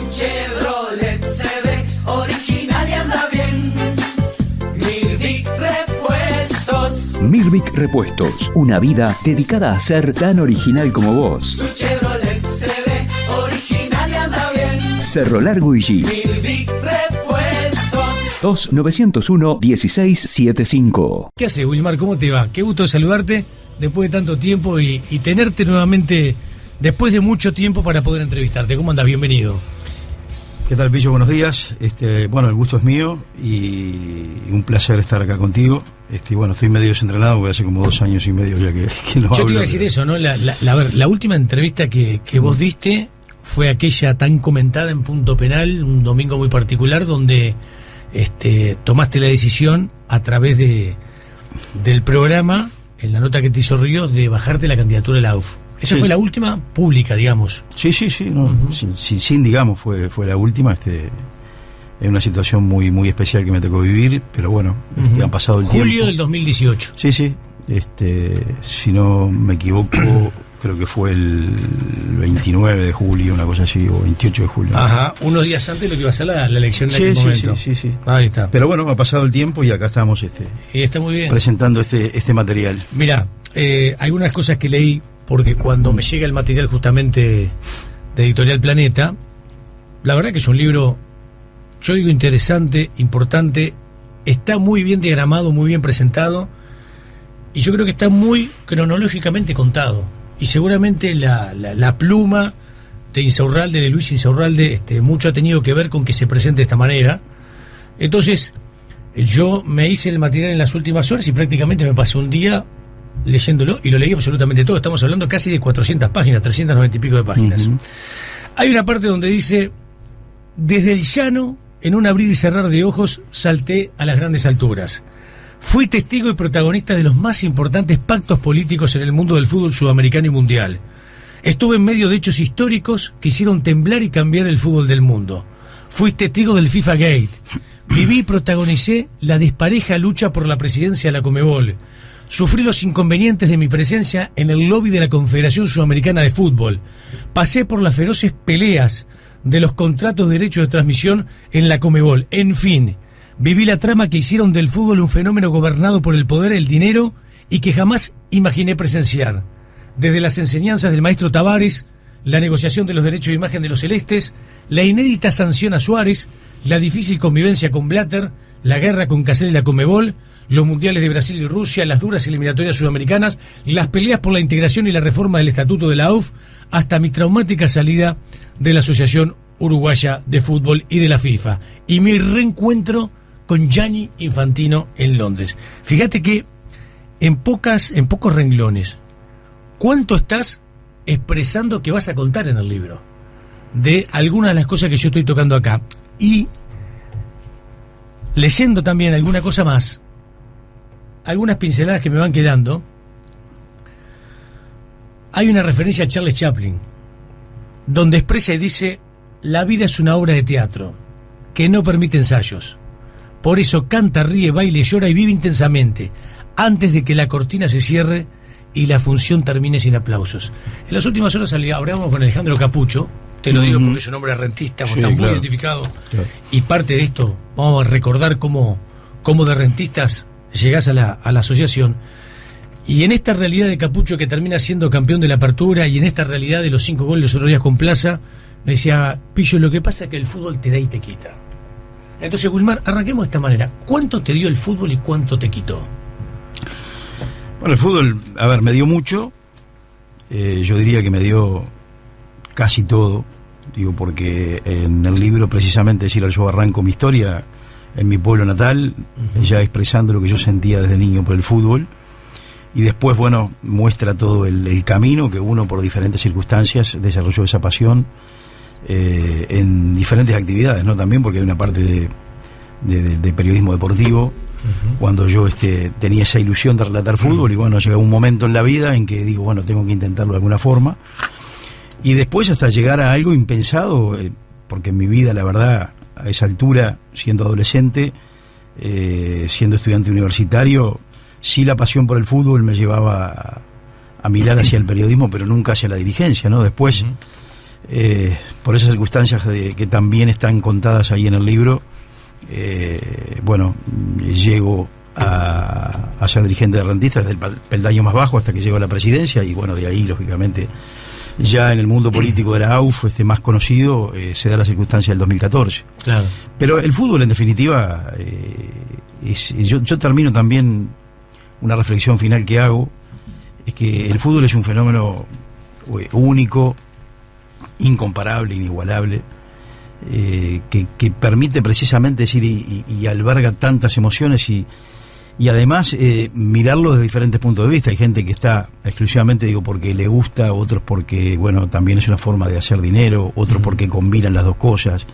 Chevrolet se ve original y anda bien. Mirvic Repuestos. Mirvic Repuestos, una vida dedicada a ser tan original como vos. Su Chevrolet se ve original y anda bien. Cerro Largo y G. Mirvic Repuestos. 2901-1675. ¿Qué haces, Wilmar? ¿Cómo te va? Qué gusto saludarte después de tanto tiempo y tenerte nuevamente después de mucho tiempo para poder entrevistarte. ¿Cómo andás? Bienvenido. ¿Qué tal, Pillo? Buenos días. Bueno, el gusto es mío y un placer estar acá contigo. Bueno, estoy medio desentrenado porque hace como 2 años y medio ya que no hablo. Yo te iba a decir eso, ¿no? La última entrevista que vos diste fue aquella tan comentada en Punto Penal, un domingo muy particular, donde tomaste la decisión a través del programa, en la nota que te hizo Ríos, de bajarte la candidatura de la AUF. Esa fue la última pública, digamos. Sí, no, sin digamos, fue la última. Es una situación muy muy especial que me tocó vivir, pero bueno, han pasado el tiempo. Julio del 2018. Sí. Si no me equivoco, creo que fue el 29 de julio, una cosa así, o 28 de julio. Ajá, unos días antes de lo que iba a ser la elección de aquel momento. Sí. Ahí está. Pero bueno, ha pasado el tiempo y acá estamos y está muy bien presentando este material. Mira, algunas cosas que leí, porque cuando me llega el material justamente de Editorial Planeta, la verdad que es un libro, yo digo, interesante, importante, está muy bien diagramado, muy bien presentado, y yo creo que está muy cronológicamente contado. Y seguramente la pluma de Insaurralde, de Luis Insaurralde, mucho ha tenido que ver con que se presente de esta manera. Entonces, yo me hice el material en las últimas horas y prácticamente me pasé un día leyéndolo y lo leí absolutamente todo. Estamos hablando casi de 400 páginas, 390 y pico de páginas. Hay una parte donde dice: desde el llano, en un abrir y cerrar de ojos, salté a las grandes alturas. Fui testigo y protagonista de los más importantes pactos políticos en el mundo del fútbol sudamericano y mundial. Estuve en medio de hechos históricos que hicieron temblar y cambiar el fútbol del mundo. Fui testigo del FIFA Gate. Viví y protagonicé la dispareja lucha por la presidencia de la Conmebol. Sufrí los inconvenientes de mi presencia en el lobby de la Confederación Sudamericana de Fútbol. Pasé por las feroces peleas de los contratos de derechos de transmisión en la Conmebol. En fin, viví la trama que hicieron del fútbol un fenómeno gobernado por el poder, el dinero, y que jamás imaginé presenciar. Desde las enseñanzas del maestro Tavares, la negociación de los derechos de imagen de los celestes, la inédita sanción a Suárez, la difícil convivencia con Blatter, la guerra con Casel y la Conmebol, los mundiales de Brasil y Rusia, las duras eliminatorias sudamericanas, las peleas por la integración y la reforma del estatuto de la AUF, hasta mi traumática salida de la Asociación Uruguaya de Fútbol y de la FIFA, y mi reencuentro con Gianni Infantino en Londres. Fíjate que en pocos renglones, ¿cuánto estás expresando que vas a contar en el libro? De algunas de las cosas que yo estoy tocando acá. Y leyendo también alguna cosa más, algunas pinceladas que me van quedando, hay una referencia a Charles Chaplin, donde expresa y dice: la vida es una obra de teatro que no permite ensayos. Por eso canta, ríe, baila, llora y vive intensamente, antes de que la cortina se cierre y la función termine sin aplausos. En las últimas horas hablábamos con Alejandro Capucho, te lo digo porque es un hombre rentista, está muy identificado, y parte de esto, vamos a recordar cómo de rentistas llegás a la asociación, y en esta realidad de Capucho, que termina siendo campeón de la Apertura, y en esta realidad de los 5 goles los otros días con Plaza, me decía: Pillo, lo que pasa es que el fútbol te da y te quita. Entonces, Wilmar, arranquemos de esta manera. ¿Cuánto te dio el fútbol y cuánto te quitó? Bueno, el fútbol, me dio mucho. Yo diría que me dio casi todo. Digo, porque en el libro, precisamente, yo arranco mi historia en mi pueblo natal, ya expresando lo que yo sentía desde niño por el fútbol. Y después, bueno, muestra todo el camino que uno, por diferentes circunstancias, desarrolló esa pasión en diferentes actividades, ¿no? También porque hay una parte de periodismo deportivo, cuando yo tenía esa ilusión de relatar fútbol, y bueno, llegó un momento en la vida en que digo, bueno, tengo que intentarlo de alguna forma, y después hasta llegar a algo impensado, porque en mi vida, la verdad, a esa altura, siendo adolescente, siendo estudiante universitario, sí, la pasión por el fútbol me llevaba a mirar hacia el periodismo, pero nunca hacia la dirigencia, ¿no? Después por esas circunstancias que también están contadas ahí en el libro, bueno, llego a ser dirigente de rentistas desde el peldaño más bajo hasta que llego a la presidencia, y bueno, de ahí lógicamente ya en el mundo político de la AUF más conocido, se da la circunstancia del 2014. Claro. Pero el fútbol en definitiva yo termino también una reflexión final que hago, es que el fútbol es un fenómeno único, incomparable, inigualable, que permite precisamente decir y alberga tantas emociones y además mirarlo desde diferentes puntos de vista. Hay gente que está exclusivamente, digo, porque le gusta, otros porque, bueno, también es una forma de hacer dinero, otros porque combinan las dos cosas,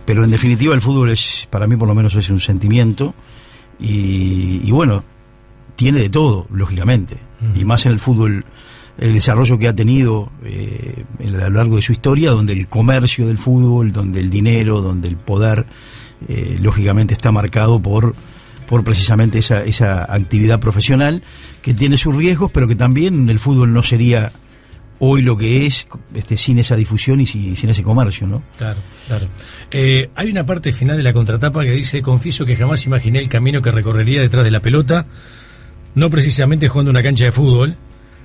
pero en definitiva el fútbol es, para mí por lo menos, es un sentimiento y bueno, tiene de todo, lógicamente, y más en el fútbol, el desarrollo que ha tenido a lo largo de su historia, donde el comercio del fútbol, donde el dinero, donde el poder, lógicamente está marcado por precisamente esa actividad profesional que tiene sus riesgos, pero que también el fútbol no sería hoy lo que es sin esa difusión y sin ese comercio, ¿no? Claro, claro. Hay una parte final de la contratapa que dice: confieso que jamás imaginé el camino que recorrería detrás de la pelota, no precisamente jugando una cancha de fútbol.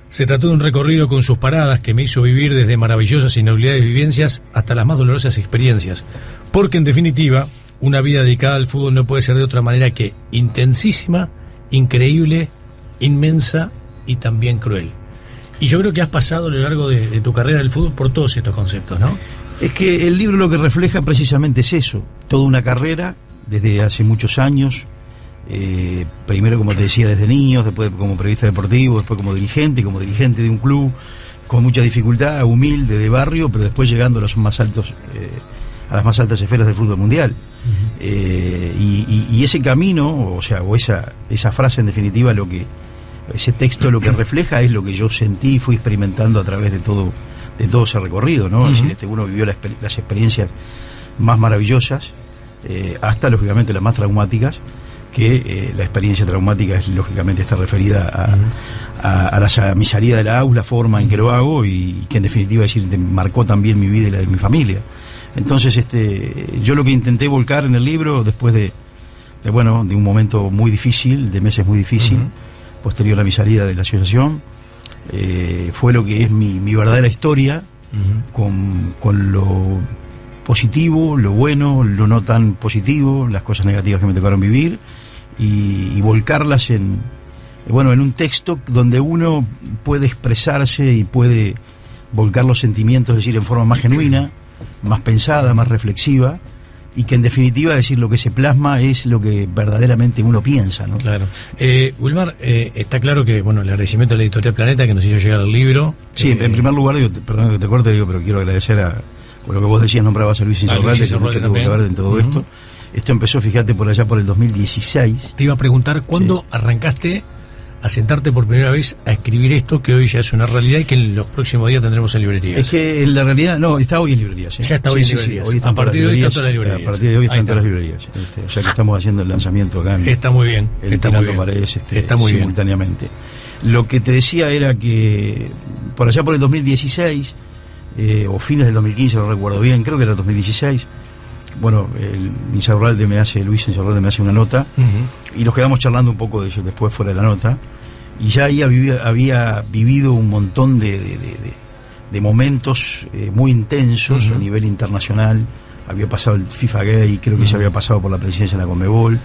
Se trató de un recorrido con sus paradas que me hizo vivir desde maravillosas y inolvidables vivencias hasta las más dolorosas experiencias, porque en definitiva una vida dedicada al fútbol no puede ser de otra manera que intensísima, increíble, inmensa y también cruel. Y yo creo que has pasado a lo largo de tu carrera del fútbol por todos estos conceptos, ¿no? Es que el libro lo que refleja precisamente es eso, toda una carrera desde hace muchos años, primero, como te decía, desde niños, después como periodista deportivo, después como dirigente de un club, con mucha dificultad, humilde, de barrio, pero después llegando a los más altos, a las más altas esferas del fútbol mundial. Y ese camino, o esa frase en definitiva, ese texto lo que refleja es lo que yo sentí y fui experimentando a través de todo ese recorrido, ¿no? Es decir, uno vivió las experiencias más maravillosas, hasta lógicamente las más traumáticas, que la experiencia traumática lógicamente está referida a mi salida de la AUF, la forma en que lo hago, y que en definitiva marcó también mi vida y la de mi familia. Entonces yo lo que intenté volcar en el libro, después de un momento muy difícil, de meses muy difícil, posterior a mi salida de la asociación, fue lo que es mi verdadera historia, con lo positivo, lo bueno, lo no tan positivo, las cosas negativas que me tocaron vivir, y volcarlas en un texto donde uno puede expresarse y puede volcar los sentimientos, es decir, en forma más genuina, más pensada, más reflexiva, y que en definitiva, decir, lo que se plasma es lo que verdaderamente uno piensa, ¿no? Claro. Wilmar, está claro que, el agradecimiento a la Editorial Planeta que nos hizo llegar el libro. Sí, en primer lugar, perdón que te corte, pero quiero agradecer por lo que vos decías, nombrabas a Luis Insaurralde, que mucho tuvo que ver en todo esto. Esto empezó, fíjate, por allá por el 2016. Te iba a preguntar, ¿cuándo arrancaste a sentarte por primera vez a escribir esto que hoy ya es una realidad y que en los próximos días tendremos en librerías? Es que en la realidad, no, está hoy en librerías. Ya está hoy en librerías. Hoy a partir de hoy está todas las librerías. A partir de hoy están todas las librerías. O sea que estamos haciendo el lanzamiento acá. Está muy bien. Está muy bien. Paredes, está muy simultáneamente. Bien. Lo que te decía era que por allá por el 2016, o fines del 2015, no recuerdo bien, creo que era el 2016, Luis Insaurralde me hace una nota, y nos quedamos charlando un poco de eso después fuera de la nota, y ya ahí había vivido un montón de momentos muy intensos a nivel internacional. Había pasado el FIFA Gay, creo que ya había pasado por la presidencia de la Conmebol.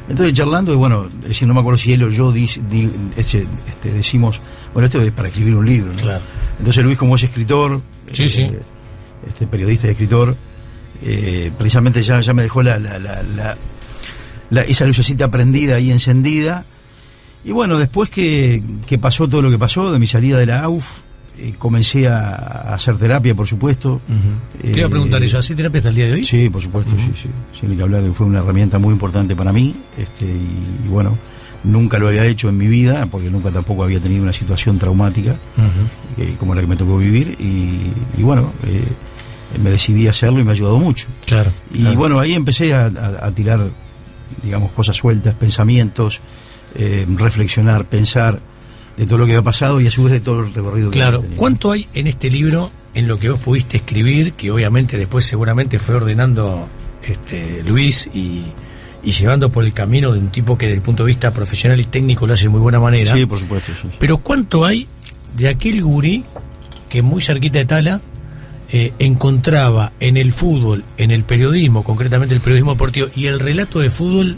Entonces charlando, no me acuerdo si él o yo decimos, esto es para escribir un libro, ¿no? Claro. Entonces Luis, como es escritor, periodista y escritor, precisamente ya me dejó esa lucecita prendida y encendida. Y después que pasó todo lo que pasó de mi salida de la AUF, comencé a hacer terapia, por supuesto. Te iba a preguntar eso, ¿hace terapia hasta el día de hoy? Sí, por supuesto, sí. Sin que hablar, fue una herramienta muy importante para mí, y nunca lo había hecho en mi vida, porque nunca tampoco había tenido una situación traumática como la que me tocó vivir, y me decidí a hacerlo y me ha ayudado mucho. Claro. Y ahí empecé a tirar, cosas sueltas, pensamientos, reflexionar, pensar de todo lo que había pasado y a su vez de todo el recorrido que Claro. ¿Cuánto hay en este libro en lo que vos pudiste escribir, que obviamente después seguramente fue ordenando Luis y llevando por el camino de un tipo que desde el punto de vista profesional y técnico lo hace de muy buena manera. Sí, por supuesto. Sí. Pero ¿cuánto hay de aquel gurí que muy cerquita de Tala encontraba en el fútbol, en el periodismo, concretamente el periodismo deportivo y el relato de fútbol,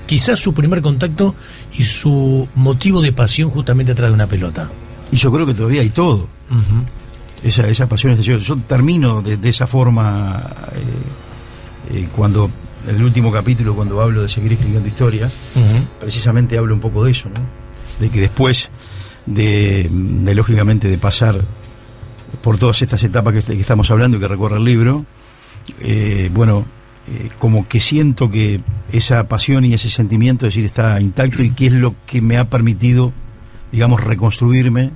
quizás su primer contacto y su motivo de pasión justamente atrás de una pelota? Y yo creo que todavía hay todo. Esa pasión. Yo termino de esa forma cuando, en el último capítulo, cuando hablo de seguir escribiendo historias, precisamente hablo un poco de eso, ¿no? De que después de lógicamente de pasar por todas estas etapas que estamos hablando y que recorre el libro, como que siento que esa pasión y ese sentimiento, es decir, está intacto, y que es lo que me ha permitido, digamos, reconstruirme,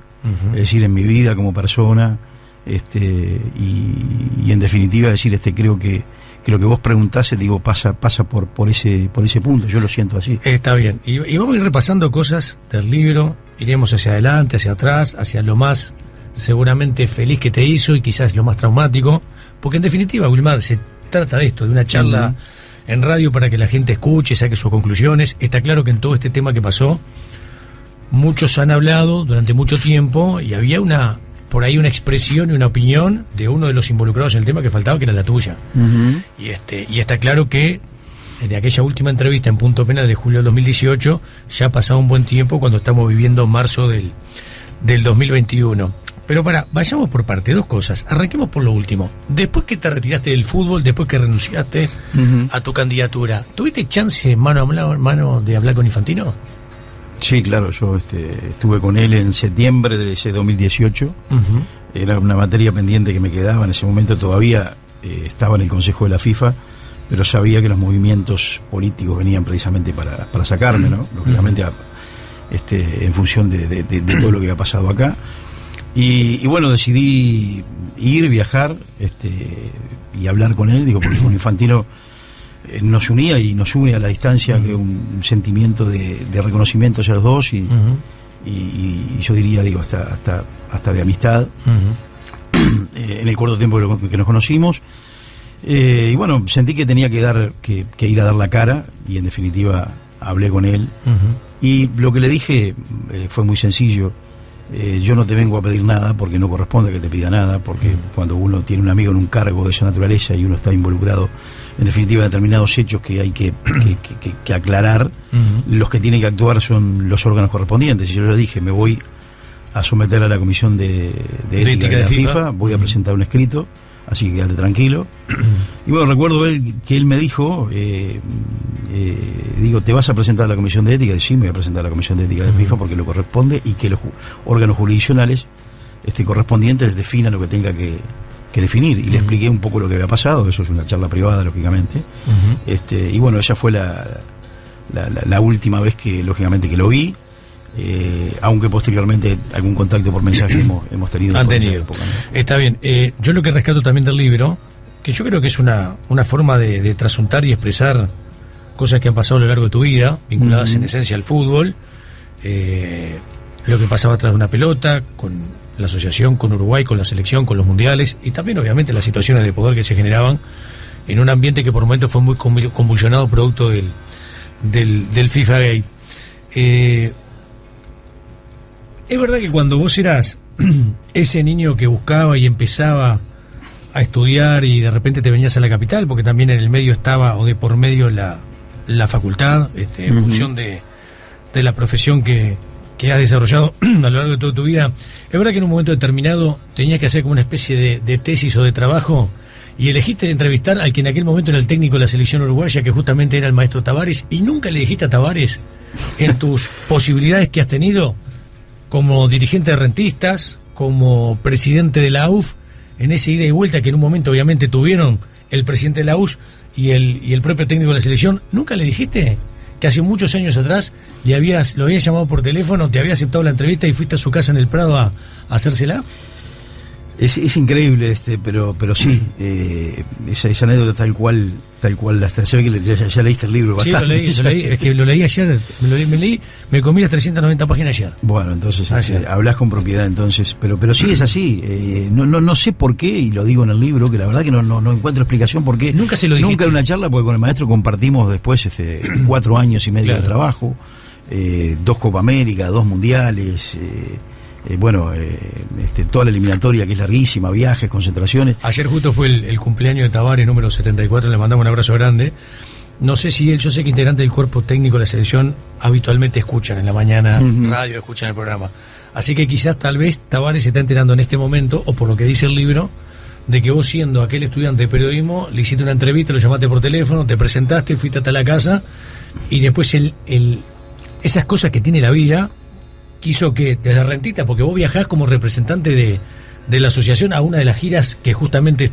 es decir, en mi vida como persona, y en definitiva, es decir, creo que lo que vos preguntaste, digo, pasa por ese punto. Yo lo siento así. Está bien, y vamos a ir repasando cosas del libro, iremos hacia adelante, hacia atrás, hacia lo más seguramente feliz que te hizo y quizás lo más traumático, porque en definitiva, Wilmar, se trata de esto, de una charla en radio para que la gente escuche, saque sus conclusiones. Está claro que en todo este tema que pasó, muchos han hablado durante mucho tiempo y había por ahí una expresión y una opinión de uno de los involucrados en el tema que faltaba, que era la tuya. Y está claro que de aquella última entrevista en Punto Penal de julio del 2018 ya ha pasado un buen tiempo, cuando estamos viviendo marzo del 2021. Pero vayamos por parte, dos cosas. Arranquemos por lo último. Después que te retiraste del fútbol, después que renunciaste a tu candidatura, ¿tuviste chance mano a mano de hablar con Infantino? Sí, claro, yo estuve con él en septiembre de ese 2018. Era una materia pendiente que me quedaba. En ese momento todavía estaba en el Consejo de la FIFA, pero sabía que los movimientos políticos venían precisamente para sacarme, ¿no? Lógicamente, en función de todo lo que había pasado acá. Y bueno, decidí viajar y hablar con él, digo, porque con Infantino nos unía y nos une a la distancia, que un sentimiento de reconocimiento hacia los dos y yo diría, digo, hasta de amistad en el corto tiempo que nos conocimos. Y bueno, sentí que tenía que ir a dar la cara, y en definitiva hablé con él. Y lo que le dije fue muy sencillo. Yo no te vengo a pedir nada, porque no corresponde que te pida nada, porque cuando uno tiene un amigo en un cargo de esa naturaleza y uno está involucrado en definitiva en determinados hechos que hay que aclarar, los que tienen que actuar son los órganos correspondientes. Y yo le dije, me voy a someter a la comisión de ética de la FIFA, voy a presentar un escrito, así que quédate tranquilo. Y bueno, recuerdo que él me dijo, ¿te vas a presentar a la comisión de ética? Y sí, me voy a presentar a la comisión de ética de FIFA, porque lo corresponde, y que los órganos jurisdiccionales correspondientes definan lo que tenga que definir. Y le expliqué un poco lo que había pasado. Eso es una charla privada, lógicamente. Y bueno, esa fue la última vez que, lógicamente, que lo vi. Aunque posteriormente algún contacto por mensaje hemos tenido. Han tenido. Época, ¿no? Está bien. Yo lo que rescato también del libro, que yo creo que es una forma de trasuntar y expresar cosas que han pasado a lo largo de tu vida, vinculadas en esencia al fútbol, lo que pasaba atrás de una pelota, con la asociación, con Uruguay, con la selección, con los mundiales, y también obviamente las situaciones de poder que se generaban en un ambiente que por momentos fue muy convulsionado producto del FIFA Gate. Es verdad que cuando vos eras ese niño que buscaba y empezaba a estudiar y de repente te venías a la capital, porque también en el medio estaba, o de por medio, la facultad, en función de la profesión que has desarrollado a lo largo de toda tu vida, es verdad que en un momento determinado tenías que hacer como una especie de tesis o de trabajo, y elegiste entrevistar al que en aquel momento era el técnico de la selección uruguaya, que justamente era el maestro Tavares, y nunca le dijiste a Tavares, en tus posibilidades que has tenido como dirigente de rentistas, como presidente de la AUF, en esa ida y vuelta que en un momento obviamente tuvieron el presidente de la AUF y el propio técnico de la selección, ¿nunca le dijiste que hace muchos años atrás lo habías llamado por teléfono, te había aceptado la entrevista y fuiste a su casa en el Prado a hacérsela? Es increíble, pero sí, esa anécdota tal cual se ve que ya leíste el libro bastante. Sí, lo leí, es que lo leí ayer, me comí las 390 páginas ayer. Bueno, entonces hablas con propiedad, entonces, pero sí es así. No sé por qué, y lo digo en el libro, que la verdad que no encuentro explicación por qué. Nunca se lo dijiste. Nunca en una charla, porque con el maestro compartimos después 4 años y medio de trabajo, 2 Copa América, 2 mundiales, toda la eliminatoria que es larguísima, viajes, concentraciones. Ayer justo fue el cumpleaños de Tavares, número 74, le mandamos un abrazo grande. No sé si yo sé que integrante del cuerpo técnico de la selección habitualmente escuchan en la mañana radio, escuchan el programa. Así que quizás tal vez Tavares se está enterando en este momento, o por lo que dice el libro, de que vos, siendo aquel estudiante de periodismo, le hiciste una entrevista, lo llamaste por teléfono, te presentaste, fuiste hasta la casa, y después esas cosas que tiene la vida quiso que desde Rentista, porque vos viajás como representante de la asociación a una de las giras que justamente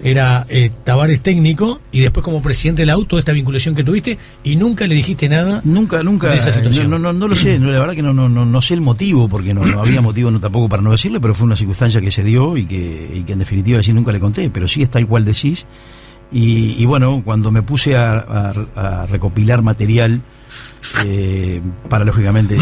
era Tavares técnico, y después como presidente del auto, esta vinculación que tuviste, y nunca le dijiste nada nunca de esa situación. No lo sé, la verdad que no sé el motivo, porque no había motivo tampoco para no decirle, pero fue una circunstancia que se dio y que en definitiva sí nunca le conté, pero sí es tal cual decís. Y bueno, cuando me puse a recopilar material para lógicamente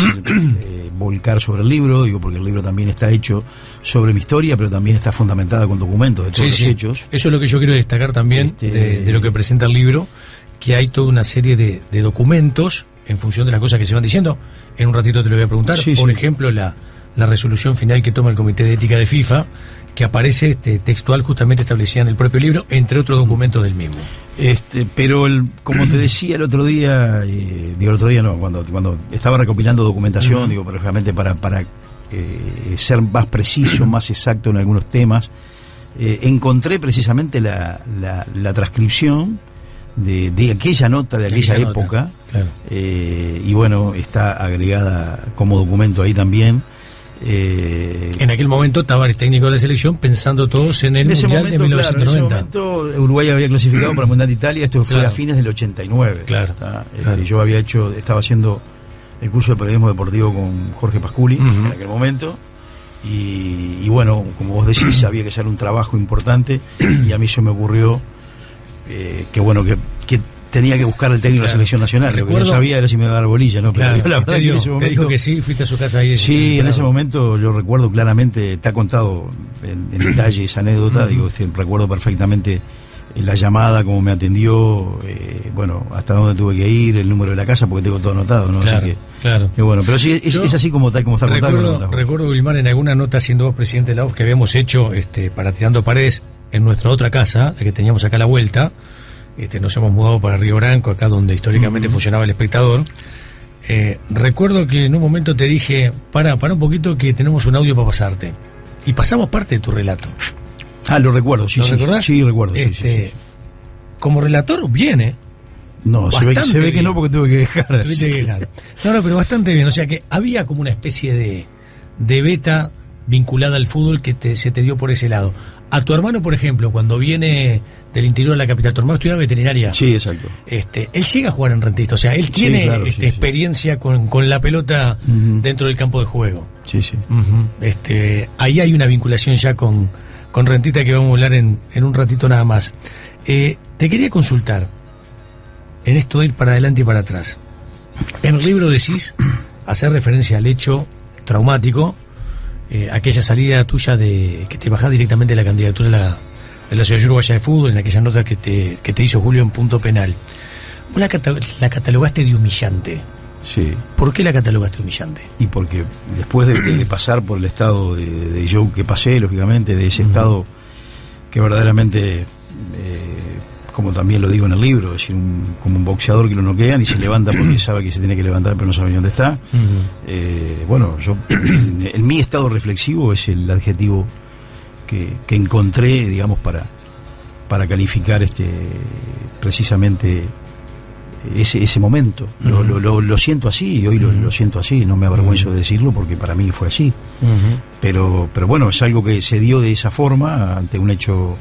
volcar sobre el libro, porque el libro también está hecho sobre mi historia, pero también está fundamentada con documentos de todos los hechos. Eso es lo que yo quiero destacar también de lo que presenta el libro, que hay toda una serie de documentos en función de las cosas que se van diciendo. En un ratito te lo voy a preguntar. Por ejemplo, la resolución final que toma el Comité de Ética de FIFA, que aparece textual, justamente establecida en el propio libro, entre otros documentos del mismo. Pero como te decía el otro día, cuando estaba recopilando documentación, realmente para ser más preciso, más exacto en algunos temas, encontré precisamente la transcripción de aquella nota, de aquella época, claro. Y bueno, está agregada como documento ahí también. En aquel momento Tavares, técnico de la selección, pensando todos en el Mundial de 1990. Claro, en ese momento Uruguay había clasificado para el Mundial de Italia, esto fue a fines del 89. Claro. Yo estaba haciendo el curso de periodismo deportivo con Jorge Pasculi en aquel momento, y bueno, como vos decís, había que hacer un trabajo importante, y a mí se me ocurrió que tenía que buscar al técnico de la selección nacional. Lo que no sabía era si me iba a dar bolilla, ¿no? Pero la verdad que en ese momento, te dijo que sí, fuiste a su casa ahí. Sí, en ese momento yo recuerdo claramente, está contado en detalle esa anécdota, recuerdo perfectamente la llamada, cómo me atendió, hasta dónde tuve que ir, el número de la casa, porque tengo todo anotado, ¿no? Claro, así que bueno, pero sí, es así como está contado. Recuerdo, Wilmar, en alguna nota, siendo vos presidente de la OF, que habíamos hecho para Tirando Paredes en nuestra otra casa, la que teníamos acá a la vuelta. Nos hemos mudado para Río Branco, acá donde históricamente funcionaba El Espectador. Recuerdo que en un momento te dije, para un poquito, que tenemos un audio para pasarte. Y pasamos parte de tu relato. Lo recuerdo, sí. ¿Lo recordás? Sí, recuerdo. Sí. Como relator, viene. No, se ve que no, porque tuve que dejar. No, pero bastante bien. O sea que había como una especie de beta vinculada al fútbol que se te dio por ese lado. A tu hermano, por ejemplo, cuando viene del interior de la capital, tu hermano estudiaba veterinaria. Sí, exacto. Él llega a jugar en Rentista, o sea, él tiene experiencia con la pelota dentro del campo de juego. Sí. Ahí hay una vinculación ya con Rentista que vamos a hablar en un ratito nada más. Te quería consultar en esto de ir para adelante y para atrás. En el libro decís, hacer referencia al hecho traumático, aquella salida tuya de que te bajás directamente de la candidatura de la Asociación Uruguaya de Fútbol, en aquella nota que te hizo Julio en Punto Penal. Vos la catalogaste de humillante. Sí. ¿Por qué la catalogaste de humillante? Y porque después de pasar por el estado de show que pasé, lógicamente, de ese estado que verdaderamente, como también lo digo en el libro, es decir, como un boxeador que lo noquean y se levanta porque sabe que se tiene que levantar pero no sabe ni dónde está. Yo en mi estado reflexivo es el adjetivo que encontré, digamos, para calificar precisamente ese momento. Lo siento así, y hoy lo siento así, no me avergüenzo de decirlo porque para mí fue así. Pero bueno, es algo que se dio de esa forma ante un hecho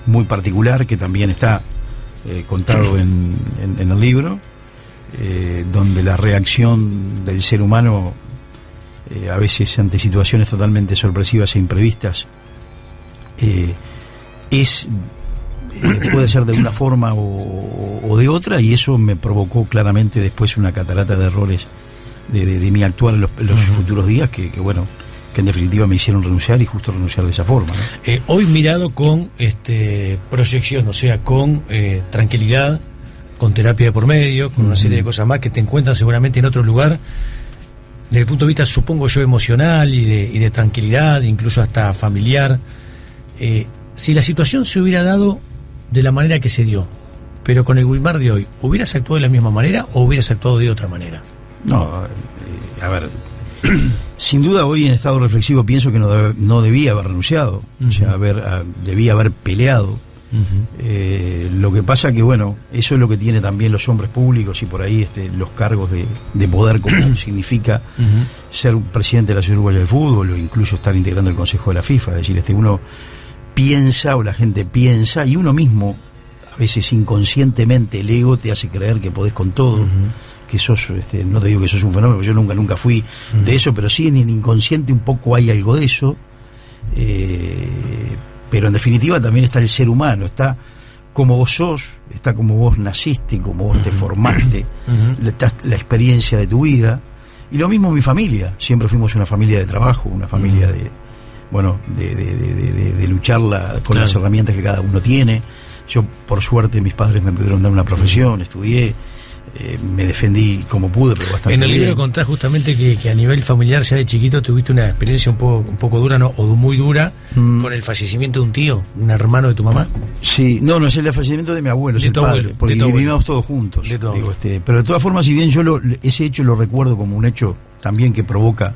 muy particular que también está contado en el libro, donde la reacción del ser humano a veces ante situaciones totalmente sorpresivas e imprevistas puede ser de una forma o de otra, y eso me provocó claramente después una catarata de errores de mi actuar en los futuros días que en definitiva me hicieron renunciar, y justo renunciar de esa forma, ¿no? Hoy mirado con proyección, o sea, con tranquilidad, con terapia de por medio, con una serie de cosas más que te encuentran seguramente en otro lugar, desde el punto de vista, supongo yo, emocional y de tranquilidad, incluso hasta familiar. Si la situación se hubiera dado de la manera que se dio, pero con el Wilmar de hoy, ¿hubieras actuado de la misma manera o hubieras actuado de otra manera? No, a ver, sin duda hoy en estado reflexivo pienso que no debía haber renunciado, o sea, debía haber peleado. Lo que pasa que, bueno, eso es lo que tiene también los hombres públicos y por ahí los cargos de poder, como significa ser un presidente de la Asociación Uruguaya de Fútbol, o incluso estar integrando el Consejo de la FIFA. Es decir, uno piensa, o la gente piensa, y uno mismo, a veces inconscientemente, el ego te hace creer que podés con todo, que sos, no te digo que sos un fenómeno, porque yo nunca fui de eso, pero sí en el inconsciente un poco hay algo de eso. Pero en definitiva también está el ser humano, está como vos sos, está como vos naciste, como vos te formaste, la experiencia de tu vida. Y lo mismo mi familia, siempre fuimos una familia de trabajo, una familia de luchar con las herramientas que cada uno tiene. Yo, por suerte, mis padres me pudieron dar una profesión, estudié, me defendí como pude, pero bastante bien. En el libro contás justamente que a nivel familiar, ya de chiquito, tuviste una experiencia un poco dura, ¿no? O muy dura, con el fallecimiento de un tío, un hermano de tu mamá. Sí, no es el fallecimiento de mi abuelo, es el padre, porque vivimos todos juntos. Pero de todas formas, si bien yo ese hecho lo recuerdo como un hecho también que provoca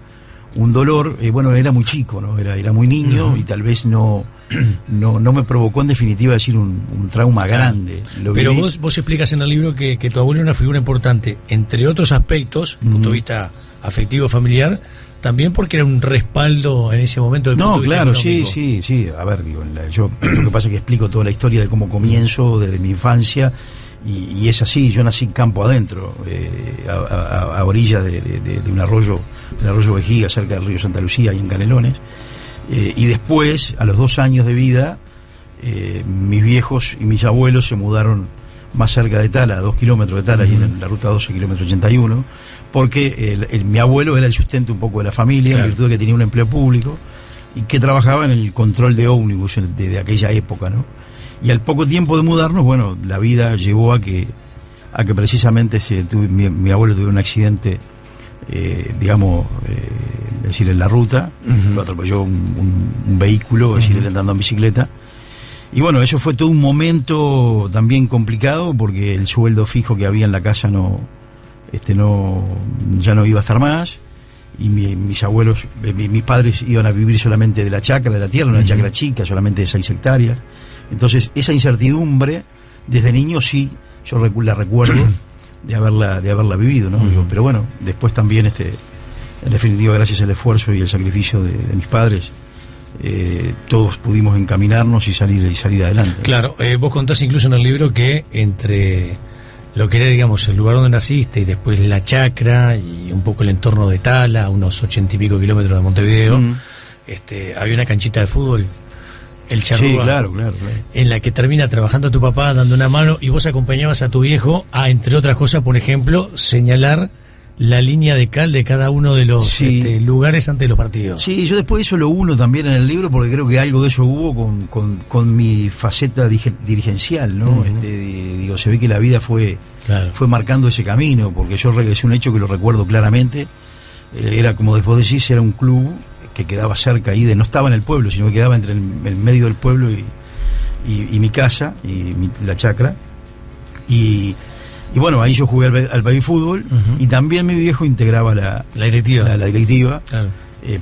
un dolor, era muy chico, ¿no? Era muy niño, y tal vez no me provocó en definitiva decir un trauma grande. Pero vos explicas en el libro que tu abuelo era una figura importante, entre otros aspectos, desde el punto de vista afectivo familiar, también porque era un respaldo en ese momento del punto de vista económico. Sí. A ver, yo lo que pasa es que explico toda la historia de cómo comienzo desde mi infancia, y es así. Yo nací campo adentro, a orilla de un arroyo, del arroyo Vejiga, cerca del río Santa Lucía, y en Canelones. Y después, a los 2 años de vida, mis viejos y mis abuelos se mudaron más cerca de Tala, a 2 kilómetros de Tala, ahí en la ruta 12, kilómetro 81, porque mi abuelo era el sustento un poco de la familia, claro, en virtud de que tenía un empleo público y que trabajaba en el control de ómnibus de aquella época, ¿no? Y al poco tiempo de mudarnos, la vida llevó a que precisamente mi abuelo tuvo un accidente, es decir, en la ruta, lo atropelló un vehículo, es decir, él andando en bicicleta. Y bueno, eso fue todo un momento también complicado, porque el sueldo fijo que había en la casa ya no iba a estar más, y mis abuelos, mis padres iban a vivir solamente de la chacra, de la tierra, una chacra chica, solamente de 6 hectáreas. Entonces, esa incertidumbre, desde niño sí, yo la recuerdo de haberla vivido, ¿no? Pero bueno, después también, en definitiva, gracias al esfuerzo y el sacrificio de mis padres, todos pudimos encaminarnos y salir adelante. Claro, vos contás incluso en el libro que entre lo que era, digamos, el lugar donde naciste y después la chacra y un poco el entorno de Tala, unos 80 y pico kilómetros de Montevideo, había una canchita de fútbol, el Charrúa, sí, claro. en la que termina trabajando tu papá dando una mano, y vos acompañabas a tu viejo a, entre otras cosas, por ejemplo, señalar la línea de cal de cada uno de los lugares antes de los partidos. Sí, yo después eso lo uno también en el libro, porque creo que algo de eso hubo con mi faceta dirigencial, ¿no? Se ve que la vida fue marcando ese camino, porque es un hecho que lo recuerdo claramente. Era, como después decís, era un club que quedaba cerca ahí, no estaba en el pueblo, sino que quedaba entre el medio del pueblo y mi casa, y la chacra. Y bueno, ahí yo jugué al baby fútbol, y también mi viejo integraba la directiva. Claro.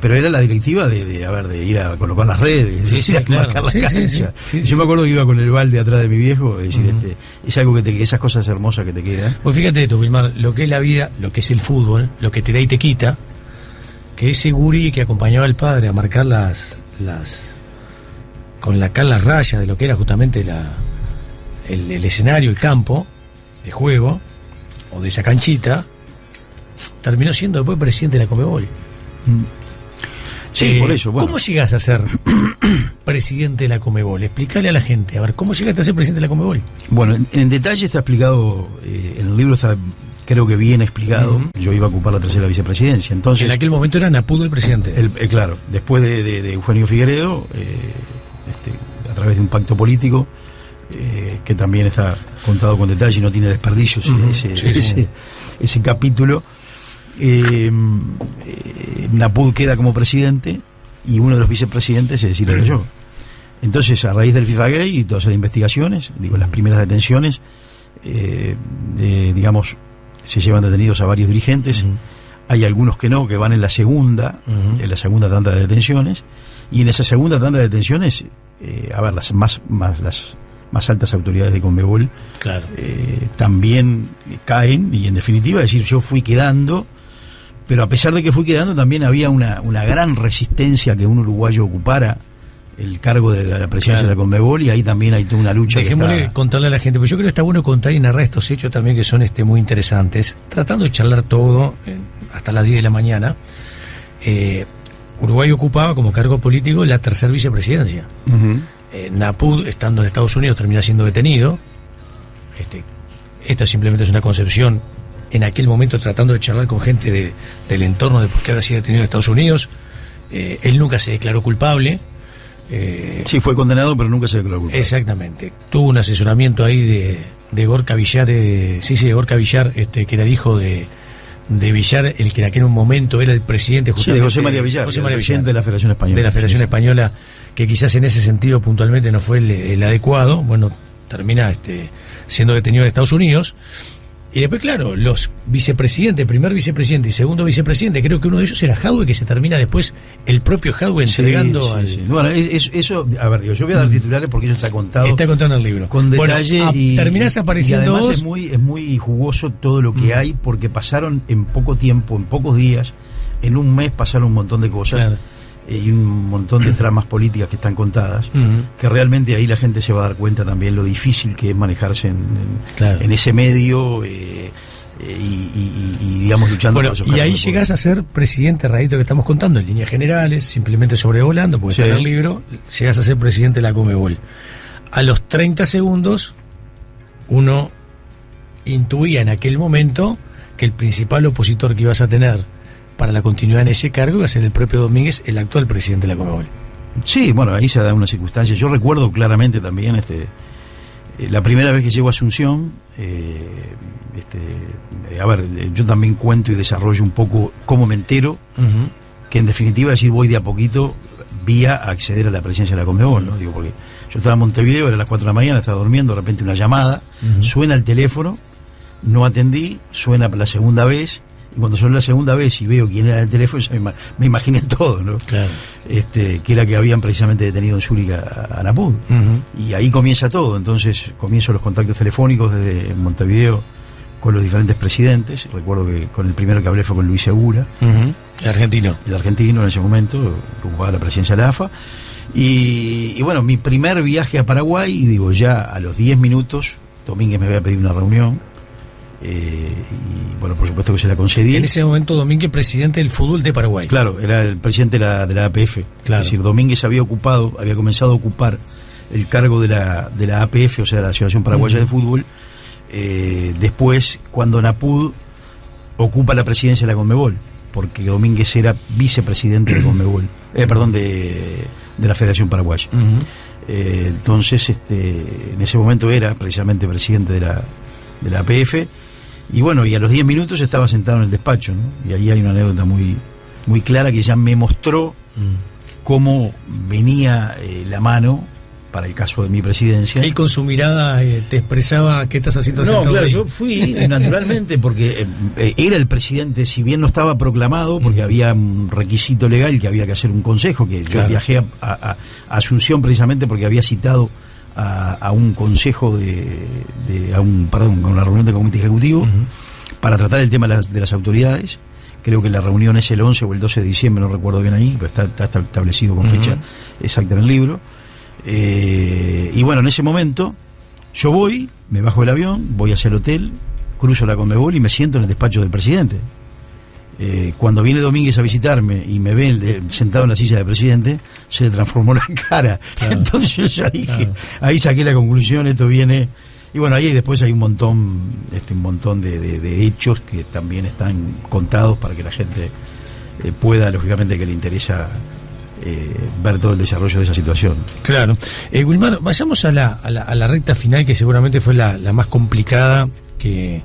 Pero era la directiva de ir a colocar las redes, marcar la cancha. Sí. Yo me acuerdo que iba con el balde atrás de mi viejo, es decir, es algo esas cosas hermosas que te quedan. Pues fíjate esto, Wilmar, lo que es la vida, lo que es el fútbol, lo que te da y te quita, que ese gurí que acompañaba al padre a marcar con las rayas de lo que era justamente el escenario, el campo de juego, o de esa canchita, terminó siendo después presidente de la Conmebol. Sí, por eso. Bueno. ¿Cómo llegas a ser presidente de la Conmebol? Explícale a la gente, a ver, ¿cómo llegaste a ser presidente de la Conmebol? Bueno, en detalle está explicado, en el libro está, creo que bien explicado. Yo iba a ocupar la tercera vicepresidencia. Entonces, En aquel momento era Napud el presidente. claro, después de Eugenio Figueredo, a través de un pacto político, que también está contado con detalle y no tiene desperdicios, ese capítulo, Napud queda como presidente y uno de los vicepresidentes es decir, era yo. Entonces, a raíz del FIFA Gay y todas las investigaciones, las primeras detenciones, digamos, se llevan detenidos a varios dirigentes. Hay algunos que no, que van en la segunda tanda de detenciones, y en esa segunda tanda de detenciones, las más altas autoridades de Conmebol, Claro. También caen, y en definitiva, es decir, yo fui quedando, pero a pesar de que fui quedando, también había una gran resistencia a que un uruguayo ocupara el cargo de la presidencia de la Conmebol, y ahí también hay toda una lucha. Dejémosle contarle a la gente, porque yo creo que está bueno contar y narrar estos hechos también, que son muy interesantes, tratando de charlar todo hasta las 10 de la mañana. Uruguay ocupaba como cargo político la tercera vicepresidencia. Napud, estando en Estados Unidos, termina siendo detenido. Esto simplemente es una concepción. En aquel momento, tratando de charlar con gente del entorno de por qué había sido detenido en Estados Unidos, él nunca se declaró culpable. Sí, fue condenado, pero nunca se declaró culpable. Exactamente. Tuvo un asesoramiento ahí de Gorka Villar, de Gorka Villar, que era el hijo de Villar, el que en aquel momento era el presidente justamente, de José María Villar, presidente de la Federación Española. De la Federación Española, que quizás en ese sentido puntualmente no fue el adecuado. Bueno, termina siendo detenido en Estados Unidos. Y después, claro, los vicepresidentes, primer vicepresidente y segundo vicepresidente, creo que uno de ellos era Jadwe, que se termina después el propio Jadwe entregando al... Sí. Bueno, eso, a ver, yo voy a dar titulares porque eso está contado. Está contado en el libro. Con detalle, bueno, terminás apareciendo y además vos. es muy jugoso todo lo que hay, porque pasaron en poco tiempo, en pocos días, en un mes pasaron un montón de cosas. Claro. Y un montón de tramas políticas que están contadas, que realmente ahí la gente se va a dar cuenta también lo difícil que es manejarse en ese medio, y digamos luchando por esos cargos. Y ahí llegás llegás a ser presidente, Radito, que estamos contando en líneas generales, simplemente sobrevolando, porque está en el libro, llegás a ser presidente de la Conmebol. A los 30 segundos, uno intuía en aquel momento que el principal opositor que ibas a tener para la continuidad en ese cargo iba a ser el propio Domínguez, el actual presidente de la Conmebol. Sí, bueno, ahí se da una circunstancia. Yo recuerdo claramente también la primera vez que llego a Asunción, yo también cuento y desarrollo un poco cómo me entero, que en definitiva es decir, voy de a poquito vía a acceder a la presidencia de la Conmebol, ¿no? Digo, porque yo estaba en Montevideo, era las 4 de la mañana, estaba durmiendo, de repente una llamada, suena el teléfono, no atendí, suena la segunda vez. Y cuando sonó la segunda vez y veo quién era el teléfono, ya me imaginé todo, ¿no? Claro. Que era que habían precisamente detenido en Zúrich a Napud. Y ahí comienza todo. Entonces comienzo los contactos telefónicos desde Montevideo con los diferentes presidentes. Recuerdo que con el primero que hablé fue con Luis Segura. El argentino. El argentino en ese momento, que ocupaba la presidencia de la AFA. Y bueno, mi primer viaje a Paraguay, y digo, ya a los 10 minutos, Domínguez me había pedido una reunión. Y bueno, por supuesto que se la concedí. En ese momento Domínguez, presidente del fútbol de Paraguay. Claro, era el presidente de la APF. Claro. Es decir, Domínguez había comenzado a ocupar el cargo de la APF, o sea, de la Asociación Paraguaya de Fútbol, después cuando Napud ocupa la presidencia de la Conmebol, porque Domínguez era vicepresidente de Conmebol, de la Federación Paraguaya. Entonces, en ese momento era precisamente presidente de la APF. Y bueno, y a los 10 minutos estaba sentado en el despacho, ¿no? Y ahí hay una anécdota muy, muy clara que ya me mostró cómo venía la mano para el caso de mi presidencia. Él con su mirada te expresaba qué estás haciendo sentado. No, claro, ahí. yo fui naturalmente porque era el presidente, si bien no estaba proclamado, porque había un requisito legal que había que hacer un consejo, que yo viajé a Asunción precisamente porque había citado a un consejo a una reunión de comité ejecutivo para tratar el tema de las autoridades. Creo que la reunión es el 11 o el 12 de diciembre, no recuerdo bien ahí, pero está establecido con fecha exacta en el libro. Y bueno, en ese momento yo me bajo del avión, voy hacia el hotel, cruzo la Conmebol y me siento en el despacho del presidente. Cuando viene Domínguez a visitarme y me ve sentado en la silla de presidente, se le transformó la cara. Claro. Entonces yo ya dije, ahí saqué la conclusión, esto viene... Y bueno, ahí después hay un montón de hechos que también están contados para que la gente pueda, lógicamente, que le interesa ver todo el desarrollo de esa situación. Claro. Wilmar, vayamos a la recta final, que seguramente fue la más complicada que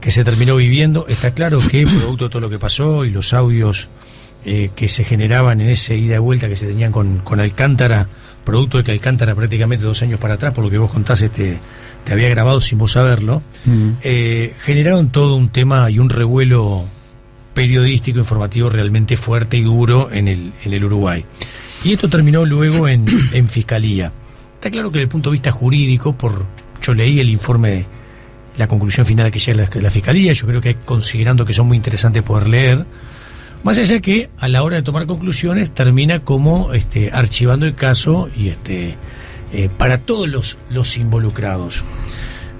se terminó viviendo. Está claro que producto de todo lo que pasó y los audios que se generaban en ese ida y vuelta que se tenían con Alcántara, producto de que Alcántara prácticamente 2 años para atrás, por lo que vos contás, te había grabado sin vos saberlo, generaron todo un tema y un revuelo periodístico, informativo realmente fuerte y duro en el Uruguay. Y esto terminó luego en Fiscalía. Está claro que desde el punto de vista jurídico, yo leí el informe de la conclusión final que llega la Fiscalía, yo creo que considerando que son muy interesantes poder leer, más allá que a la hora de tomar conclusiones termina como archivando el caso y para todos los involucrados.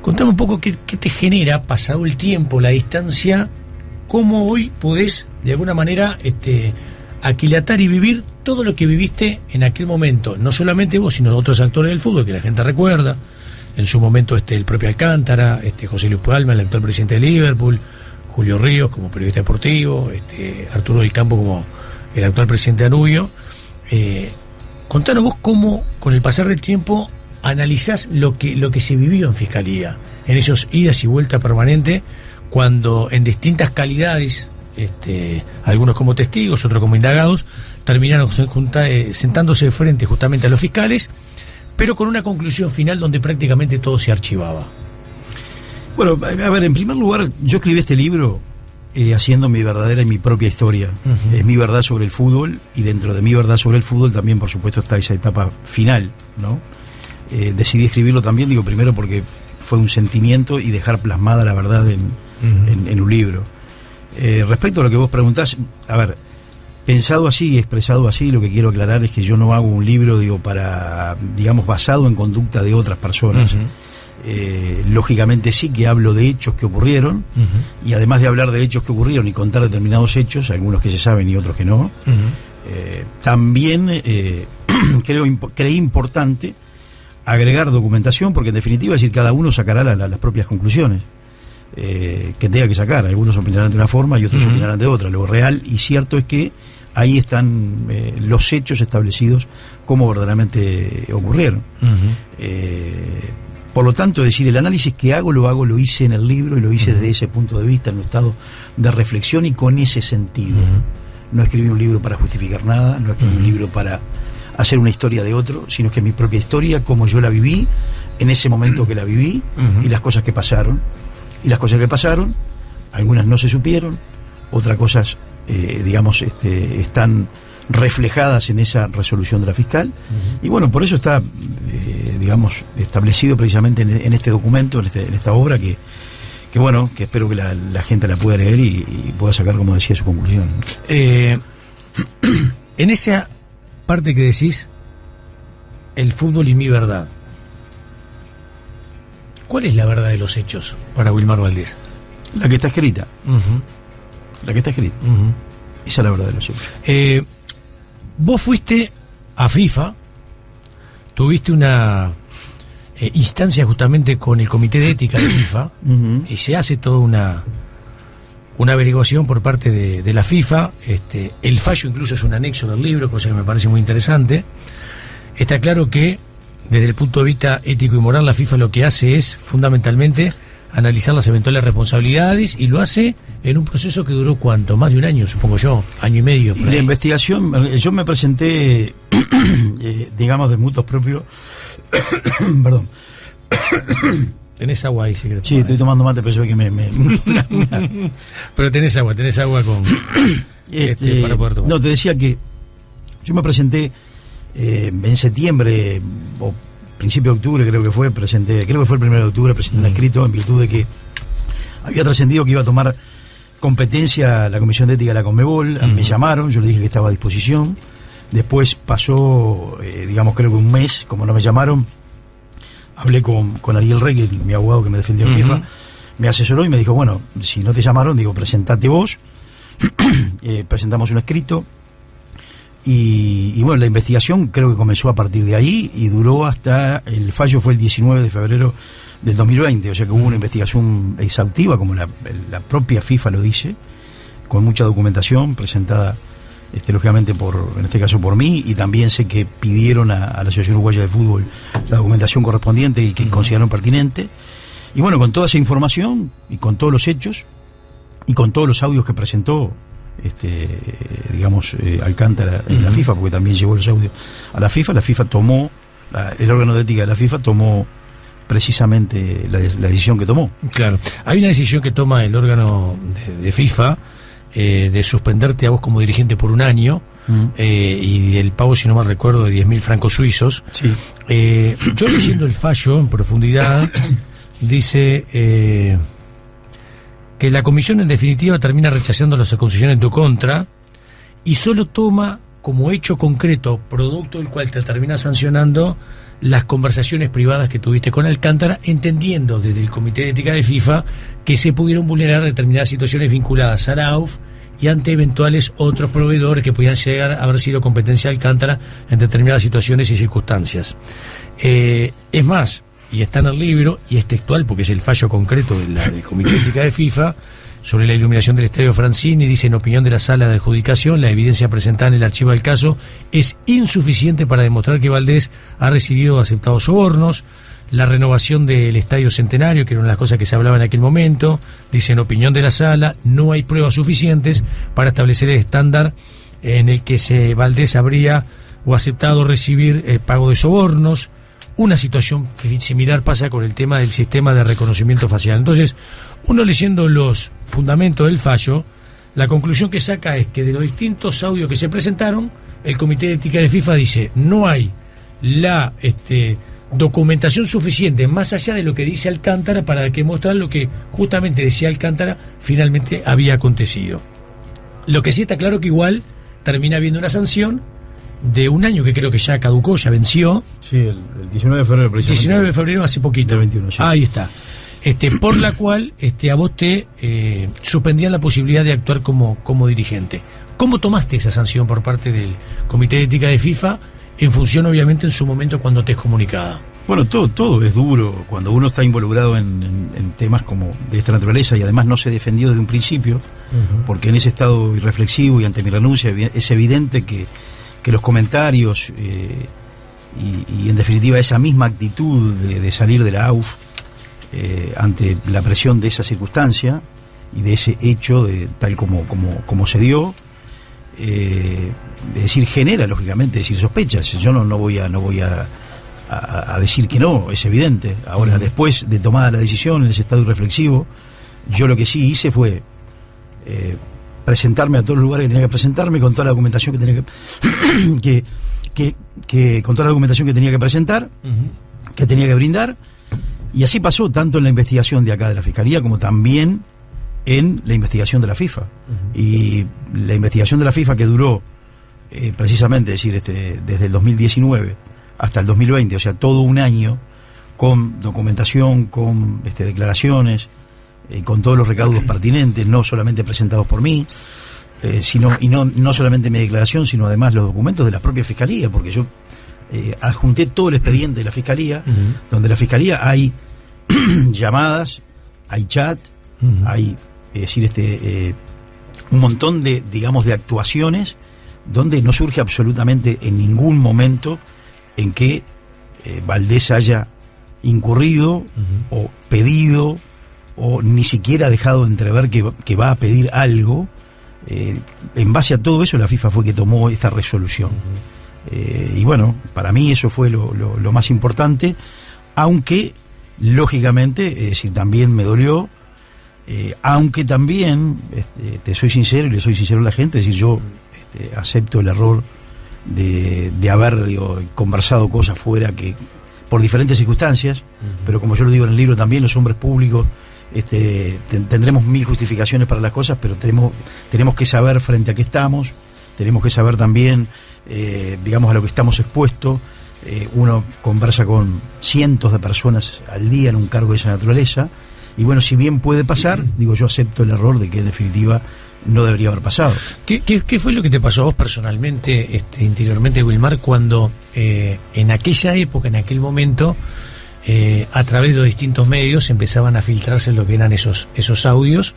Contame un poco qué te genera, pasado el tiempo, la distancia, cómo hoy podés de alguna manera aquilatar y vivir todo lo que viviste en aquel momento, no solamente vos, sino otros actores del fútbol que la gente recuerda, en su momento el propio Alcántara, José Luis Palma, el actual presidente de Liverpool, Julio Ríos como periodista deportivo, Arturo del Campo como el actual presidente de Danubio. Contanos vos cómo, con el pasar del tiempo, analizás lo que se vivió en Fiscalía, en esos idas y vueltas permanentes, cuando en distintas calidades, algunos como testigos, otros como indagados, terminaron sentándose de frente justamente a los fiscales, pero con una conclusión final donde prácticamente todo se archivaba. Bueno, a ver, en primer lugar, yo escribí este libro haciendo mi verdadera y mi propia historia. Uh-huh. Es mi verdad sobre el fútbol, y dentro de mi verdad sobre el fútbol también, por supuesto, está esa etapa final, ¿no? Decidí escribirlo también, primero porque fue un sentimiento y dejar plasmada la verdad en un libro. Respecto a lo que vos preguntás, a ver, pensado así y expresado así, lo que quiero aclarar es que yo no hago un libro, basado en conducta de otras personas. Uh-huh. Lógicamente sí que hablo de hechos que ocurrieron, uh-huh, y además de hablar de hechos que ocurrieron y contar determinados hechos, algunos que se saben y otros que no, uh-huh, también creí importante agregar documentación, porque en definitiva, cada uno sacará las propias conclusiones que tenga que sacar. Algunos opinarán de una forma y otros, uh-huh, opinarán de otra. Lo real y cierto es que ahí están los hechos establecidos como verdaderamente ocurrieron. Uh-huh. Por lo tanto, el análisis que lo hice en el libro, y lo hice, uh-huh, desde ese punto de vista, en un estado de reflexión y con ese sentido. Uh-huh. No escribí un libro para justificar nada, no escribí, uh-huh, un libro para hacer una historia de otro, sino que mi propia historia, como yo la viví, en ese momento que la viví, uh-huh, y las cosas que pasaron. Y las cosas que pasaron, algunas no se supieron, otras cosas, están reflejadas en esa resolución de la fiscal. Uh-huh. Y bueno, por eso está, establecido precisamente en este documento, en esta obra, que espero que la gente la pueda leer y pueda sacar, como decía, su conclusión. En esa parte que decís, el fútbol y mi verdad, ¿cuál es la verdad de los hechos para Wilmar Valdés? La que está escrita. Uh-huh. La que está escrita. Uh-huh. Esa es la verdad de los hechos. Vos fuiste a FIFA, tuviste una instancia justamente con el Comité de Ética de FIFA, uh-huh, y se hace toda una averiguación por parte de la FIFA. El fallo incluso es un anexo del libro, cosa que me parece muy interesante. Está claro que desde el punto de vista ético y moral, la FIFA lo que hace es fundamentalmente analizar las eventuales responsabilidades, y lo hace en un proceso que duró ¿cuánto? Más de un año, supongo yo, año y medio. Y la investigación, yo me presenté, de mutuo propio. Perdón. ¿Tenés agua ahí, secreto? Sí, estoy tomando mate, pero se ve que Pero tenés agua con para poder tomar. No, te decía que yo me presenté en septiembre o principio de octubre, creo que fue el 1 de octubre, presenté un escrito en virtud de que había trascendido que iba a tomar competencia la Comisión de Ética de la Conmebol. Uh-huh. Me llamaron, yo le dije que estaba a disposición. Después pasó, creo que un mes, como no me llamaron, hablé con Ariel Rey, que mi abogado que me defendió en FIFA, me asesoró y me dijo, bueno, si no te llamaron, presentate vos. presentamos un escrito y bueno, la investigación creo que comenzó a partir de ahí y duró hasta, el fallo fue el 19 de febrero del 2020, o sea que hubo una investigación exhaustiva, como la propia FIFA lo dice, con mucha documentación presentada lógicamente en este caso por mí, y también sé que pidieron a la Asociación Uruguaya de Fútbol la documentación correspondiente y que consideraron pertinente. Y bueno, con toda esa información y con todos los hechos y con todos los audios que presentó Alcántara en la FIFA, porque también llevó los audios a la FIFA tomó, el órgano de ética de la FIFA tomó precisamente la decisión que tomó. Claro, hay una decisión que toma el órgano de FIFA de suspenderte a vos como dirigente por un año y el pago, si no mal recuerdo, de 10.000 francos suizos. Sí. Yo leyendo el fallo en profundidad dice que la comisión en definitiva termina rechazando las acusaciones en tu contra y solo toma como hecho concreto, producto del cual te termina sancionando, las conversaciones privadas que tuviste con Alcántara, entendiendo desde el Comité de Ética de FIFA que se pudieron vulnerar determinadas situaciones vinculadas a la AUF y ante eventuales otros proveedores que podían llegar a haber sido competencia de Alcántara en determinadas situaciones y circunstancias. Es más, y está en el libro, y es textual porque es el fallo concreto del Comité de Ética de FIFA, sobre la iluminación del Estadio Francini, dice: en opinión de la Sala de Adjudicación, la evidencia presentada en el archivo del caso es insuficiente para demostrar que Valdés ha recibido o aceptado sobornos. La renovación del Estadio Centenario, que era una de las cosas que se hablaba en aquel momento, dice: en opinión de la Sala, no hay pruebas suficientes para establecer el estándar en el que Valdés habría o aceptado recibir pago de sobornos. Una situación similar pasa con el tema del sistema de reconocimiento facial. Entonces, uno leyendo los fundamentos del fallo, la conclusión que saca es que de los distintos audios que se presentaron, el Comité de Ética de FIFA dice: no hay la documentación suficiente más allá de lo que dice Alcántara para demostrar lo que justamente decía Alcántara finalmente había acontecido. Lo que sí está claro que igual termina habiendo una sanción de un año que creo que ya caducó, ya venció. Sí, el 19 de febrero. 19 de febrero, hace poquito. Del 21, sí. Ahí está. Por la cual a vos te suspendían la posibilidad de actuar como dirigente. ¿Cómo tomaste esa sanción por parte del Comité de Ética de FIFA, en función obviamente en su momento cuando te es comunicada? Bueno, todo es duro cuando uno está involucrado en temas como de esta naturaleza y además no se defendió desde un principio, porque en ese estado irreflexivo y ante mi renuncia es evidente que los comentarios y en definitiva esa misma actitud de salir de la AUF ante la presión de esa circunstancia y de ese hecho tal como se dio, genera lógicamente sospechas. Yo no voy a decir que no, es evidente. Ahora, después de tomada la decisión en ese estado irreflexivo, yo lo que sí hice fue presentarme a todos los lugares que tenía que presentarme, con toda la documentación que tenía con toda la documentación que tenía que presentar, que tenía que brindar, y así pasó tanto en la investigación de acá de la Fiscalía como también en la investigación de la FIFA. Y la investigación de la FIFA, que duró precisamente, desde el 2019 hasta el 2020, o sea, todo un año, con documentación, con declaraciones, con todos los recaudos pertinentes, no solamente presentados por mí, no solamente mi declaración, sino además los documentos de la propia Fiscalía, porque yo adjunté todo el expediente de la Fiscalía, donde la Fiscalía hay llamadas, hay chat, hay un montón de actuaciones donde no surge absolutamente en ningún momento en que Valdés haya incurrido o pedido o ni siquiera dejado de entrever que va a pedir algo. En base a todo eso, la FIFA fue que tomó esta resolución. Y bueno, para mí eso fue lo más importante, aunque lógicamente, también me dolió, aunque también te soy sincero y le soy sincero a la gente, yo acepto el error de haber conversado cosas fuera que por diferentes circunstancias, pero como yo lo digo en el libro también, los hombres públicos tendremos mil justificaciones para las cosas, pero tenemos que saber frente a qué estamos, tenemos que saber también a lo que estamos expuestos. Uno conversa con cientos de personas al día en un cargo de esa naturaleza, y bueno, si bien puede pasar, yo acepto el error de que en definitiva no debería haber pasado. ¿Qué fue lo que te pasó a vos personalmente, interiormente, Wilmar, cuando en aquella época, en aquel momento, a través de los distintos medios empezaban a filtrarse lo que eran esos audios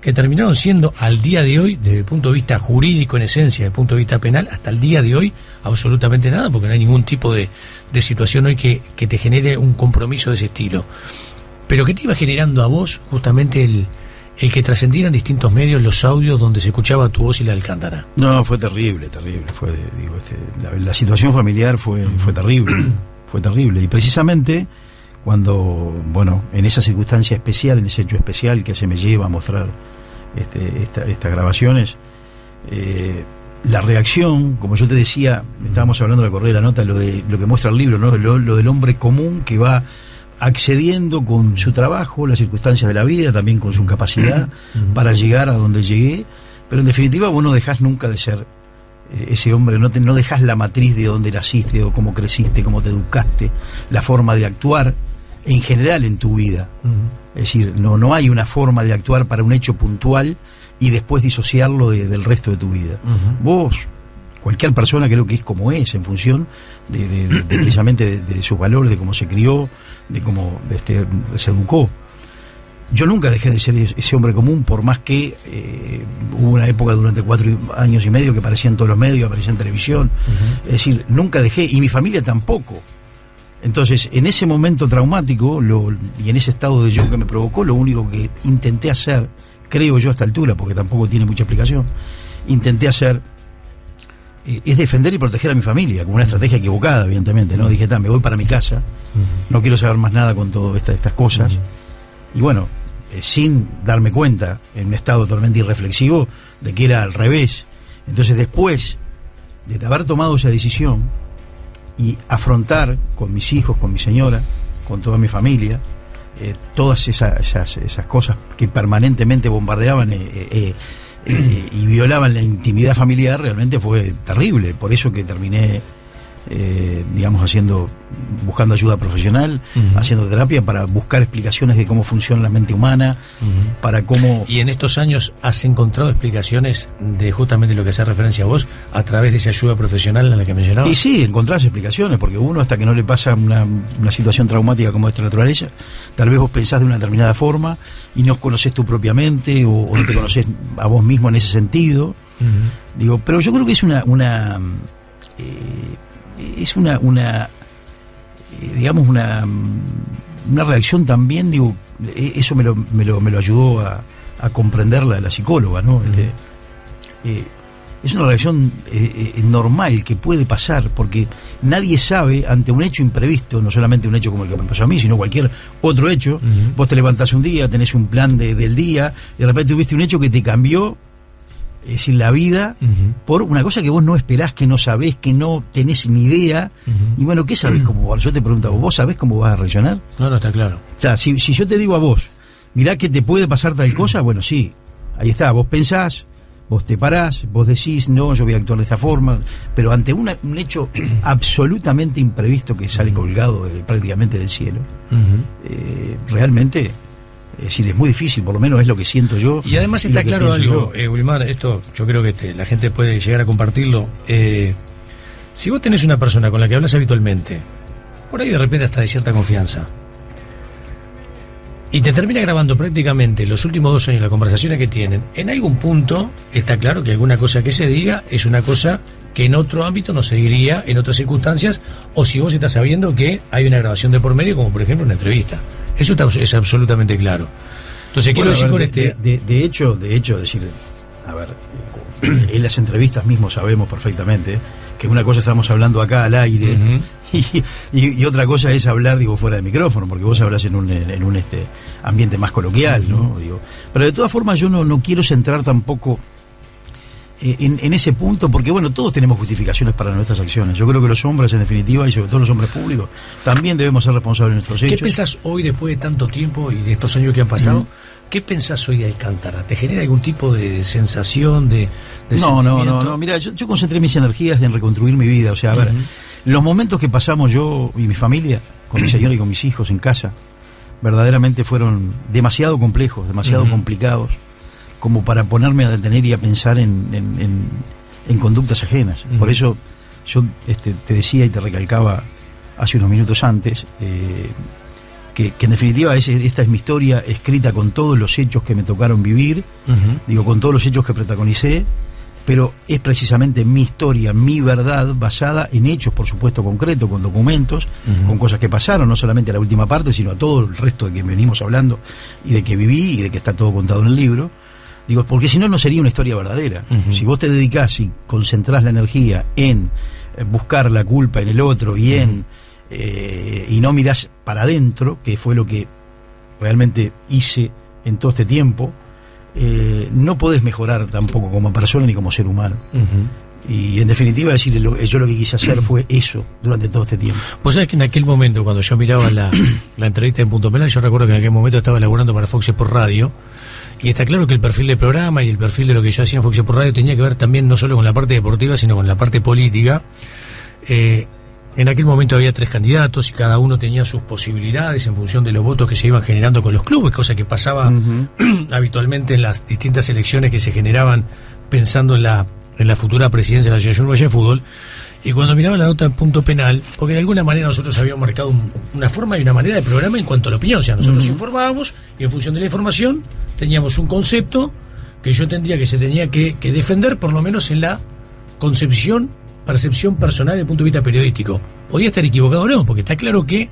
que terminaron siendo al día de hoy, desde el punto de vista jurídico en esencia, desde el punto de vista penal, hasta el día de hoy, absolutamente nada, porque no hay ningún tipo de situación hoy que te genere un compromiso de ese estilo? Pero ¿qué te iba generando a vos justamente el que trascendieran distintos medios los audios donde se escuchaba tu voz y la de Alcántara? No, fue terrible. Fue, la situación familiar fue terrible, fue terrible. Y precisamente cuando, en esa circunstancia especial, en ese hecho especial que se me lleva a mostrar estas grabaciones, la reacción, como yo te decía, estábamos hablando de la correa de la nota, lo que muestra el libro, ¿no? Lo del hombre común que va accediendo con su trabajo, las circunstancias de la vida, también con su capacidad para llegar a donde llegué, pero en definitiva vos no dejás nunca de ser ese hombre, no dejás la matriz de donde naciste o cómo creciste, cómo te educaste, la forma de actuar en general en tu vida. Es decir, no hay una forma de actuar para un hecho puntual y después disociarlo del resto de tu vida. Vos, cualquier persona creo que es como es, en función de precisamente de sus valores, de cómo se crió, de cómo se educó. Yo nunca dejé de ser ese hombre común, por más que hubo una época durante 4 años y medio que aparecía en todos los medios, aparecía en televisión. Es decir, nunca dejé, y mi familia tampoco. Entonces, en ese momento traumático y en ese estado de shock que me provocó, lo único que intenté hacer, creo yo a esta altura, porque tampoco tiene mucha explicación, intenté hacer es defender y proteger a mi familia, con una estrategia equivocada, evidentemente, ¿no? Dije, me voy para mi casa, no quiero saber más nada con todas estas cosas. Y bueno, sin darme cuenta, en un estado totalmente irreflexivo, de que era al revés. Entonces, después de haber tomado esa decisión y afrontar con mis hijos, con mi señora, con toda mi familia, todas esas cosas que permanentemente bombardeaban y violaban la intimidad familiar, realmente fue terrible. Por eso que terminé, buscando ayuda profesional, haciendo terapia para buscar explicaciones de cómo funciona la mente humana, para cómo... Y en estos años has encontrado explicaciones de justamente lo que hace referencia a vos a través de esa ayuda profesional en la que mencionabas. Y sí, encontrás explicaciones, porque uno, hasta que no le pasa una situación traumática como esta naturaleza, tal vez vos pensás de una determinada forma y no conocés tu propia mente o no te conocés a vos mismo en ese sentido. Pero yo creo que es una reacción también, eso me lo ayudó a comprender la psicóloga, ¿no? Es una reacción normal que puede pasar, porque nadie sabe ante un hecho imprevisto, no solamente un hecho como el que me pasó a mí, sino cualquier otro hecho. Vos te levantás un día, tenés un plan del día, y de repente tuviste un hecho que te cambió, es decir, la vida, por una cosa que vos no esperás, que no sabés, que no tenés ni idea. Y bueno, ¿qué sabés cómo va? Yo te pregunto, ¿vos sabés cómo vas a reaccionar? No, está claro. O sea, si yo te digo a vos, mirá que te puede pasar tal cosa, bueno, sí, ahí está, vos pensás, vos te parás, vos decís, no, yo voy a actuar de esta forma, pero ante un hecho absolutamente imprevisto que sale colgado prácticamente del cielo, realmente... Es decir, es muy difícil, por lo menos es lo que siento yo. Y además está claro algo, Wilmar, esto yo creo que la gente puede llegar a compartirlo. Si vos tenés una persona con la que hablas habitualmente, por ahí de repente hasta de cierta confianza, y te termina grabando prácticamente los últimos 2 años las conversaciones que tienen, en algún punto está claro que alguna cosa que se diga es una cosa que en otro ámbito no se diría, en otras circunstancias, o si vos estás sabiendo que hay una grabación de por medio, como por ejemplo una entrevista. Eso es absolutamente claro. Entonces, quiero decir con de hecho, decir, a ver, en las entrevistas mismo sabemos perfectamente que una cosa estamos hablando acá al aire y otra cosa es hablar, fuera de micrófono, porque vos hablas en un ambiente más coloquial, ¿no? Pero de todas formas yo no quiero centrar tampoco en ese punto, porque todos tenemos justificaciones para nuestras acciones. Yo creo que los hombres, en definitiva, y sobre todo los hombres públicos, también debemos ser responsables de nuestros hechos. ¿Qué pensás hoy, después de tanto tiempo y de estos años que han pasado? ¿Qué pensás hoy de Alcántara? ¿Te genera algún tipo de sensación, de sentimiento? No, mira, yo concentré mis energías en reconstruir mi vida. O sea, a ver, los momentos que pasamos yo y mi familia, con mi señora y con mis hijos en casa, verdaderamente fueron demasiado complejos, demasiado complicados, como para ponerme a detener y a pensar en conductas ajenas. Por eso yo te decía y te recalcaba hace unos minutos antes que en definitiva esta es mi historia escrita con todos los hechos que me tocaron vivir, digo, con todos los hechos que protagonicé, pero es precisamente mi historia, mi verdad, basada en hechos, por supuesto, concretos, con documentos, con cosas que pasaron, no solamente a la última parte, sino a todo el resto de que venimos hablando y de que viví y de que está todo contado en el libro. Digo, porque si no, no sería una historia verdadera. Si vos te dedicás y concentrás la energía en buscar la culpa en el otro y y no mirás para adentro, que fue lo que realmente hice en todo este tiempo, no podés mejorar tampoco como persona ni como ser humano. Y en definitiva, decirle, yo lo que quise hacer fue eso durante todo este tiempo. Vos sabés que en aquel momento, cuando yo miraba la entrevista en Punto Penal, yo recuerdo que en aquel momento estaba laburando para Fox Sports Radio, y está claro que el perfil del programa y el perfil de lo que yo hacía en Fox Sports Radio tenía que ver también no solo con la parte deportiva, sino con la parte política. En aquel momento había 3 candidatos y cada uno tenía sus posibilidades en función de los votos que se iban generando con los clubes, cosa que pasaba habitualmente en las distintas elecciones que se generaban pensando en la futura presidencia de la Asociación Uruguaya de Fútbol. Y cuando miraba la nota en Punto Penal, porque de alguna manera nosotros habíamos marcado una forma y una manera de programa en cuanto a la opinión, o sea, nosotros informábamos y en función de la información teníamos un concepto que yo entendía que se tenía que defender, por lo menos en la percepción personal desde el punto de vista periodístico. Podía estar equivocado o no, porque está claro que,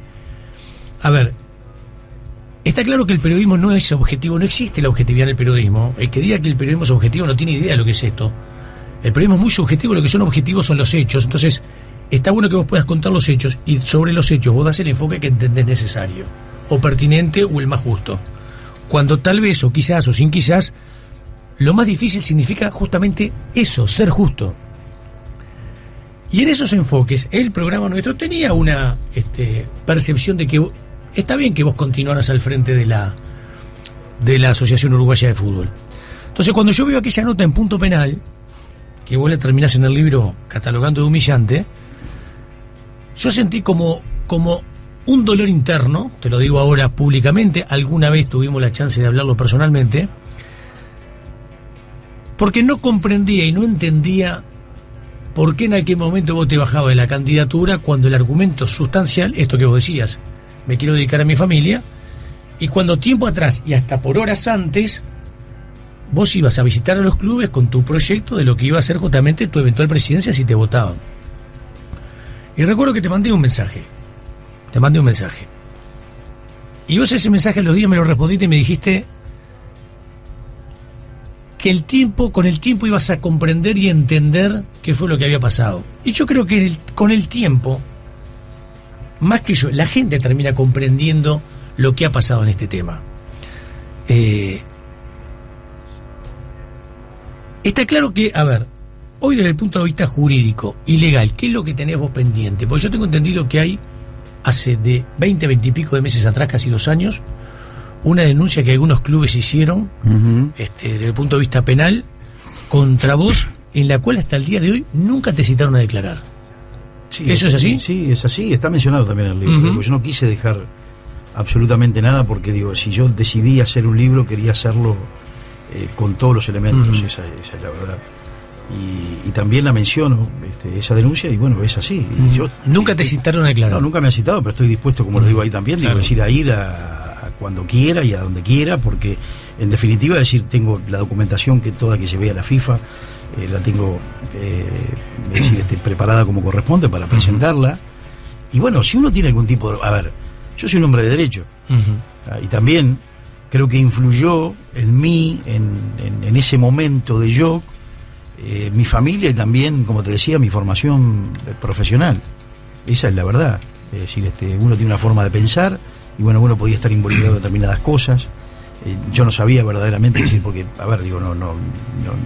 está claro que el periodismo no es objetivo, no existe la objetividad en el periodismo. El que diga que el periodismo es objetivo no tiene idea de lo que es esto. El periodismo es muy subjetivo, lo que son objetivos son los hechos. Entonces, está bueno que vos puedas contar los hechos y sobre los hechos vos das el enfoque que entendés necesario, o pertinente o el más justo. Cuando tal vez, o quizás, o sin quizás, lo más difícil significa justamente eso, ser justo. Y en esos enfoques, el programa nuestro tenía una percepción de que está bien que vos continuaras al frente de la Asociación Uruguaya de Fútbol. Entonces, cuando yo veo aquella nota en Punto Penal, que vos la terminás en el libro catalogando de humillante, yo sentí como un dolor interno, te lo digo ahora públicamente, alguna vez tuvimos la chance de hablarlo personalmente, porque no comprendía y no entendía por qué en aquel momento vos te bajabas de la candidatura cuando el argumento sustancial, esto que vos decías, me quiero dedicar a mi familia, y cuando tiempo atrás y hasta por horas antes vos ibas a visitar a los clubes con tu proyecto de lo que iba a ser justamente tu eventual presidencia si te votaban. Y recuerdo que te mandé un mensaje. Y vos ese mensaje a los días me lo respondiste y me dijiste que con el tiempo ibas a comprender y entender qué fue lo que había pasado. Y yo creo que con el tiempo, más que yo, la gente termina comprendiendo lo que ha pasado en este tema. Está claro que, hoy desde el punto de vista jurídico y legal, ¿qué es lo que tenés vos pendiente? Porque yo tengo entendido que hay, hace de 20 y pico de meses atrás, casi 2 años, una denuncia que algunos clubes hicieron, desde el punto de vista penal, contra vos, en la cual hasta el día de hoy nunca te citaron a declarar. Sí, ¿Eso es así? Sí, es así, está mencionado también en el libro. Yo no quise dejar absolutamente nada porque, digo, si yo decidí hacer un libro, quería hacerlo con todos los elementos, esa es la verdad. Y también la menciono, esa denuncia, y bueno, es así. Y yo, ¿Nunca te citaron a declarar? No, nunca me han citado, pero estoy dispuesto, como lo digo ahí también, digo, decir, a ir a cuando quiera y a donde quiera, porque en definitiva, decir, tengo la documentación que llevé a la FIFA, la tengo preparada como corresponde para presentarla. Y bueno, si uno tiene algún tipo de... yo soy un hombre de derecho, y también creo que influyó en mí, en ese momento de yo, mi familia y también, como te decía, mi formación profesional. Esa es la verdad. Es decir, uno tiene una forma de pensar y bueno, uno podía estar involucrado en determinadas cosas. Yo no sabía verdaderamente, decir, porque,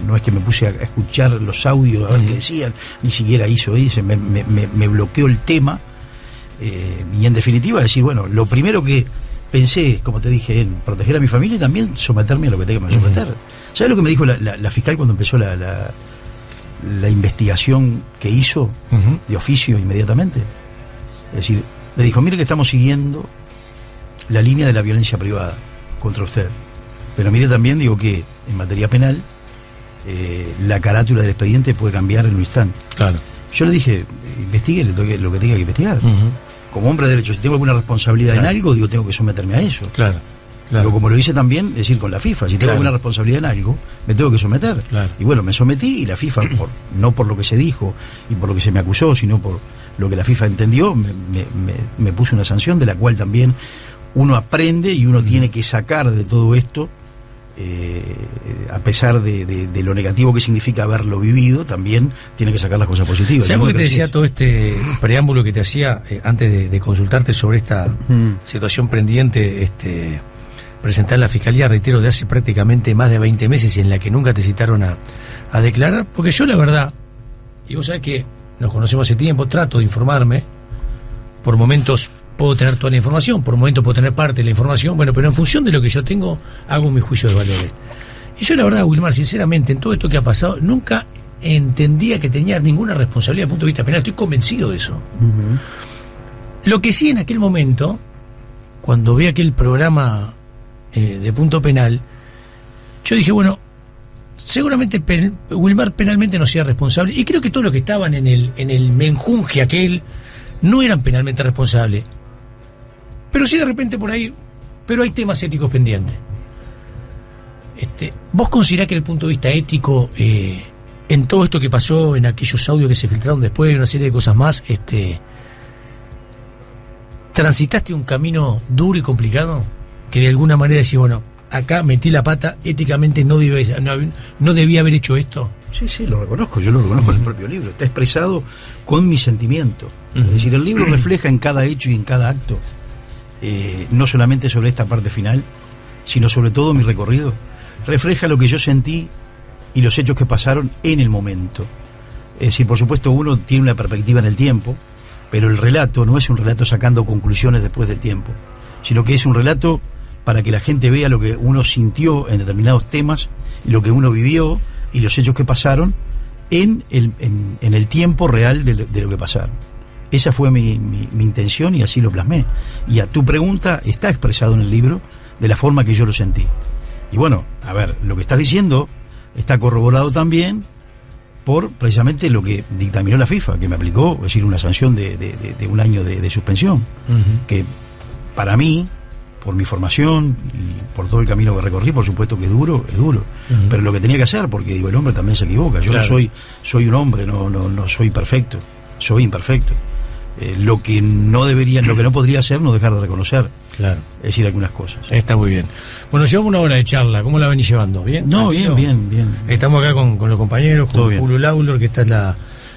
no es que me puse a escuchar los audios a ver qué decían, ni siquiera hizo eso, me bloqueó el tema. Y en definitiva, decir, bueno, lo primero que pensé, como te dije, en proteger a mi familia y también someterme a lo que tenga que someter. ¿Sabes lo que me dijo la fiscal cuando empezó la investigación que hizo de oficio inmediatamente? Es decir, le dijo, mire que estamos siguiendo la línea de la violencia privada contra usted. Pero mire también, digo que en materia penal, la carátula del expediente puede cambiar en un instante. Claro. Yo le dije, investigue lo que tenga que investigar. Como hombre de derecho, si tengo alguna responsabilidad en algo, digo, tengo que someterme a eso. Claro. Pero como lo hice también, es decir, con la FIFA, si tengo alguna responsabilidad en algo, me tengo que someter. Y bueno, me sometí y la FIFA, no por lo que se dijo y por lo que se me acusó, sino por lo que la FIFA entendió, me puso una sanción de la cual también uno aprende y uno tiene que sacar de todo esto, a pesar de lo negativo que significa haberlo vivido, también tiene que sacar las cosas positivas. ¿Sabes por qué te decía todo este preámbulo que te hacía antes de consultarte sobre esta situación pendiente, presentar en la Fiscalía, reitero, de hace prácticamente más de 20 meses y en la que nunca te citaron a declarar? Porque yo la verdad, y vos sabés que nos conocemos hace tiempo, trato de informarme, por momentos puedo tener toda la información, por momentos puedo tener parte de la información, bueno, pero en función de lo que yo tengo, hago mi juicio de valores. Y yo la verdad, Wilmar, sinceramente, en todo esto que ha pasado, nunca entendía que tenía ninguna responsabilidad desde el punto de vista penal, estoy convencido de eso. Lo que sí en aquel momento, cuando vi aquel programa de Punto Penal, yo dije, bueno, seguramente Wilmar penalmente no sea responsable, y creo que todos los que estaban en el menjunje aquel no eran penalmente responsables, pero sí de repente por ahí, pero hay temas éticos pendientes. ¿Vos considerás que desde el punto de vista ético, en todo esto que pasó, en aquellos audios que se filtraron después, una serie de cosas más, transitaste un camino duro y complicado, que de alguna manera decís, bueno, acá metí la pata, éticamente no debía haber hecho esto? Sí, lo reconozco, yo lo reconozco en el propio libro, está expresado con mi sentimiento. Es decir, el libro refleja en cada hecho y en cada acto, no solamente sobre esta parte final, sino sobre todo mi recorrido. Refleja lo que yo sentí y los hechos que pasaron en el momento. Es decir, por supuesto uno tiene una perspectiva en el tiempo, pero el relato no es un relato sacando conclusiones después del tiempo, sino que es un relato para que la gente vea lo que uno sintió en determinados temas, lo que uno vivió y los hechos que pasaron en el tiempo real de lo que pasaron. Esa fue mi intención y así lo plasmé. Y a tu pregunta, está expresado en el libro de la forma que yo lo sentí. Y bueno, a ver, lo que estás diciendo está corroborado también por precisamente lo que dictaminó la FIFA, que me aplicó, es decir, una sanción de 1 año de suspensión, que para mí, por mi formación y por todo el camino que recorrí, por supuesto que es duro, pero lo que tenía que hacer, porque digo, el hombre también se equivoca, yo no soy un hombre, no soy perfecto, soy imperfecto. Lo que no podría hacer, no dejar de reconocer. Claro. Es decir, algunas cosas. Está muy bien. Bueno, llevamos 1 hora de charla, ¿cómo la venís llevando? ¿Bien? No, bien. Estamos acá con los compañeros, con Julio Laulor, que está en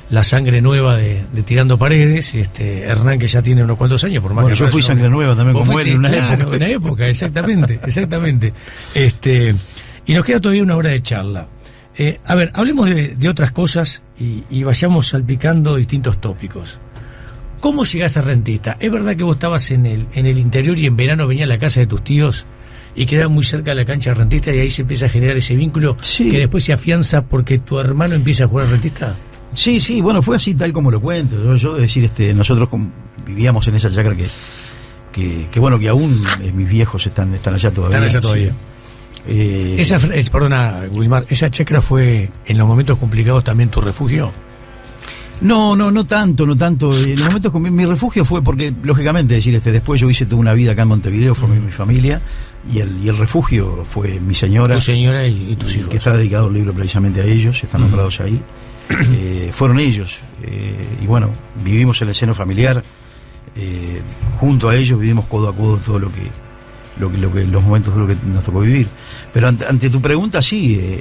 la sangre nueva de Tirando Paredes, Hernán, que ya tiene unos cuantos años, por más que yo fui sangre nueva también como él en una época, exactamente. Y nos queda todavía 1 hora de charla. A ver, hablemos de otras cosas y vayamos salpicando distintos tópicos. ¿Cómo llegás a Rentista? ¿Es verdad que vos estabas en el interior y en verano venías a la casa de tus tíos y quedaba muy cerca de la cancha de Rentista y ahí se empieza a generar ese vínculo que después se afianza porque tu hermano empieza a jugar a Rentista? Sí, bueno, fue así tal como lo cuento. Yo decir, nosotros vivíamos en esa chacra que bueno, que aún mis viejos están allá todavía. Están allá todavía. Perdona, Wilmar, ¿esa chacra fue en los momentos complicados también tu refugio? No tanto. En los momentos con mi refugio fue porque, lógicamente, después yo hice toda una vida acá en Montevideo, formé mi familia, y el refugio fue mi señora. Tu señora y tus hijos. Que está dedicado el libro precisamente a ellos, están nombrados ahí. Fueron ellos. Y bueno, vivimos en el seno familiar, junto a ellos vivimos codo a codo todo lo que los momentos de lo que nos tocó vivir. Pero ante tu pregunta, sí,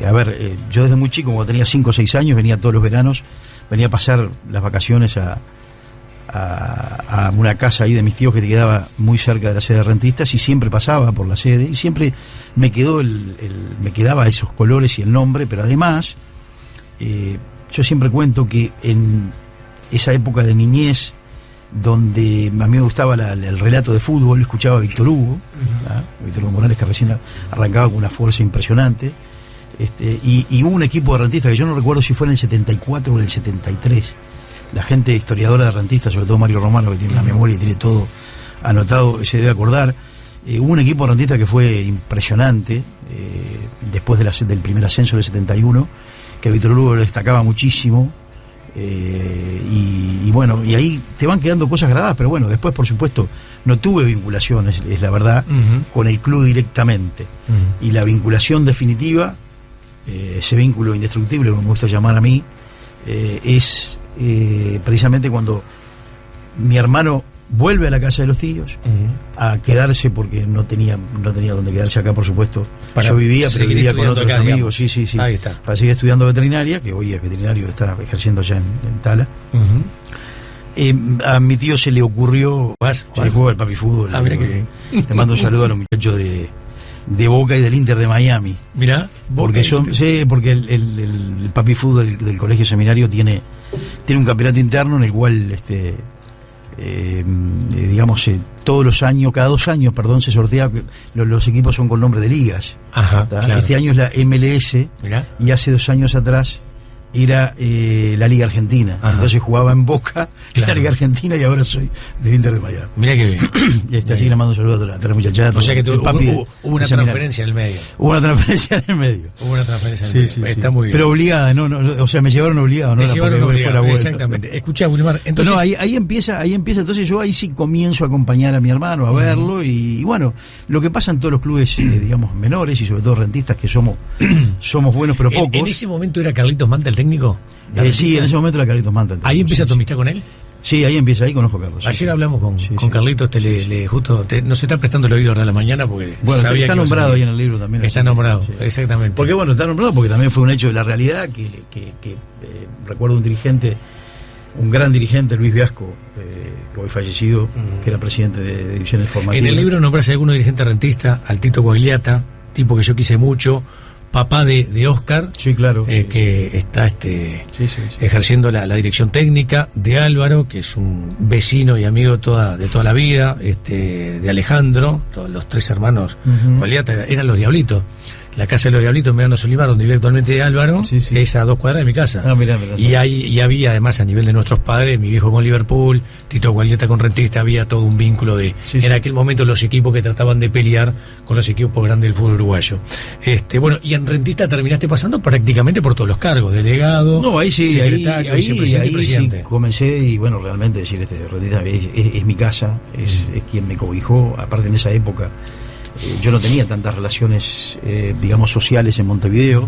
yo desde muy chico, cuando tenía 5 o 6 años, venía todos los veranos, venía a pasar las vacaciones a una casa ahí de mis tíos que quedaba muy cerca de la sede de Rentistas, y siempre pasaba por la sede y siempre me quedaba esos colores y el nombre. Pero además, yo siempre cuento que en esa época de niñez, donde a mí me gustaba el relato de fútbol, escuchaba a Víctor Hugo, Víctor Hugo Morales, que recién arrancaba con una fuerza impresionante, y hubo un equipo de rentistas que yo no recuerdo si fue en el 74 o en el 73. La gente historiadora de rentistas, sobre todo Mario Romano, que tiene una memoria y tiene todo anotado, se debe acordar, Hubo un equipo rentista que fue impresionante, después del primer ascenso del 71, que Víctor Hugo lo destacaba muchísimo, y bueno, y ahí te van quedando cosas grabadas, pero bueno, después por supuesto no tuve vinculación, es la verdad, con el club directamente, y la vinculación definitiva, ese vínculo indestructible, como me gusta llamar a mí, es precisamente cuando mi hermano vuelve a la casa de los tíos a quedarse, porque no tenía donde quedarse acá, por supuesto. Yo vivía, pero vivía con otros acá, amigos, sí. Ahí está. Para seguir estudiando veterinaria, que hoy es veterinario, está ejerciendo allá en Tala. A mi tío se le ocurrió, se le juega el papi fútbol. Mira que bien. Le mando un saludo a los muchachos de Boca y del Inter de Miami. Mirá, porque porque el papi fútbol del colegio seminario tiene un campeonato interno en el cual digamos, todos los años, cada 2 años, se sortea, los equipos son con nombre de ligas. Ajá, claro. Este año es la MLS. Mirá. Y hace 2 años atrás era la Liga Argentina. Ajá. Entonces jugaba en Boca, la Liga Argentina, y ahora soy del Inter de Miami. Mirá que bien. Así le mando un saludo a toda la muchachada. O sea que hubo una transferencia en el medio. Hubo una transferencia en el medio. Sí. Está muy bien. Pero obligada, o sea, me llevaron obligado, ¿no? Te llevaron obligado, exactamente. Escuchá, Wilmar, entonces... No, ahí empieza, entonces yo ahí sí comienzo a acompañar a mi hermano, a verlo, y bueno, lo que pasa en todos los clubes, digamos, menores, y sobre todo rentistas, que somos buenos pero pocos. ¿En ese momento era Carlitos Manta el técnico? Sí, en ese momento era Carlitos Manta. ¿Ahí empieza tu amistad con él? Sí, ahí conozco a Carlos. Ayer hablamos con Carlitos, justo no se está prestando el oído a la mañana porque sabía está nombrado ahí en el libro también. Está nombrado, exactamente. Porque bueno, está nombrado porque también fue un hecho de la realidad que recuerdo un gran dirigente, Luis Viasco, que hoy fallecido, que era presidente de divisiones formativas. En el libro nombras a algunos dirigentes rentistas, al Tito Guagliata, tipo que yo quise mucho, papá de Oscar, sí, claro, que está ejerciendo la dirección técnica, de Álvaro, que es un vecino y amigo de toda la vida, de Alejandro, todos los 3 hermanos Guagliata eran los Diablitos. La casa de los Diablitos, Mediano Solimar, donde vive actualmente Álvaro, es a 2 cuadras de mi casa. Mirá. Y había además, a nivel de nuestros padres, mi viejo con Liverpool, Tito Guagliata con Rentista, había todo un vínculo en aquel momento los equipos que trataban de pelear con los equipos grandes del fútbol uruguayo. Bueno, y en Rentista terminaste pasando prácticamente por todos los cargos, delegado, secretario, vicepresidente y presidente. Sí, comencé, y bueno, realmente decir, Rentista es mi casa, es quien me cobijó, aparte en esa época. Yo no tenía tantas relaciones, digamos, sociales en Montevideo.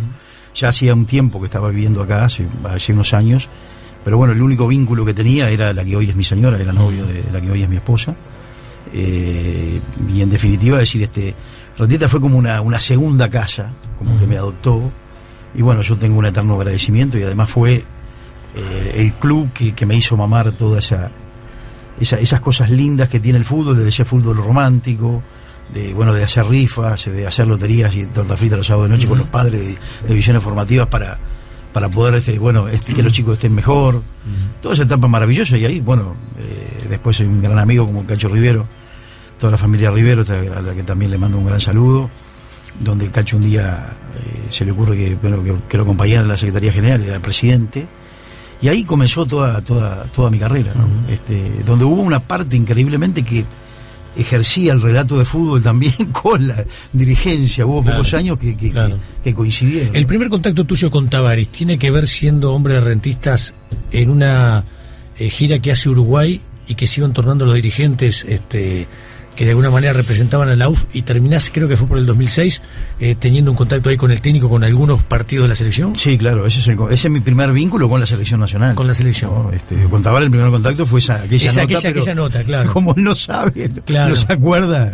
Ya hacía un tiempo que estaba viviendo acá, hace unos años. Pero bueno, el único vínculo que tenía era la que hoy es mi señora, era novio de la que hoy es mi esposa. Y en definitiva, decir, Rentista fue como una segunda casa, como que me adoptó. Y bueno, yo tengo un eterno agradecimiento, y además fue el club que me hizo mamar todas esas cosas lindas que tiene el fútbol, de ese fútbol romántico, de hacer rifas, de hacer loterías y torta frita los sábados de noche con los padres de divisiones formativas para poder que los chicos estén mejor. Toda esa etapa maravillosa. Y ahí, bueno, después hay un gran amigo como Cacho Rivero, toda la familia Rivero, a la que también le mando un gran saludo, donde Cacho un día se le ocurre que lo acompañara en la Secretaría General, era el presidente. Y ahí comenzó toda mi carrera, ¿no? Donde hubo una parte increíblemente que ejercía el relato de fútbol también con la dirigencia. Hubo pocos años que coincidieron. El primer contacto tuyo con Tavares tiene que ver, siendo hombre de Rentistas, en una gira que hace Uruguay y que se iban tornando los dirigentes que de alguna manera representaban a la UF, y terminás, creo que fue por el 2006, teniendo un contacto ahí con el técnico, con algunos partidos de la selección. Sí, claro, ese es mi primer vínculo con la selección nacional. Con la selección. ¿No? Con Tavares el primer contacto fue aquella nota, claro. Como él no sabe, claro, no se acuerda,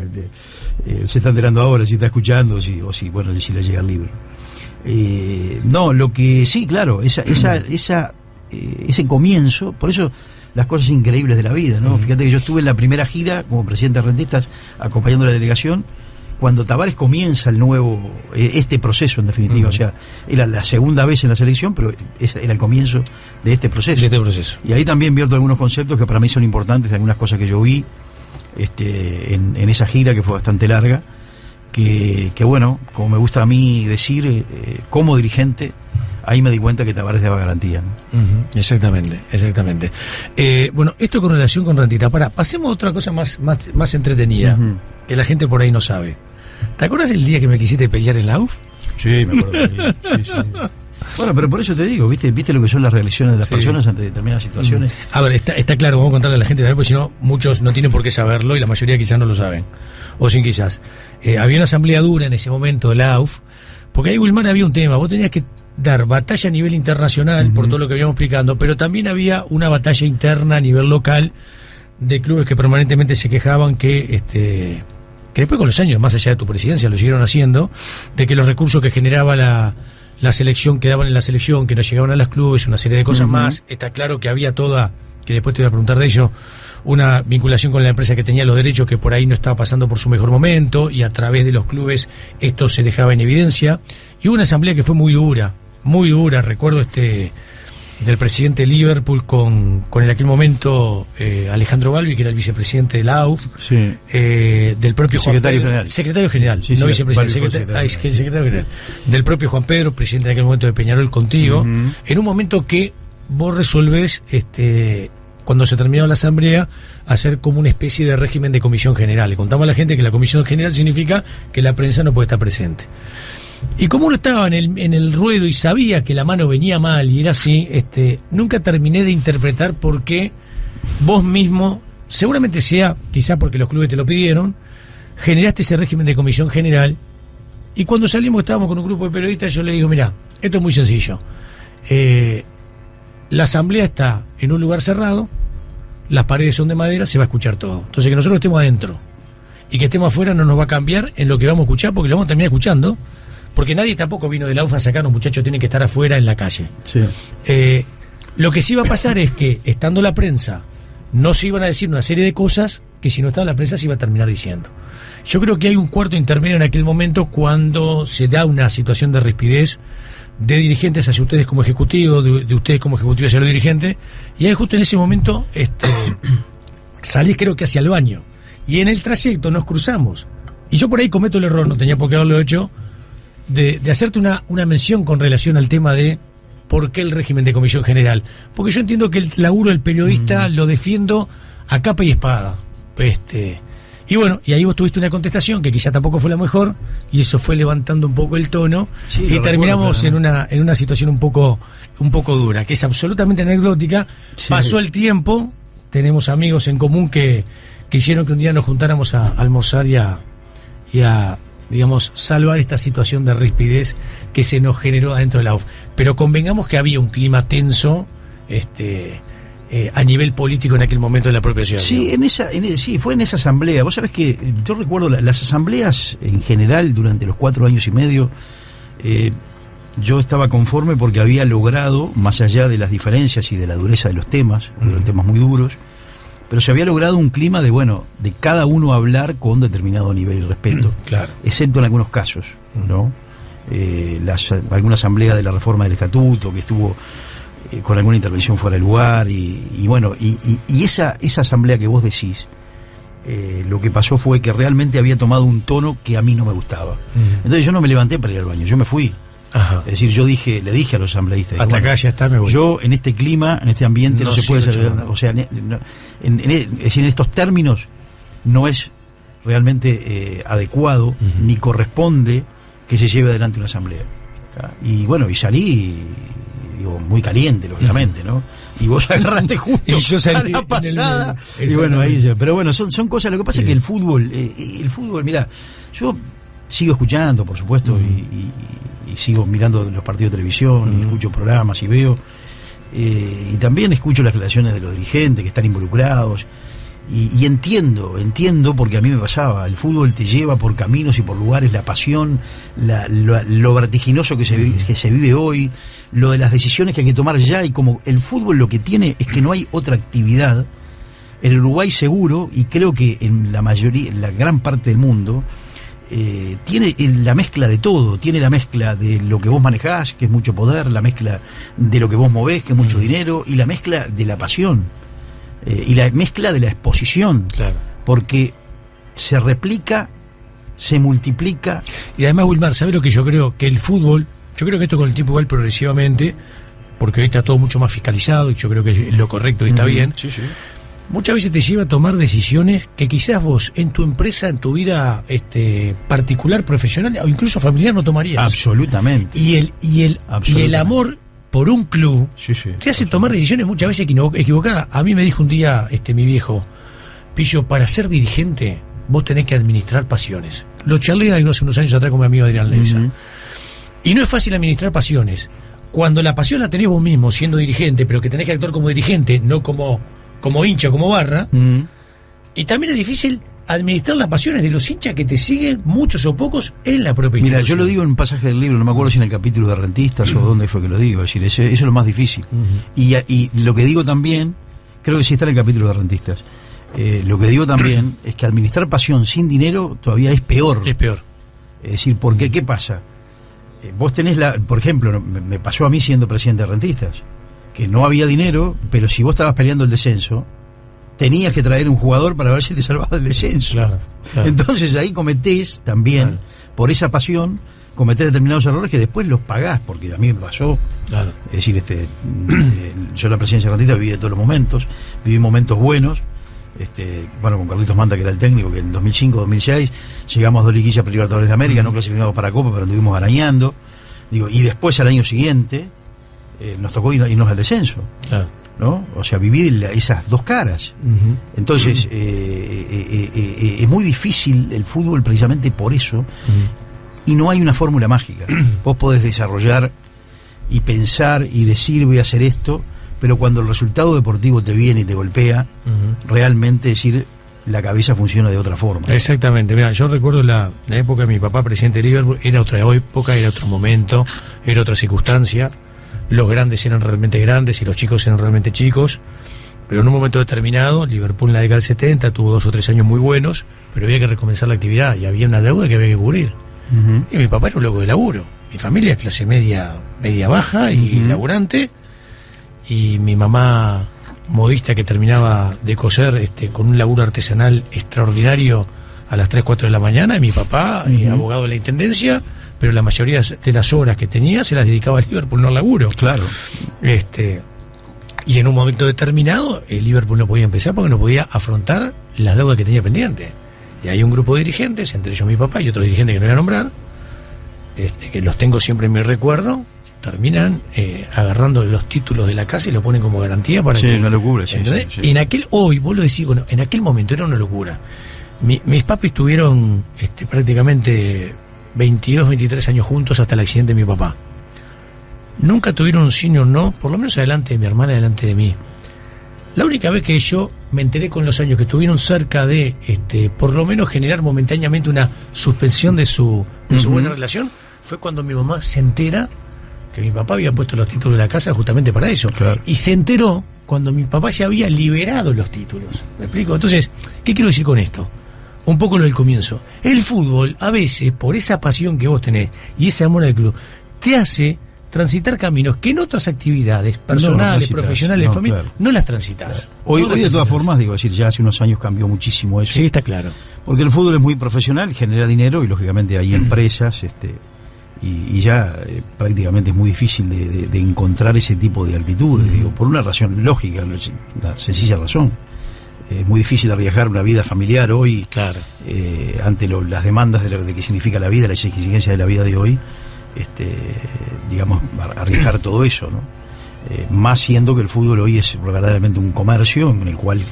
se está enterando ahora, si está escuchando, si le llega el libro. Lo que sí, claro, ese comienzo, por eso las cosas increíbles de la vida, ¿no? Fíjate que yo estuve en la primera gira como presidente de Rentistas, acompañando a la delegación, cuando Tavares comienza el nuevo, este proceso en definitiva. O sea, era la segunda vez en la selección, pero era el comienzo de este proceso. Y ahí también vierto algunos conceptos que para mí son importantes, de algunas cosas que yo vi en esa gira, que fue bastante larga, que bueno, como me gusta a mí decir, como dirigente, ahí me di cuenta que Tavares daba garantía, ¿no? Exactamente. Bueno, esto con relación con Rantita. Pasemos a otra cosa más entretenida, que la gente por ahí no sabe. ¿Te acuerdas el día que me quisiste pelear en la UF? Sí, me acuerdo. Sí. Bueno, pero por eso te digo, ¿viste lo que son las reacciones de las personas ante determinadas situaciones? A ver, está claro, vamos a contarle a la gente también, porque si no, muchos no tienen por qué saberlo y la mayoría quizás no lo saben. O sin quizás. Había una asamblea dura en ese momento de la AUF, porque ahí, Wilmar, había un tema. Vos tenías que dar batalla a nivel internacional por todo lo que habíamos explicando, pero también había una batalla interna a nivel local de clubes que permanentemente se quejaban que después con los años, más allá de tu presidencia, lo siguieron haciendo, de que los recursos que generaba la selección quedaban en la selección, que no llegaban a los clubes, una serie de cosas más. Está claro que había toda, que después te voy a preguntar de ello, una vinculación con la empresa que tenía los derechos, que por ahí no estaba pasando por su mejor momento, y a través de los clubes esto se dejaba en evidencia. Y hubo una asamblea que fue muy dura, recuerdo del presidente de Liverpool con en aquel momento Alejandro Balbi, que era el vicepresidente de la AUF, del propio secretario general, sí, no sí, vicepresidente, secretario general, del propio Juan Pedro, presidente en aquel momento de Peñarol, contigo, en un momento que vos resolvés, cuando se terminó la asamblea, hacer como una especie de régimen de comisión general. Le contamos a la gente que la comisión general significa que la prensa no puede estar presente. Y como uno estaba en el ruedo y sabía que la mano venía mal y era así, nunca terminé de interpretar por qué vos mismo, seguramente sea quizá porque los clubes te lo pidieron, generaste ese régimen de comisión general. Y cuando salimos, estábamos con un grupo de periodistas, yo le digo, mirá, esto es muy sencillo. La asamblea está en un lugar cerrado, las paredes son de madera, se va a escuchar todo. Entonces que nosotros estemos adentro y que estemos afuera no nos va a cambiar en lo que vamos a escuchar, porque lo vamos a terminar escuchando. Porque nadie tampoco vino de la UF a sacar, los muchachos tienen que estar afuera en la calle. Sí. Lo que sí va a pasar es que, estando la prensa, no se iban a decir una serie de cosas que si no estaba la prensa se iba a terminar diciendo. Yo creo que hay un cuarto intermedio en aquel momento cuando se da una situación de rispidez de dirigentes hacia ustedes como ejecutivos, de ustedes como ejecutivos hacia los dirigentes, y ahí justo en ese momento salí creo que hacia el baño. Y en el trayecto nos cruzamos. Y yo por ahí cometo el error, no tenía por qué haberlo hecho, de hacerte una mención con relación al tema de por qué el régimen de comisión general. Porque yo entiendo que el laburo del periodista lo defiendo a capa y espada. Y bueno, y ahí vos tuviste una contestación que quizá tampoco fue la mejor, y eso fue levantando un poco el tono, y terminamos en una situación un poco dura, que es absolutamente anecdótica. Sí. Pasó el tiempo, tenemos amigos en común que hicieron que un día nos juntáramos a almorzar y a digamos, salvar esta situación de rispidez que se nos generó adentro de la UF. Pero convengamos que había un clima tenso a nivel político en aquel momento de la propia ciudad. Sí, sí, fue en esa asamblea. Vos sabés que yo recuerdo las asambleas en general durante los 4 años y medio, yo estaba conforme porque había logrado, más allá de las diferencias y de la dureza de los temas, eran temas muy duros, pero se había logrado un clima de cada uno hablar con determinado nivel de respeto, claro, excepto en algunos casos, ¿no? Alguna asamblea de la reforma del estatuto que estuvo con alguna intervención fuera de lugar y esa asamblea que vos decís, lo que pasó fue que realmente había tomado un tono que a mí no me gustaba. Entonces yo no me levanté para ir al baño, yo me fui. Ajá. Es decir, le dije a los asambleístas, hasta acá ya está, me voy. Yo en este clima, en este ambiente no se puede hacer, o sea, es decir, en estos términos no es realmente adecuado ni corresponde que se lleve adelante una asamblea. Y bueno, y salí muy caliente, lógicamente, ¿no? Y vos agarraste justo y yo salí a la pasada. Y bueno, ahí ya. Pero bueno, son cosas. Lo que pasa es que el fútbol, mira, yo sigo escuchando, por supuesto, y sigo mirando los partidos de televisión, y escucho programas y veo, y también escucho las declaraciones de los dirigentes que están involucrados, y entiendo porque a mí me pasaba, el fútbol te lleva por caminos y por lugares, la pasión, lo vertiginoso que se vive hoy, lo de las decisiones que hay que tomar ya, y como el fútbol lo que tiene es que no hay otra actividad, el Uruguay seguro, y creo que en la mayoría, en la gran parte del mundo, tiene la mezcla de todo, tiene la mezcla de lo que vos manejás, que es mucho poder, la mezcla de lo que vos movés, que es mucho dinero, y la mezcla de la pasión, y la mezcla de la exposición, claro, porque se replica se multiplica. Y además, Wilmar, ¿sabes lo que yo creo? Que el fútbol, yo creo que esto con el tiempo igual progresivamente, porque hoy está todo mucho más fiscalizado y yo creo que es lo correcto y está bien. Sí, sí. Muchas veces te lleva a tomar decisiones que quizás vos en tu empresa, en tu vida particular, profesional o incluso familiar no tomarías. Absolutamente. Y el amor por un club te hace tomar decisiones muchas veces equivocadas. A mí me dijo un día mi viejo, Pillo, para ser dirigente vos tenés que administrar pasiones. Lo charlé hace unos años atrás con mi amigo Adrián Leiza. Y no es fácil administrar pasiones. Cuando la pasión la tenés vos mismo siendo dirigente, pero que tenés que actuar como dirigente, no como hincha, como barra. Y también es difícil administrar las pasiones de los hinchas que te siguen, muchos o pocos, en la propia Mira, institución. yo lo digo en un pasaje del libro, no me acuerdo si en el capítulo de Rentistas o dónde fue que lo digo. Es decir, eso es lo más difícil. Y lo que digo también, creo que sí está en el capítulo de Rentistas, lo que digo también es que administrar pasión sin dinero todavía es peor. Es peor. Es decir, porque ¿qué pasa? Vos tenés por ejemplo, me pasó a mí siendo presidente de Rentistas, que no había dinero, pero si vos estabas peleando el descenso, tenías que traer un jugador para ver si te salvaba del descenso. Claro. Entonces ahí cometés también, por esa pasión, cometés determinados errores que después los pagás, porque a mí me pasó. Claro. Es decir, yo en la presidencia de Rentistas viví de todos los momentos, viví momentos buenos. Con Carlitos Manta, que era el técnico, que en 2005-2006 llegamos a 2 liguillas para Libertadores de América, no clasificamos para Copa, pero anduvimos arañando. Y después al año siguiente nos tocó irnos al descenso. Claro. ¿No? O sea, vivir esas dos caras. Entonces, es muy difícil el fútbol precisamente por eso, y no hay una fórmula mágica. Vos podés desarrollar y pensar y decir voy a hacer esto, pero cuando el resultado deportivo te viene y te golpea, realmente decir la cabeza funciona de otra forma. Exactamente. Mira, yo recuerdo la época de mi papá presidente de Liverpool, era otra época, era otro momento, era otra circunstancia. Los grandes eran realmente grandes y los chicos eran realmente chicos, pero en un momento determinado, Liverpool en la década del 70 tuvo 2 o 3 años muy buenos, pero había que recomenzar la actividad y había una deuda que había que cubrir. Y mi papá era un loco de laburo. Mi familia es clase media baja y laburante, y mi mamá modista que terminaba de coser con un laburo artesanal extraordinario a las 3, 4 de la mañana, y mi papá, abogado de la intendencia, pero la mayoría de las horas que tenía se las dedicaba a Liverpool, no al laburo. Claro. Y en un momento determinado, el Liverpool no podía empezar porque no podía afrontar las deudas que tenía pendientes. Y hay un grupo de dirigentes, entre ellos mi papá y otros dirigentes que no voy a nombrar, que los tengo siempre en mi recuerdo, terminan agarrando los títulos de la casa y lo ponen como garantía para que... una locura, sí. Y en hoy, vos lo decís, bueno, en aquel momento era una locura. Mis papis tuvieron prácticamente 22, 23 años juntos hasta el accidente de mi papá. Nunca tuvieron un sí ni un no, por lo menos adelante de mi hermana, adelante de mí. La única vez que yo me enteré con los años que estuvieron cerca de, por lo menos generar momentáneamente una suspensión de su buena relación, fue cuando mi mamá se entera que mi papá había puesto los títulos de la casa justamente para eso. Claro. Y se enteró cuando mi papá ya había liberado los títulos. ¿Me explico? Entonces, ¿qué quiero decir con esto? Un poco lo del comienzo. El fútbol, a veces, por esa pasión que vos tenés y ese amor al club, te hace transitar caminos que en otras actividades personales, profesionales, familiares, claro, no las transitas. Claro. Hoy de todas formas, ya hace unos años cambió muchísimo eso. Sí, está claro. Porque el fútbol es muy profesional, genera dinero y lógicamente hay empresas, y ya prácticamente es muy difícil de encontrar ese tipo de actitudes, por una razón lógica, una sencilla razón. Es muy difícil arriesgar una vida familiar hoy, claro, ante las demandas de qué significa la vida, las exigencias de la vida de hoy, arriesgar todo eso, ¿no? Más siendo que el fútbol hoy es verdaderamente un comercio en el cual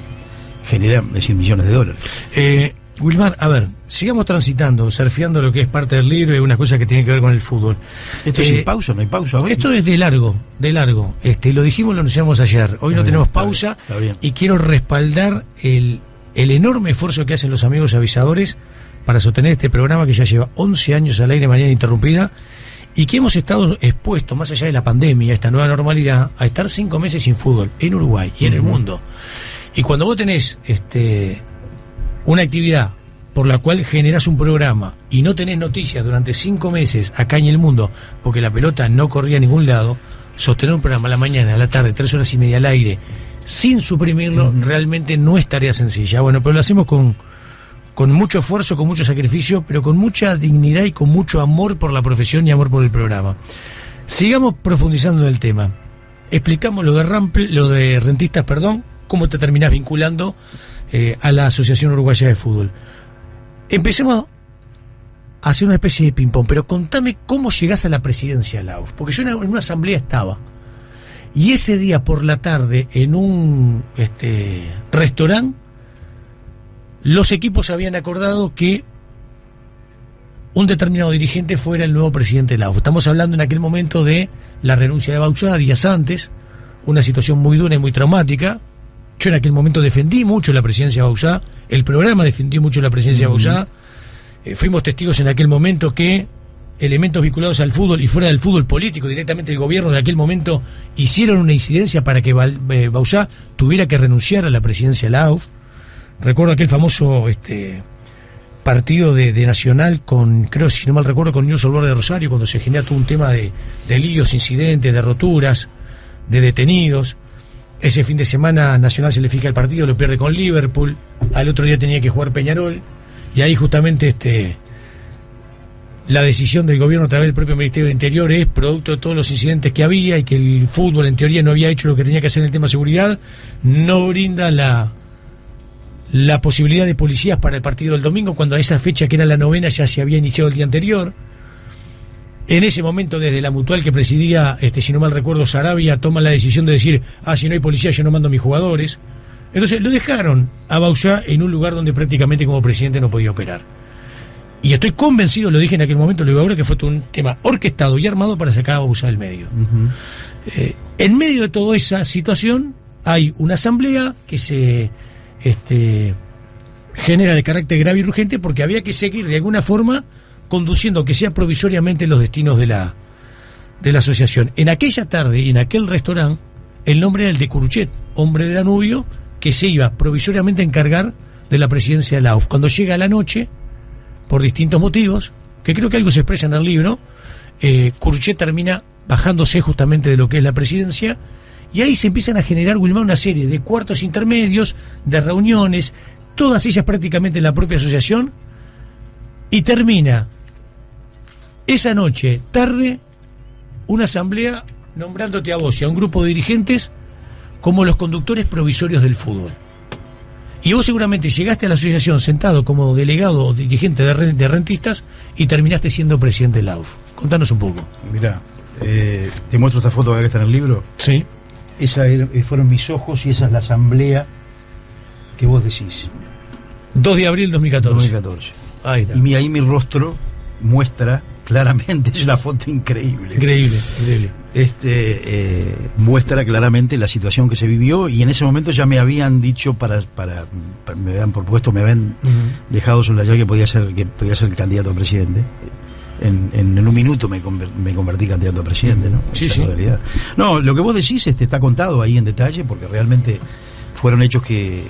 genera, millones de dólares. Wilmar, a ver, sigamos transitando, surfeando lo que es parte del libro y unas cosas que tienen que ver con el fútbol. Esto es sin pausa, no hay pausa hoy. Esto es de largo. Lo dijimos, lo anunciamos ayer. Hoy no tenemos pausa, está bien. Y quiero respaldar el enorme esfuerzo que hacen los amigos avisadores para sostener este programa que ya lleva 11 años al aire de manera interrumpida y que hemos estado expuestos, más allá de la pandemia, esta nueva normalidad, a estar 5 meses sin fútbol en Uruguay y en el mundo. Y cuando vos tenés una actividad por la cual generás un programa y no tenés noticias durante 5 meses acá en el mundo porque la pelota no corría a ningún lado, sostener un programa a la mañana, a la tarde, 3 horas y media al aire sin suprimirlo realmente no es tarea sencilla. Bueno, pero lo hacemos con con mucho esfuerzo, con mucho sacrificio, pero con mucha dignidad y con mucho amor por la profesión y amor por el programa. Sigamos profundizando en el tema. Explicamos lo de rentistas, cómo te terminás vinculando a la Asociación Uruguaya de Fútbol. Empecemos a hacer una especie de ping-pong, pero contame cómo llegás a la presidencia de la AUF, porque yo en una asamblea estaba, y ese día por la tarde en un restaurante, los equipos habían acordado que un determinado dirigente fuera el nuevo presidente de la AUF. Estamos hablando en aquel momento de la renuncia de Bauzá días antes, una situación muy dura y muy traumática. Yo en aquel momento defendí mucho la presidencia de Bauzá, el programa defendió mucho la presidencia de Bauzá. Fuimos testigos en aquel momento que elementos vinculados al fútbol y fuera del fútbol político, directamente el gobierno de aquel momento, hicieron una incidencia para que Bauzá tuviera que renunciar a la presidencia de la AUF. Recuerdo aquel famoso partido de Nacional con, creo, si no mal recuerdo, con News Old Boys de Rosario, cuando se genera todo un tema de líos, incidentes, de roturas, de detenidos. Ese fin de semana Nacional se le fija el partido, lo pierde con Liverpool, al otro día tenía que jugar Peñarol, y ahí justamente la decisión del gobierno a través del propio Ministerio de Interior es producto de todos los incidentes que había y que el fútbol en teoría no había hecho lo que tenía que hacer en el tema de seguridad, no brinda la posibilidad de policías para el partido del domingo, cuando a esa fecha, que era la 9ª, ya se había iniciado el día anterior. En ese momento, desde la Mutual que presidía, si no mal recuerdo, Sarabia, toma la decisión de decir, si no hay policía yo no mando a mis jugadores. Entonces lo dejaron a Bauzá en un lugar donde prácticamente como presidente no podía operar. Y estoy convencido, lo dije en aquel momento, lo digo ahora, que fue todo un tema orquestado y armado para sacar a Bauzá del medio. En medio de toda esa situación hay una asamblea que se genera de carácter grave y urgente, porque había que seguir de alguna forma conduciendo, que sea provisoriamente, los destinos de la asociación. En aquella tarde y en aquel restaurante, el nombre era el de Curuchet, hombre de Danubio, que se iba provisoriamente a encargar de la presidencia de la AUF. Cuando llega la noche, por distintos motivos, que creo que algo se expresa en el libro, Curuchet termina bajándose justamente de lo que es la presidencia, y ahí se empiezan a generar, Wilmar, una serie de cuartos intermedios, de reuniones, todas ellas prácticamente en la propia asociación, y termina esa noche, tarde, una asamblea nombrándote a vos y a un grupo de dirigentes como los conductores provisorios del fútbol. Y vos seguramente llegaste a la asociación sentado como delegado o dirigente de rentistas y terminaste siendo presidente de la AUF. Contanos un poco. Mirá, te muestro esta foto que está en el libro. Sí. Esa fueron mis ojos y esa es la asamblea que vos decís. 2 de abril 2014. Ahí está. Y ahí mi rostro muestra claramente, es una foto increíble. Increíble. Muestra claramente la situación que se vivió, y en ese momento ya me habían dicho me habían propuesto, me habían dejado sobre la llave que podía ser el candidato a presidente. En un minuto me convertí candidato a presidente, ¿no? Sí. Realidad. No, lo que vos decís está contado ahí en detalle, porque realmente fueron hechos que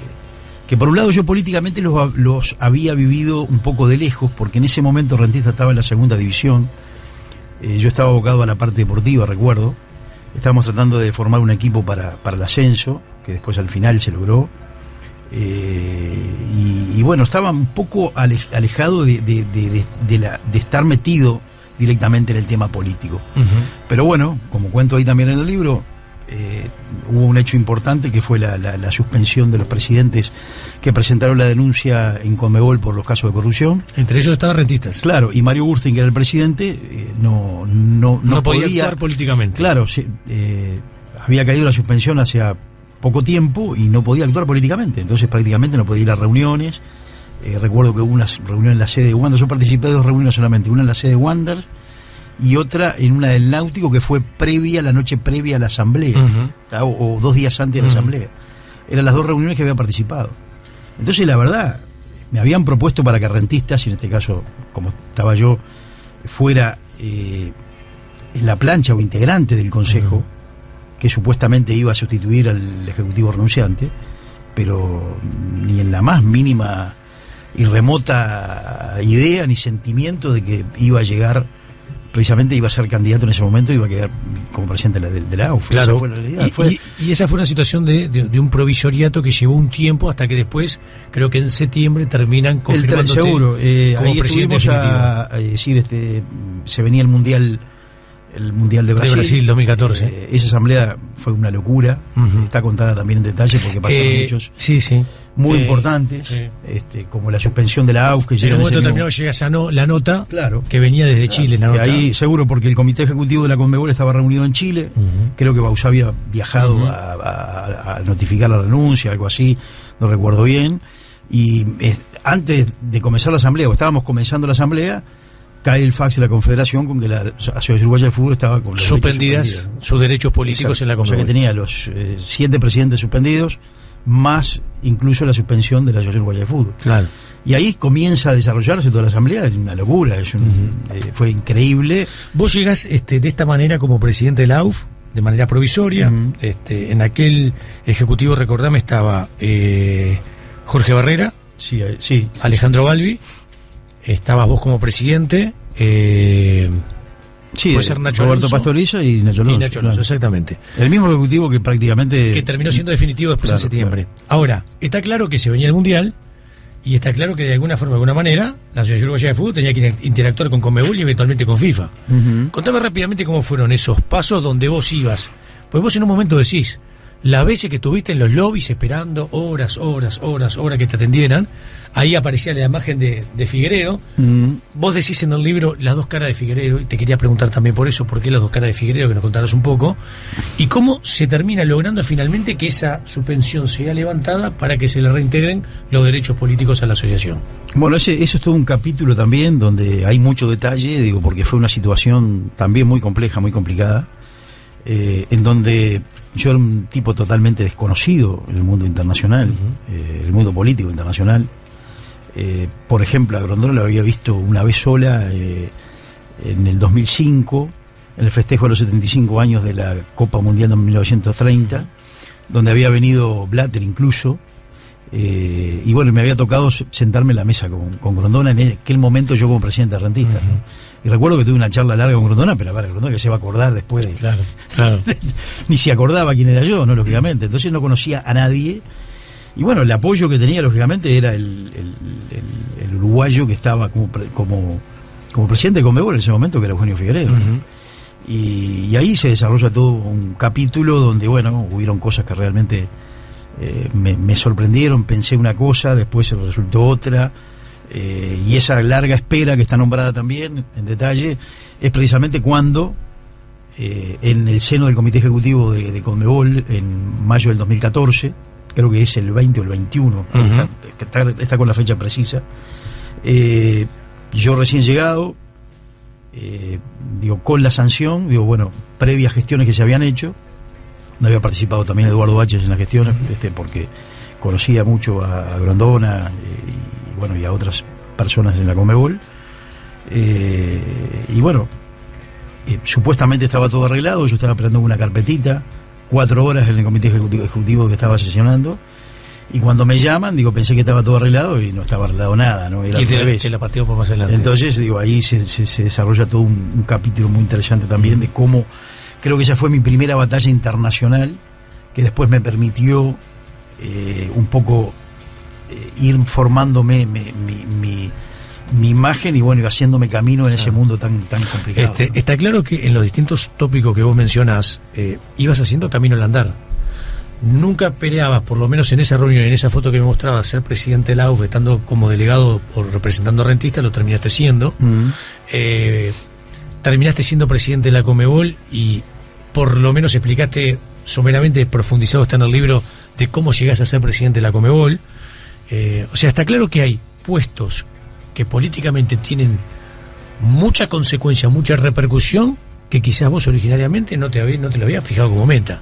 por un lado yo políticamente los había vivido un poco de lejos, porque en ese momento Rentista estaba en la segunda división. Yo estaba abocado a la parte deportiva, recuerdo. Estábamos tratando de formar un equipo para el ascenso, que después al final se logró. Y bueno, estaba un poco alejado de estar metido directamente en el tema político. Pero bueno, como cuento ahí también en el libro, hubo un hecho importante que fue la suspensión de los presidentes que presentaron la denuncia en Conmebol por los casos de corrupción. Entre ellos estaban Rentistas. Claro, y Mario Gurtin, que era el presidente, no podía actuar políticamente. Claro, había caído la suspensión hace poco tiempo y no podía actuar políticamente, entonces prácticamente no podía ir a reuniones. Recuerdo que hubo una reunión en la sede de Wander, yo participé de 2 reuniones solamente, una en la sede de Wander y otra en una del Náutico, que fue la noche previa a la asamblea, o 2 días antes de la asamblea. Eran las 2 reuniones que había participado. Entonces, la verdad, me habían propuesto para que Rentistas, y en este caso, como estaba yo, fuera en la plancha o integrante del consejo, que supuestamente iba a sustituir al ejecutivo renunciante, pero ni en la más mínima y remota idea ni sentimiento de que iba a llegar precisamente iba a ser candidato en ese momento, iba a quedar como presidente de la AUF. Claro. Esa fue la realidad. Y esa fue una situación de un provisoriato que llevó un tiempo hasta que después, creo que en septiembre, terminan confirmándote seguro. como Ahí presidente estuvimos definitivo. a decir, se venía el Mundial de Brasil. De Brasil 2014. Esa asamblea fue una locura. Está contada también en detalle porque pasaron hechos muy importantes, como la suspensión de la AUF que en un momento determinado llega la nota, claro, que venía desde Chile, la nota. Ahí seguro, porque el comité ejecutivo de la Conmebol estaba reunido en Chile. Creo que Bauzá había viajado a notificar la renuncia, algo así, no recuerdo bien. Y antes de comenzar la asamblea, o estábamos comenzando la asamblea, cae el fax de la Confederación con que la Asociación Uruguaya de Fútbol estaba con suspendidas sus derechos políticos. Exacto. En la Conmebol. O sea que tenía los 7 presidentes suspendidos, más incluso la suspensión de la Asociación Uruguaya de Fútbol. Claro. Y ahí comienza a desarrollarse toda la asamblea, es una locura, fue increíble. Vos llegás de esta manera como presidente de la AUF, de manera provisoria. En aquel ejecutivo, recordame, estaba Jorge Barrera, sí. Alejandro Balbi, estabas vos como presidente, puede ser Nacho Roberto Alonso, Pastoriza y Nacho Alonso. Claro. Exactamente. El mismo ejecutivo que prácticamente... Que terminó siendo definitivo después en septiembre. Claro. Ahora, está claro que se venía el Mundial y está claro que de alguna forma, de alguna manera, la Asociación Uruguaya de Fútbol tenía que interactuar con Conmebol y eventualmente con FIFA. Contame rápidamente cómo fueron esos pasos donde vos ibas. Pues vos en un momento decís, las veces que estuviste en los lobbies esperando horas que te atendieran, ahí aparecía la imagen de Figueiredo. Vos decís en el libro las dos caras de Figueiredo, y te quería preguntar también por eso, por qué las dos caras de Figueiredo, que nos contaras un poco, y cómo se termina logrando finalmente que esa suspensión sea levantada para que se le reintegren los derechos políticos a la asociación. Bueno, eso es todo un capítulo también donde hay mucho detalle, porque fue una situación también muy compleja, muy complicada, en donde yo era un tipo totalmente desconocido en el mundo internacional, el mundo político internacional. Por ejemplo, a Grondona lo había visto una vez sola en el 2005, en el festejo de los 75 años de la Copa Mundial de 1930, donde había venido Blatter incluso, y bueno, me había tocado sentarme en la mesa con Grondona en aquel momento, yo como presidente rentista. Y recuerdo que tuve una charla larga con Grondona, pero para Grondona que se va a acordar después de... Claro. Ni se acordaba quién era yo, ¿no? Lógicamente. Entonces no conocía a nadie. Y bueno, el apoyo que tenía, lógicamente, era el uruguayo que estaba como presidente de Conmebol en ese momento, que era Eugenio Figueiredo. Y ahí se desarrolla todo un capítulo donde, bueno, hubieron cosas que realmente me sorprendieron. Pensé una cosa, después resultó otra. Y esa larga espera que está nombrada también en detalle es precisamente cuando en el seno del Comité Ejecutivo de Conmebol en mayo del 2014, creo que es el 20 o el 21, está con la fecha precisa, yo recién llegado, con la sanción, previas gestiones que se habían hecho, no había participado también Eduardo Baches en las gestiones, porque conocía mucho a Grondona y a otras personas en la Conmebol, supuestamente estaba todo arreglado. Yo estaba esperando una carpetita 4 horas en el comité ejecutivo que estaba sesionando, y cuando me llaman, pensé que estaba todo arreglado y no estaba arreglado nada, ¿no? Era y al revés. te la pateó por más adelante. Entonces, ahí se desarrolla todo un capítulo muy interesante también de cómo, creo que esa fue mi primera batalla internacional, que después me permitió un poco ir formándome mi imagen y haciéndome camino en ese mundo tan complicado. ¿No? Está claro que en los distintos tópicos que vos mencionás, ibas haciendo camino al andar. Nunca peleabas, por lo menos en esa reunión, en esa foto que me mostrabas, ser presidente de la AUF, estando como delegado o representando a rentistas, lo terminaste siendo. Terminaste siendo presidente de la Conmebol y por lo menos explicaste someramente, profundizado está en el libro, de cómo llegás a ser presidente de la Conmebol. O sea, está claro que hay puestos que políticamente tienen mucha consecuencia, mucha repercusión, que quizás vos originariamente no te lo habías fijado como meta.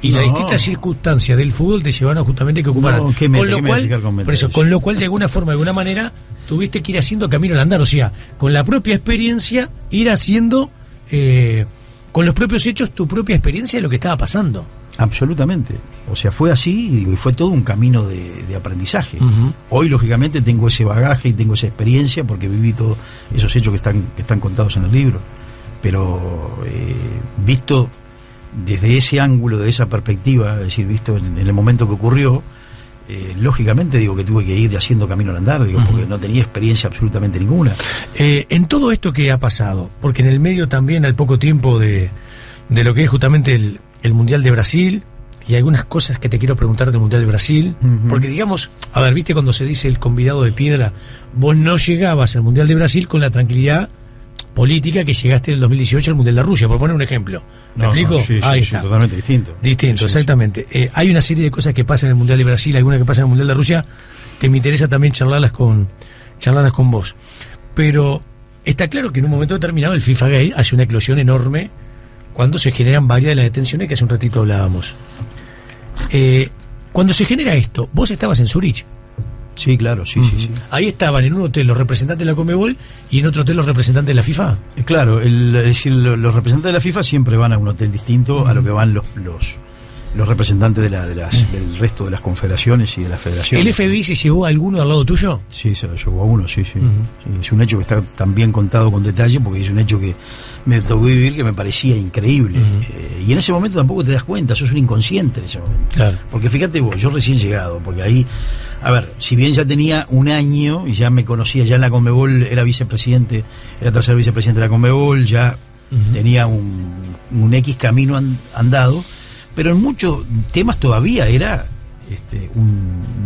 Y las distintas circunstancias del fútbol te llevaron justamente que ocupar. Con lo cual, de alguna forma, de alguna manera, tuviste que ir haciendo camino al andar. O sea, con la propia experiencia, ir haciendo, con los propios hechos, tu propia experiencia de lo que estaba pasando. Absolutamente. O sea, fue así y fue todo un camino de aprendizaje. Hoy, lógicamente, tengo ese bagaje y tengo esa experiencia porque viví todos esos hechos que están contados en el libro. pero visto desde ese ángulo, de esa perspectiva, es decir, visto en el momento que ocurrió, lógicamente digo que tuve que ir haciendo camino al andar, digo, porque no tenía experiencia absolutamente ninguna. En todo esto que ha pasado, porque en el medio también, al poco tiempo de lo que es justamente el Mundial de Brasil, y algunas cosas que te quiero preguntar del Mundial de Brasil, porque digamos, a ver, viste cuando se dice el convidado de piedra, vos no llegabas al Mundial de Brasil con la tranquilidad política que llegaste en el 2018 al Mundial de Rusia, por poner un ejemplo. ¿Me explico? Sí, Ahí sí, está. Totalmente distinto. Distinto, Sí, exactamente. Hay una serie de cosas que pasan en el Mundial de Brasil, algunas que pasan en el Mundial de Rusia, que me interesa también charlarlas con vos. Pero está claro que en un momento determinado el FIFA Gate hace una eclosión enorme cuando se generan varias de las detenciones que hace un ratito hablábamos. Cuando se genera esto, vos estabas en Zurich. Sí, claro, sí. Ahí estaban en un hotel los representantes de la Conmebol y en otro hotel los representantes de la FIFA. Claro, es decir, los representantes de la FIFA siempre van a un hotel distinto a lo que van los representantes del resto de las confederaciones y de las federaciones. ¿El FBI se llevó a alguno al lado tuyo? Sí, se lo llevó a uno, sí. Sí, es un hecho que está también contado con detalle, porque es un hecho que me tocó vivir que me parecía increíble. Y en ese momento tampoco te das cuenta, sos un inconsciente en ese momento. Claro. Porque fíjate vos, yo recién llegado, porque ahí, a ver, si bien ya tenía un año y ya me conocía, ya en la Conmebol era vicepresidente, era tercer vicepresidente de la Conmebol, ya tenía un X camino andado, pero en muchos temas todavía era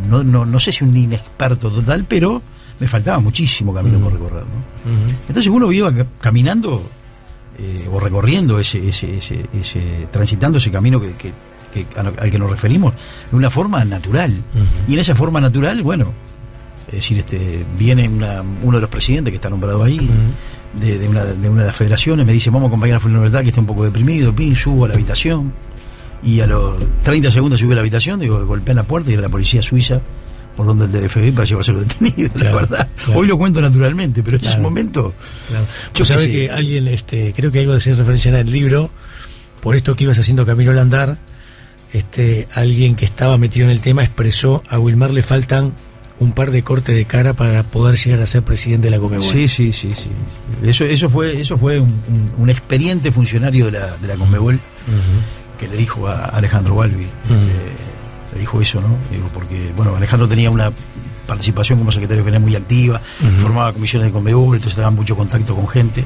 no sé si un inexperto total, pero me faltaba muchísimo camino por recorrer, ¿no? Entonces uno iba caminando o recorriendo transitando ese camino al que nos referimos de una forma natural. Y en esa forma natural, bueno, es decir, viene uno de los presidentes que está nombrado ahí, de una de las federaciones, me dice, vamos a acompañar a Fulano Bertal, que está un poco deprimido, subo a la habitación, y a los 30 segundos subí a la habitación, digo, golpeé en la puerta y era la policía suiza por donde el del FBI para llevárselo detenido, la verdad. Hoy lo cuento naturalmente, pero en ese momento... Yo sabés que alguien, creo que algo de hacer referencia en el libro, por esto que ibas haciendo camino al andar, alguien que estaba metido en el tema expresó: a Wilmar le faltan un par de cortes de cara para poder llegar a ser presidente de la Conmebol. Sí. Eso fue un experiente funcionario de la Conmebol que le dijo a Alejandro Balbi, le dijo eso, ¿no? Digo, porque, bueno, Alejandro tenía una participación como secretario general muy activa, formaba comisiones de Conmebol, entonces estaba en mucho contacto con gente.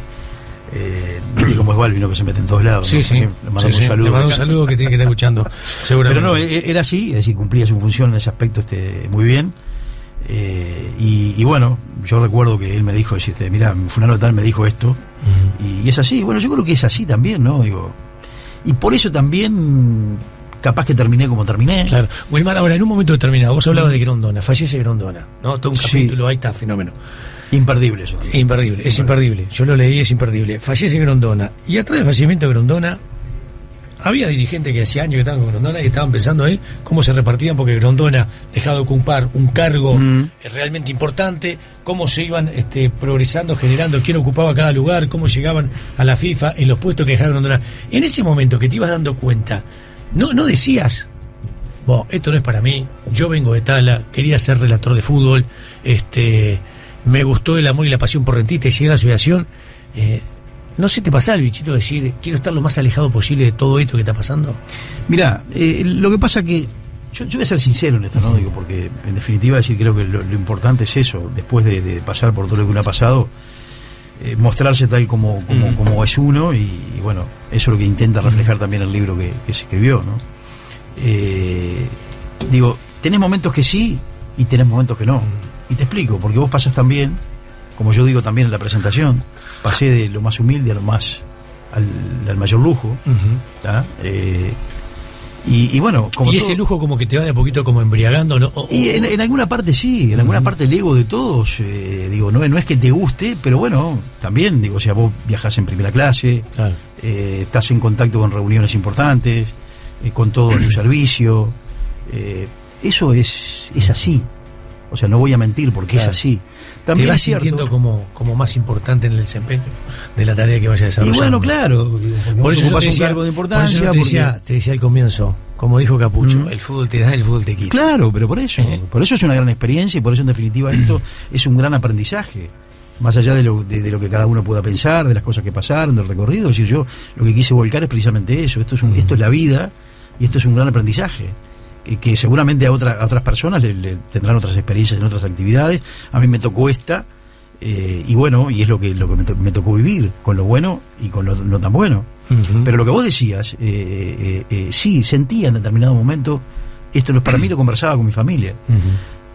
Viste cómo es Balbi, ¿no? Que se mete en todos lados. Sí, ¿no? sí. Le mandamos un saludo. Le mando un saludo que tiene que estar escuchando, seguramente. Pero no, era así, es decir, cumplía su función en ese aspecto muy bien. Y bueno, yo recuerdo que él me dijo, mira, fulano tal me dijo esto, y es así. Bueno, yo creo que es así también, ¿no? Digo, y por eso también capaz que terminé como terminé. Claro. Wilmar, ahora en un momento determinado, vos hablabas de Grondona, fallece Grondona, ¿no? Todo un capítulo, ahí está, fenómeno. Imperdible eso. Imperdible, es imperdible. Yo lo leí, es imperdible. Fallece Grondona. Y atrás del fallecimiento de Grondona, había dirigentes que hacía años que estaban con Grondona y estaban pensando ahí cómo se repartían, porque Grondona dejaba de ocupar un cargo realmente importante, cómo se iban progresando, generando quién ocupaba cada lugar, cómo llegaban a la FIFA en los puestos que dejaba Grondona. En ese momento que te ibas dando cuenta, no decías, bueno, esto no es para mí, yo vengo de Tala, quería ser relator de fútbol, me gustó el amor y la pasión por Rentistas y llegué a la asociación. ¿No se te pasa el bichito de decir, quiero estar lo más alejado posible de todo esto que está pasando? Mirá, lo que pasa que yo voy a ser sincero en esto, ¿no? Digo, porque en definitiva creo que lo importante es eso, después de pasar por todo lo que uno ha pasado, mostrarse tal como es uno, y bueno, eso es lo que intenta reflejar también el libro que se escribió, ¿no? Digo, tenés momentos que sí y tenés momentos que no. Y te explico, porque vos pasas también, como yo digo también en la presentación, pasé de lo más humilde a lo más al mayor lujo. Y bueno, como y todo, ese lujo como que te va de a poquito como embriagando, ¿no? Y en alguna parte sí, en alguna parte el ego de todos, digo, no es que te guste, pero bueno, también, digo, o sea, vos viajás en primera clase, claro, estás en contacto con reuniones importantes, con todo en tu servicio, eso es así, o sea, no voy a mentir porque claro, es así. También te vas es cierto, sintiendo como más importante en el desempeño de la tarea que vayas desarrollando. Y bueno, claro, por eso yo te decía, un cargo de importancia, por eso te decía al comienzo, como dijo Capucho, el fútbol te da, el fútbol te quita. Claro, pero por eso es una gran experiencia y por eso en definitiva esto es un gran aprendizaje. más allá de lo que cada uno pueda pensar, de las cosas que pasaron, del recorrido. Es decir, yo lo que quise volcar es precisamente eso. Esto es la vida y esto es un gran aprendizaje. Que seguramente a otras personas le tendrán otras experiencias en otras actividades. A mí me tocó esta, y bueno, y es lo que me tocó vivir, con lo bueno y con lo no tan bueno. Pero lo que vos decías, sí, sentía en determinado momento, esto no es para mí, lo conversaba con mi familia.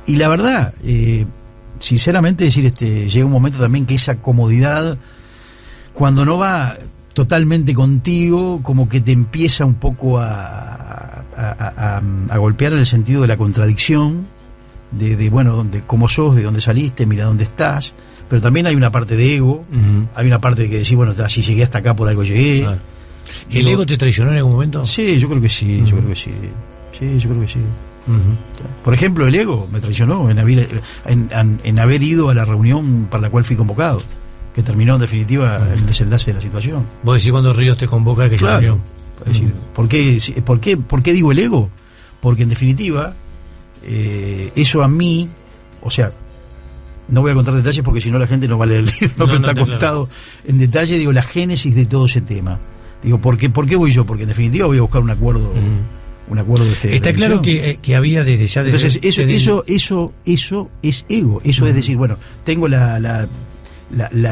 Y la verdad, sinceramente decir, llega un momento también que esa comodidad, cuando no va totalmente contigo, como que te empieza un poco a golpear en el sentido de la contradicción, de cómo sos, de dónde saliste, mira dónde estás. Pero también hay una parte de ego, hay una parte de que decís, bueno, si llegué hasta acá, por algo llegué. Claro. ¿El ego te traicionó en algún momento? Sí, yo creo que sí, yo creo que sí. Sí, yo creo que sí. Por ejemplo, el ego me traicionó en haber ido a la reunión para la cual fui convocado, que terminó en definitiva el desenlace de la situación. Vos decís cuando Ríos te convoca que claro. se reunió. Es decir, ¿por qué digo el ego? Porque en definitiva, eso a mí, o sea, no voy a contar detalles porque si no la gente no va a leer el libro, pero está contado en detalle, digo, la génesis de todo ese tema. Digo, ¿por qué voy yo? Porque en definitiva voy a buscar un acuerdo. Un acuerdo de está claro que había desde ya. Entonces eso es ego. Eso es decir, bueno, tengo la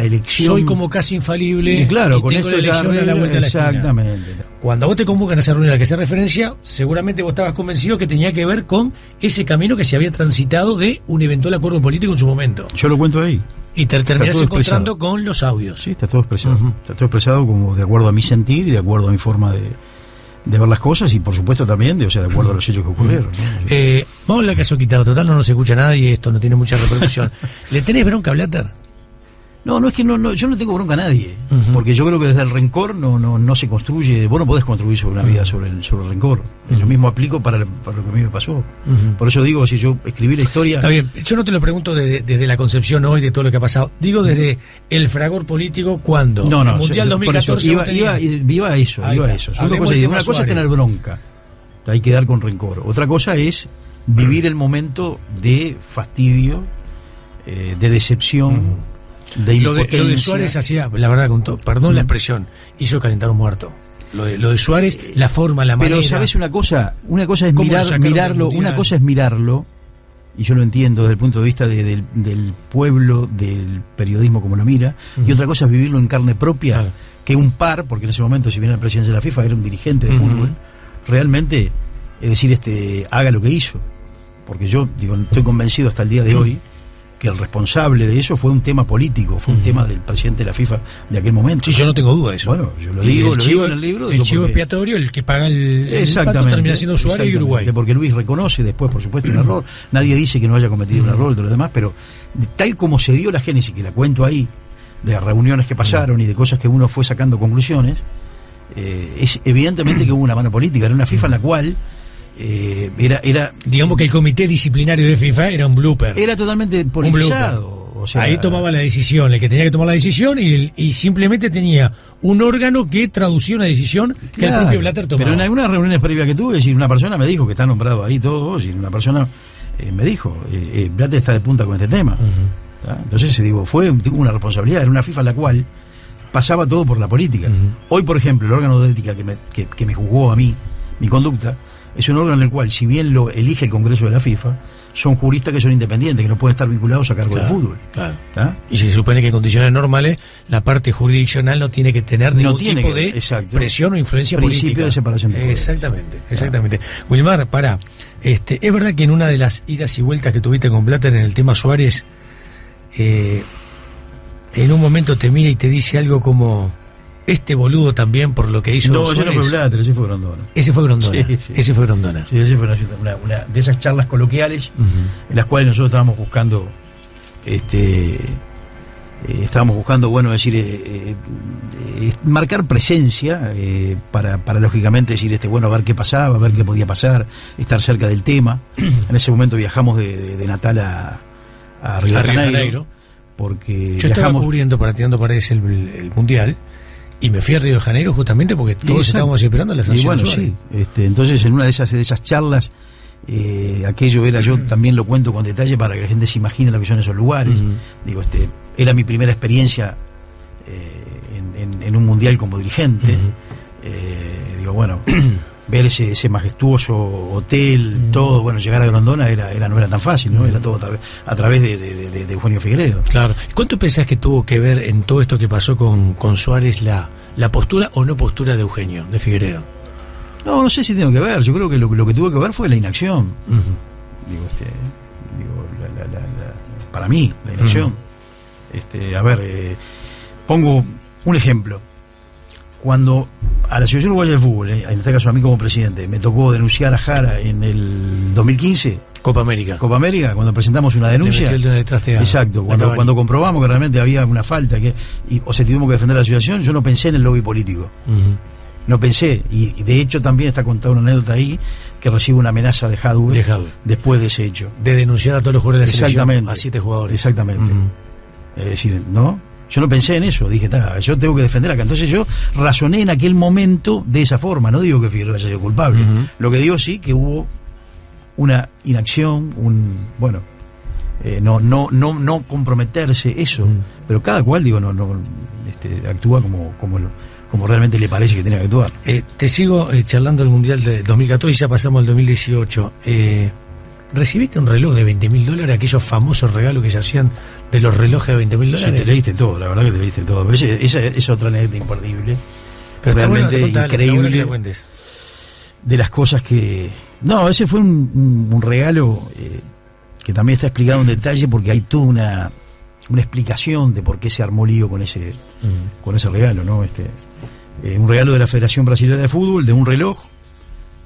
elección. Soy como casi infalible. Y claro, y con tengo esto la elección a la vuelta de la esquina. Exactamente. Cuando vos te convocan a esa reunión a la que se referencia, seguramente vos estabas convencido que tenía que ver con ese camino que se había transitado de un eventual acuerdo político en su momento. Yo lo cuento ahí. Y te terminás encontrando con los audios. Sí, está todo expresado. Está todo expresado como de acuerdo a mi sentir y de acuerdo a mi forma de ver las cosas y por supuesto también de acuerdo a los hechos que ocurrieron, ¿no? Vamos al caso quitado, total no nos escucha nadie y esto no tiene mucha repercusión. ¿Le tenés bronca a Blatter? No, es que yo no tengo bronca a nadie, porque yo creo que desde el rencor no se construye, vos no podés construir sobre una vida sobre el rencor. Lo mismo aplico para lo que a mí me pasó. Por eso digo, si yo escribí la historia... Está bien, yo no te lo pregunto desde la concepción hoy de todo lo que ha pasado, digo desde el fragor político cuando el Mundial 2014 iba a eso. Son dos cosas. Una cosa es tener bronca, hay que dar con rencor. Otra cosa es vivir el momento de fastidio, de decepción, de impotencia. Lo de Suárez hacía, la verdad, perdón la expresión, hizo calentar un muerto. Lo de Suárez, la forma, la manera. Pero sabes una cosa es mirarlo, una cosa es mirarlo, y yo lo entiendo desde el punto de vista del pueblo, del periodismo como lo mira, y otra cosa es vivirlo en carne propia, que un par, porque en ese momento, si bien era el presidente de la FIFA, era un dirigente de fútbol, realmente, es decir, haga lo que hizo. Porque yo estoy convencido hasta el día de hoy que el responsable de eso fue un tema político, fue un tema del presidente de la FIFA de aquel momento. Sí, yo no tengo duda de eso. Bueno, yo lo digo en el libro. El chivo expiatorio, el que paga el pato, termina siendo Suárez y Uruguay. Porque Luis reconoce después, por supuesto, un error. Nadie dice que no haya cometido un error y todo lo demás, pero tal como se dio la génesis, que la cuento ahí, de reuniones que pasaron y de cosas que uno fue sacando conclusiones, es evidentemente que hubo una mano política. Era una FIFA en la cual... era digamos que el comité disciplinario de FIFA era un blooper. Era totalmente politizado. O sea, ahí tomaba la decisión, el que tenía que tomar la decisión y simplemente tenía un órgano que traducía una decisión que el propio Blatter tomaba. Pero en algunas reuniones previas que tuve, una persona me dijo que está nombrado ahí todo, una persona me dijo, Blatter está de punta con este tema. Entonces fue una responsabilidad, era una FIFA en la cual pasaba todo por la política. Hoy, por ejemplo, el órgano de ética que me juzgó a mí, mi conducta, es un órgano en el cual, si bien lo elige el Congreso de la FIFA, son juristas que son independientes, que no pueden estar vinculados a cargo de fútbol. Claro. Y se supone que en condiciones normales la parte jurisdiccional no tiene que tener ningún tipo de presión o influencia política. Principio de separación de poderes. Exactamente. Wilmar, es verdad que en una de las idas y vueltas que tuviste con Blatter en el tema Suárez, en un momento te mira y te dice algo como... Este boludo también por lo que hizo Suárez. No, ese no fue Blatter, ese fue Grondona. Ese fue Grondona. Sí. Ese fue Grondona. Sí, ese fue una de esas charlas coloquiales en las cuales nosotros estábamos buscando marcar presencia para lógicamente decir ver qué pasaba, ver qué podía pasar, estar cerca del tema. En ese momento viajamos de Natal a Río de Janeiro. Porque yo estaba cubriendo Tirando Paredes el Mundial y me fui a Río de Janeiro justamente porque todos estábamos esperando la sanción. Y bueno, sí, entonces en una de esas charlas Aquello era, yo también lo cuento con detalle para que la gente se imagine lo que son esos lugares. Digo, era mi primera experiencia en un mundial como dirigente. Digo, bueno, ver ese majestuoso hotel, todo, bueno, llegar a Grondona no era tan fácil, ¿no? Era todo a través de Eugenio Figueiredo. Claro. ¿Cuánto pensás que tuvo que ver en todo esto que pasó con Suárez la postura o no postura de Eugenio, de Figueiredo? No sé si tengo que ver. Yo creo que lo que tuvo que ver fue la inacción. Para mí, la inacción. A ver, pongo un ejemplo. Cuando a la Asociación Uruguaya de Fútbol, en este caso a mí como presidente, me tocó denunciar a Jara en el 2015. Copa América, cuando presentamos una denuncia. Exacto, cuando comprobamos que realmente había una falta, o sea, tuvimos que defender a la asociación, yo no pensé en el lobby político. No pensé, y de hecho también está contada una anécdota ahí, que recibe una amenaza de Jadwe después de ese hecho. De denunciar a todos los jugadores de la selección, a 7 jugadores. Exactamente. Es decir, ¿no? Yo no pensé en eso, dije, yo tengo que defender acá. Entonces yo razoné en aquel momento de esa forma, no digo que Figueiredo haya sido culpable. Lo que digo sí que hubo una inacción, no comprometerse, eso. Pero cada cual, digo, actúa como realmente le parece que tiene que actuar. Te sigo charlando del Mundial de 2014 y ya pasamos al 2018. ¿Recibiste un reloj de $20.000, aquellos famosos regalos que se hacían de los relojes de $20.000? Sí, te leíste todo, la verdad que te leíste todo. Esa es otra anécdota imperdible. Pero realmente increíble. Bueno de las cosas que... No, ese fue un regalo que también está explicado en detalle porque hay toda una explicación de por qué se armó lío con ese regalo, ¿no? Un regalo de la Federación Brasileña de Fútbol, de un reloj,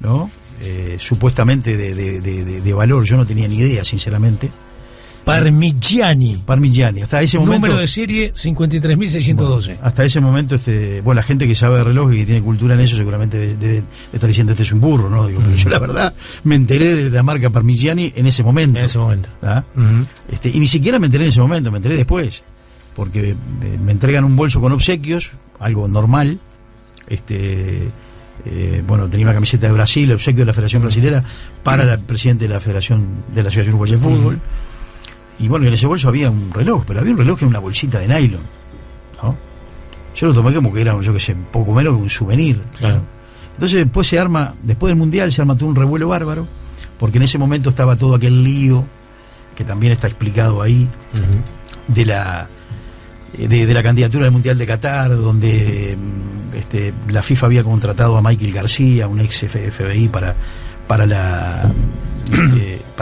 ¿no? Supuestamente de valor, yo no tenía ni idea, sinceramente. Parmigiani, hasta ese momento. Número de serie 53.612. Bueno, hasta ese momento, la gente que sabe de reloj y que tiene cultura en eso, seguramente debe estar diciendo este es un burro, ¿no? Digo, pero yo la verdad me enteré de la marca Parmigiani en ese momento. Y ni siquiera me enteré en ese momento, me enteré después. Porque me entregan un bolso con obsequios, algo normal. Tenía una camiseta de Brasil, el obsequio de la Federación Brasilera para el presidente de la Federación de la Asociación Uruguaya de Fútbol. Y bueno, en ese bolso había un reloj, pero había un reloj que era una bolsita de nylon, ¿no? Yo lo tomé como que era, yo qué sé, poco menos que un souvenir. Claro. ¿No? Entonces después del Mundial se armó todo un revuelo bárbaro, porque en ese momento estaba todo aquel lío, que también está explicado ahí, de la candidatura del Mundial de Qatar, donde la FIFA había contratado a Michael García, un ex FBI, para la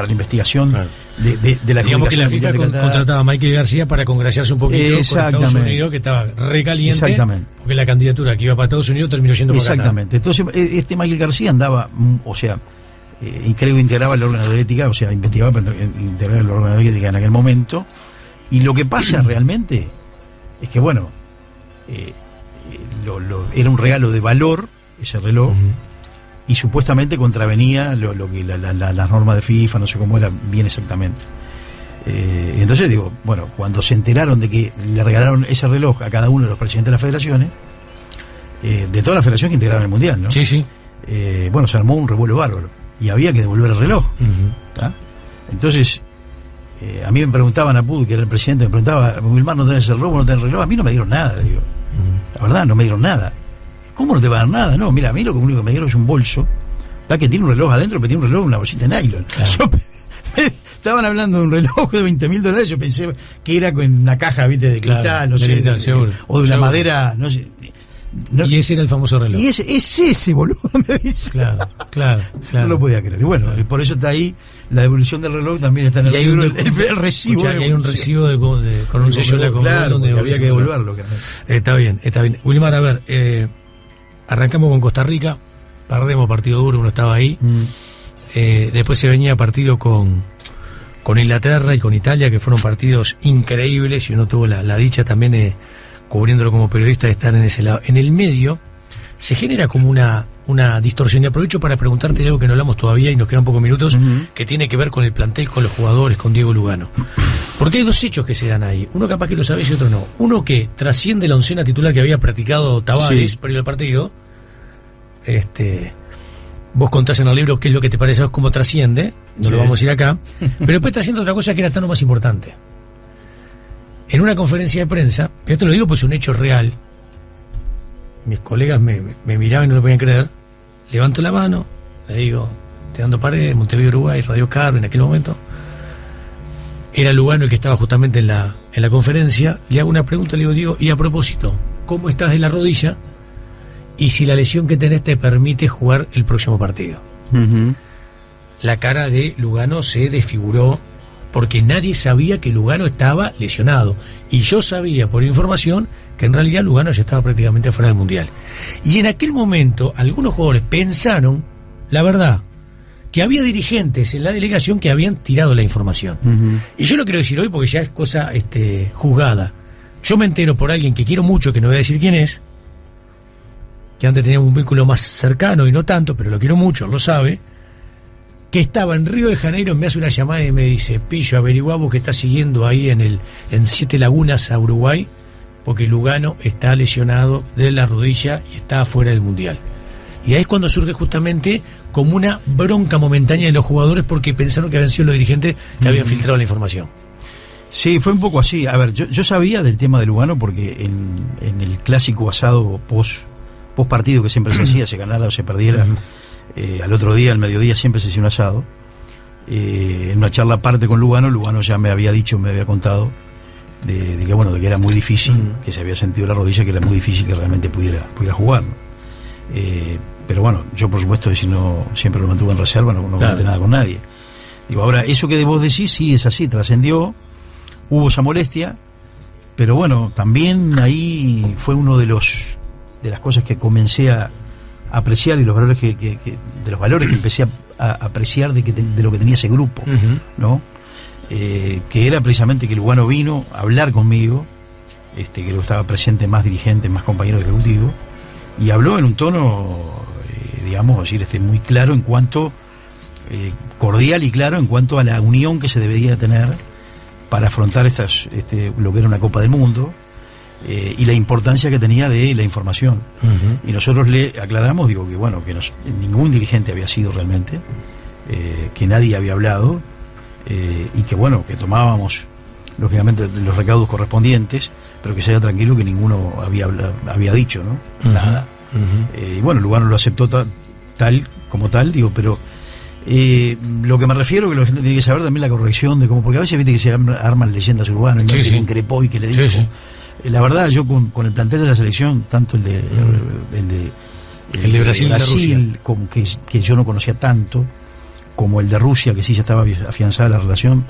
investigación. Claro. De la digamos que la FIFA contrataba a Michael García para congraciarse un poquito con Estados Unidos, que estaba recaliente, porque la candidatura que iba para Estados Unidos terminó yendo por Qatar. Exactamente. Entonces Michael García andaba, creo que integraba el órgano de ética, investigaba, pero integraba el órgano de ética en aquel momento. Y lo que pasa realmente es que era un regalo de valor ese reloj, y supuestamente contravenía lo que las normas de FIFA, no sé cómo era bien exactamente. Entonces cuando se enteraron de que le regalaron ese reloj a cada uno de los presidentes de las federaciones, de todas las federaciones que integraron el Mundial, ¿no? Sí. Se armó un revuelo bárbaro y había que devolver el reloj. Entonces a mí me preguntaban, a Pud, que era el presidente, me preguntaba, Wilmar, ¿no tenés el reloj? ¿No tenés el reloj? A mí no me dieron nada, le digo. La verdad, no me dieron nada. ¿Cómo no te va a dar nada? No, mira, a mí lo único que me dieron es un bolso, que tiene un reloj adentro, pero tiene un reloj, una bolsita de nylon. Claro. Estaban hablando de un reloj de $20.000, yo pensé que era con una caja, viste, de cristal, claro, no sé, seguro, o de una madera, no sé. Y ese era el famoso reloj. Y es ese, boludo, me dice. Claro. No lo podía creer. Y bueno, por eso está ahí la devolución del reloj, también está en el libro, el recibo. Y hay un recibo con un sello de la Comebol donde había que devolverlo. Está bien. Wilmar, a ver, arrancamos con Costa Rica, perdemos partido duro, uno estaba ahí. Después se venía partido con Inglaterra y con Italia, que fueron partidos increíbles, y uno tuvo la dicha también, cubriéndolo como periodista, de estar en ese lado. En el medio se genera como una distorsión, y aprovecho para preguntarte algo que no hablamos todavía y nos quedan pocos minutos, que tiene que ver con el plantel, con los jugadores, con Diego Lugano. Porque hay dos hechos que se dan ahí, uno capaz que lo sabés y otro no. Uno que trasciende la oncena titular que había practicado Tavares previo al partido, vos contás en el libro qué es lo que te parece, cómo trasciende, no Sí. lo vamos a ir acá, pero después trasciende otra cosa que era tan o más importante. En una conferencia de prensa, esto lo digo pues es un hecho real, mis colegas me miraban y no lo podían creer, levanto la mano, le digo, Tirando Paredes, Montevideo, Uruguay, Radio Carve en aquel momento, era Lugano el que estaba justamente en la conferencia, le hago una pregunta, le digo, Diego, y a propósito, ¿cómo estás de la rodilla? Y si la lesión que tenés te permite jugar el próximo partido. Uh-huh. La cara de Lugano se desfiguró porque nadie sabía que Lugano estaba lesionado. Y yo sabía por información que en realidad Lugano ya estaba prácticamente fuera del Mundial. Y en aquel momento algunos jugadores pensaron, la verdad, que había dirigentes en la delegación que habían tirado la información. Uh-huh. Y yo lo quiero decir hoy porque ya es cosa juzgada. Yo me entero por alguien que quiero mucho, que no voy a decir quién es, que antes teníamos un vínculo más cercano y no tanto, pero lo quiero mucho, lo sabe, que estaba en Río de Janeiro, me hace una llamada y me dice, Pillo, averiguá vos que está siguiendo ahí en Siete Lagunas a Uruguay, porque Lugano está lesionado de la rodilla y está fuera del Mundial. Y ahí es cuando surge justamente como una bronca momentánea de los jugadores porque pensaron que habían sido los dirigentes que habían filtrado la información. Sí, fue un poco así. A ver, yo sabía del tema de Lugano porque en el clásico asado post partido que siempre se hacía, se ganara o se perdiera, al otro día, al mediodía, siempre se hacía un asado. En una charla aparte con Lugano ya me había dicho, me había contado de que era muy difícil, que se había sentido la rodilla, que era muy difícil que realmente pudiera jugar, ¿no? Pero bueno, yo por supuesto siempre lo mantuve en reserva, no comenté nada con nadie. Digo, ahora, eso que vos decís, sí es así, trascendió, hubo esa molestia, pero bueno, también ahí fue uno de las cosas que comencé a apreciar y los valores de los valores que empecé a apreciar de lo que tenía ese grupo, ¿no? Que era precisamente que Lugano vino a hablar conmigo, que lo estaba presente más dirigentes, más compañeros de ejecutivo, y habló en un tono, digamos, decir, muy claro en cuanto, cordial y claro en cuanto a la unión que se debería tener para afrontar lo que era una Copa del Mundo, y la importancia que tenía de la información. Y nosotros le aclaramos, que bueno, que ningún dirigente había sido realmente, que nadie había hablado, y que bueno, que tomábamos lógicamente los recaudos correspondientes, pero que se haya tranquilo que ninguno había dicho, ¿no? Nada. Y bueno, Lugano lo aceptó tal como tal, pero lo que me refiero que la gente tiene que saber también la corrección de cómo, porque a veces viste que se arman leyendas urbanas, y que increpó y que le dijo. Sí. La verdad, yo con el plantel de la selección, tanto el de Brasil, como que yo no conocía tanto, como el de Rusia, que sí ya estaba afianzada la relación,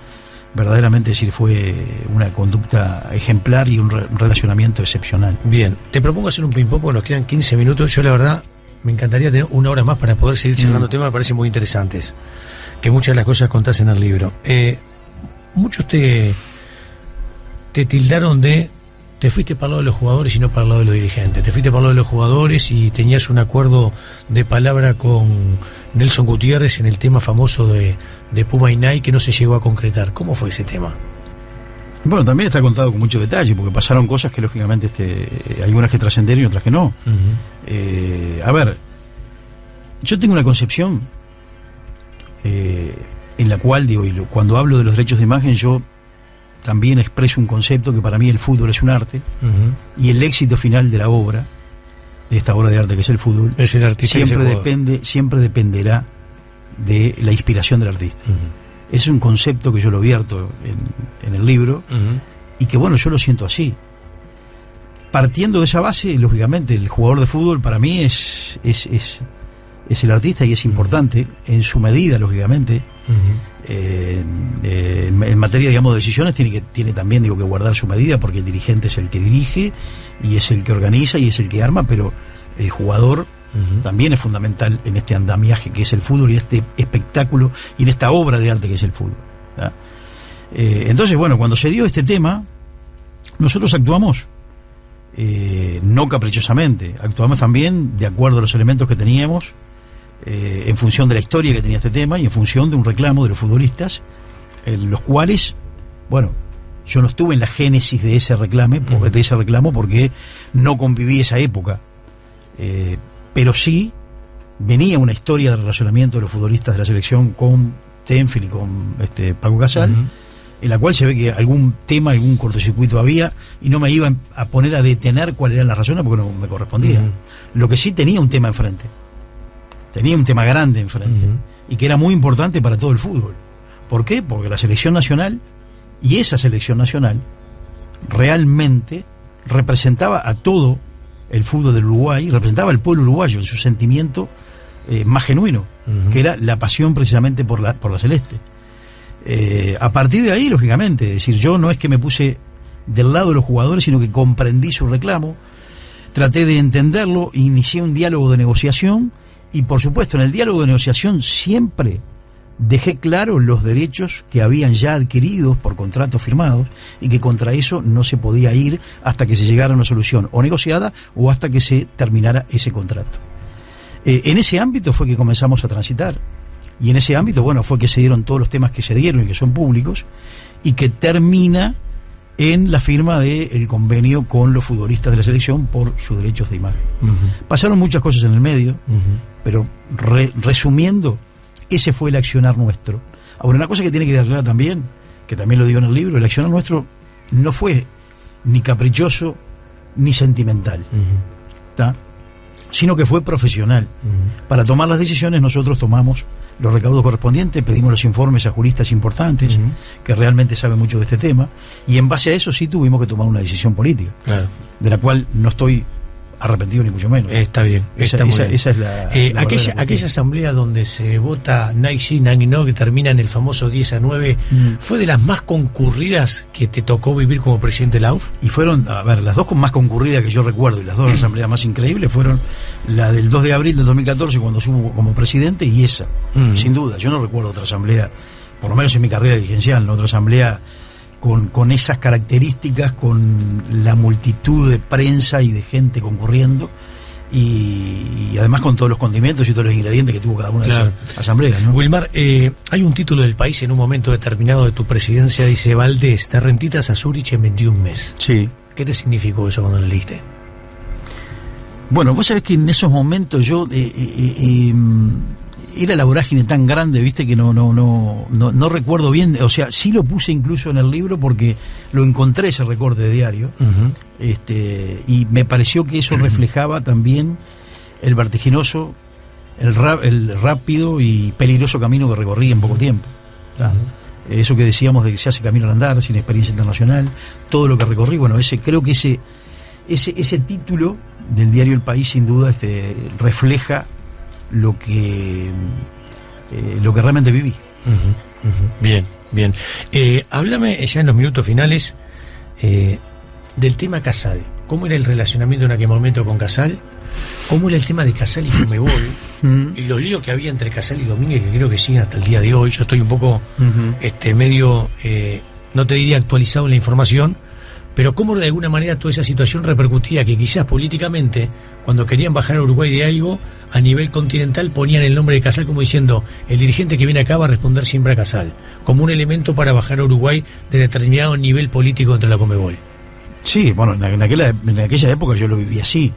verdaderamente fue una conducta ejemplar y un relacionamiento excepcional. Bien, te propongo hacer un ping-pong porque nos quedan 15 minutos. Yo la verdad me encantaría tener una hora más para poder seguir charlando temas, me parecen muy interesantes, que muchas de las cosas contás en el libro. Muchos te tildaron te fuiste para el lado de los jugadores y no para el lado de los dirigentes. Te fuiste para el lado de los jugadores y tenías un acuerdo de palabra con Nelson Gutiérrez en el tema famoso de Puma y Nike que no se llegó a concretar. ¿Cómo fue ese tema? Bueno, también está contado con mucho detalle, porque pasaron cosas que lógicamente algunas que trascendieron y otras que no. A ver, yo tengo una concepción en la cual, cuando hablo de los derechos de imagen, yo también expreso un concepto que para mí el fútbol es un arte, y el éxito final de la obra, de esta obra de arte que es el fútbol, es el artista, siempre dependerá de la inspiración del artista. Es un concepto que yo lo vierto en el libro, y que bueno, yo lo siento así. Partiendo de esa base, lógicamente, el jugador de fútbol para mí es el artista y es importante en su medida, lógicamente. En materia, de decisiones, tiene también, que guardar su medida, porque el dirigente es el que dirige y es el que organiza y es el que arma, pero el jugador también es fundamental en este andamiaje que es el fútbol y en este espectáculo y en esta obra de arte que es el fútbol, ¿verdad? Entonces, bueno, cuando se dio este tema, nosotros actuamos no caprichosamente, actuamos también de acuerdo a los elementos que teníamos, en función de la historia que tenía este tema y en función de un reclamo de los futbolistas, en los cuales, bueno, yo no estuve en la génesis de ese reclamo porque no conviví esa época, pero sí venía una historia de relacionamiento de los futbolistas de la selección con Tenfield y con Paco Casal, en la cual se ve que algún tema, algún cortocircuito había, y no me iba a poner a detener cuáles eran las razones porque no me correspondía. Lo que sí tenía un tema enfrente, tenía un tema grande enfrente, y que era muy importante para todo el fútbol. ¿Por qué? Porque la selección nacional, y esa selección nacional, realmente representaba a todo el fútbol del Uruguay, representaba al pueblo uruguayo en su sentimiento más genuino, que era la pasión precisamente por la celeste. A partir de ahí, lógicamente, es decir, yo no es que me puse del lado de los jugadores, sino que comprendí su reclamo, traté de entenderlo, inicié un diálogo de negociación, y por supuesto en el diálogo de negociación siempre dejé claro los derechos que habían ya adquiridos por contratos firmados, y que contra eso no se podía ir hasta que se llegara a una solución o negociada o hasta que se terminara ese contrato. En ese ámbito fue que comenzamos a transitar, y en ese ámbito, bueno, fue que se dieron todos los temas que se dieron y que son públicos, y que termina en la firma del convenio con los futbolistas de la selección por sus derechos de imagen. Pasaron muchas cosas en el medio, pero resumiendo, ese fue el accionar nuestro. Ahora, una cosa que tiene que quedar clara también, que también lo digo en el libro, el accionar nuestro no fue ni caprichoso ni sentimental, ¿tá? Sino que fue profesional. Para tomar las decisiones nosotros tomamos los recaudos correspondientes, pedimos los informes a juristas importantes que realmente saben mucho de este tema, y en base a eso sí tuvimos que tomar una decisión política, de la cual no estoy arrepentido ni mucho menos. Está bien, está muy bien. Esa es la aquella asamblea donde se vota Nay sí, Nay no, que termina en el famoso 10-9, ¿fue de las más concurridas que te tocó vivir como presidente de la AUF? Y fueron, a ver, las dos más concurridas que yo recuerdo, y las dos asambleas más increíbles, fueron la del 2 de abril del 2014, cuando subo como presidente, y esa, sin duda. Yo no recuerdo otra asamblea, por lo menos en mi carrera dirigencial, ¿no? Otra asamblea con esas características, con la multitud de prensa y de gente concurriendo, y además con todos los condimentos y todos los ingredientes que tuvo cada una de esas asambleas, ¿no? Wilmar, hay un título del País en un momento determinado de tu presidencia, dice: Valdés, de rentitas a Zurich en 21 meses. Sí. ¿Qué te significó eso cuando lo leíste? Bueno, vos sabés que en esos momentos yo era la vorágine tan grande, viste, que no recuerdo bien. O sea, sí lo puse incluso en el libro porque lo encontré, ese recorte de diario, y me pareció que eso reflejaba también el vertiginoso, el rápido y peligroso camino que recorrí en poco tiempo. Eso que decíamos de que se hace camino al andar, sin experiencia internacional, todo lo que recorrí. Bueno, creo que ese título del diario El País sin duda refleja lo que realmente viví. Bien. Háblame ya en los minutos finales del tema Casal. ¿Cómo era el relacionamiento en aquel momento con Casal? ¿Cómo era el tema de Casal y Conmebol? Y los líos que había entre Casal y Domínguez, que creo que siguen hasta el día de hoy. Yo estoy un poco medio, no te diría actualizado en la información, pero cómo de alguna manera toda esa situación repercutía que quizás políticamente, cuando querían bajar a Uruguay de algo, a nivel continental ponían el nombre de Casal como diciendo: el dirigente que viene acá va a responder siempre a Casal, como un elemento para bajar a Uruguay de determinado nivel político entre la Conmebol. Sí, bueno, en aquella época yo lo viví así.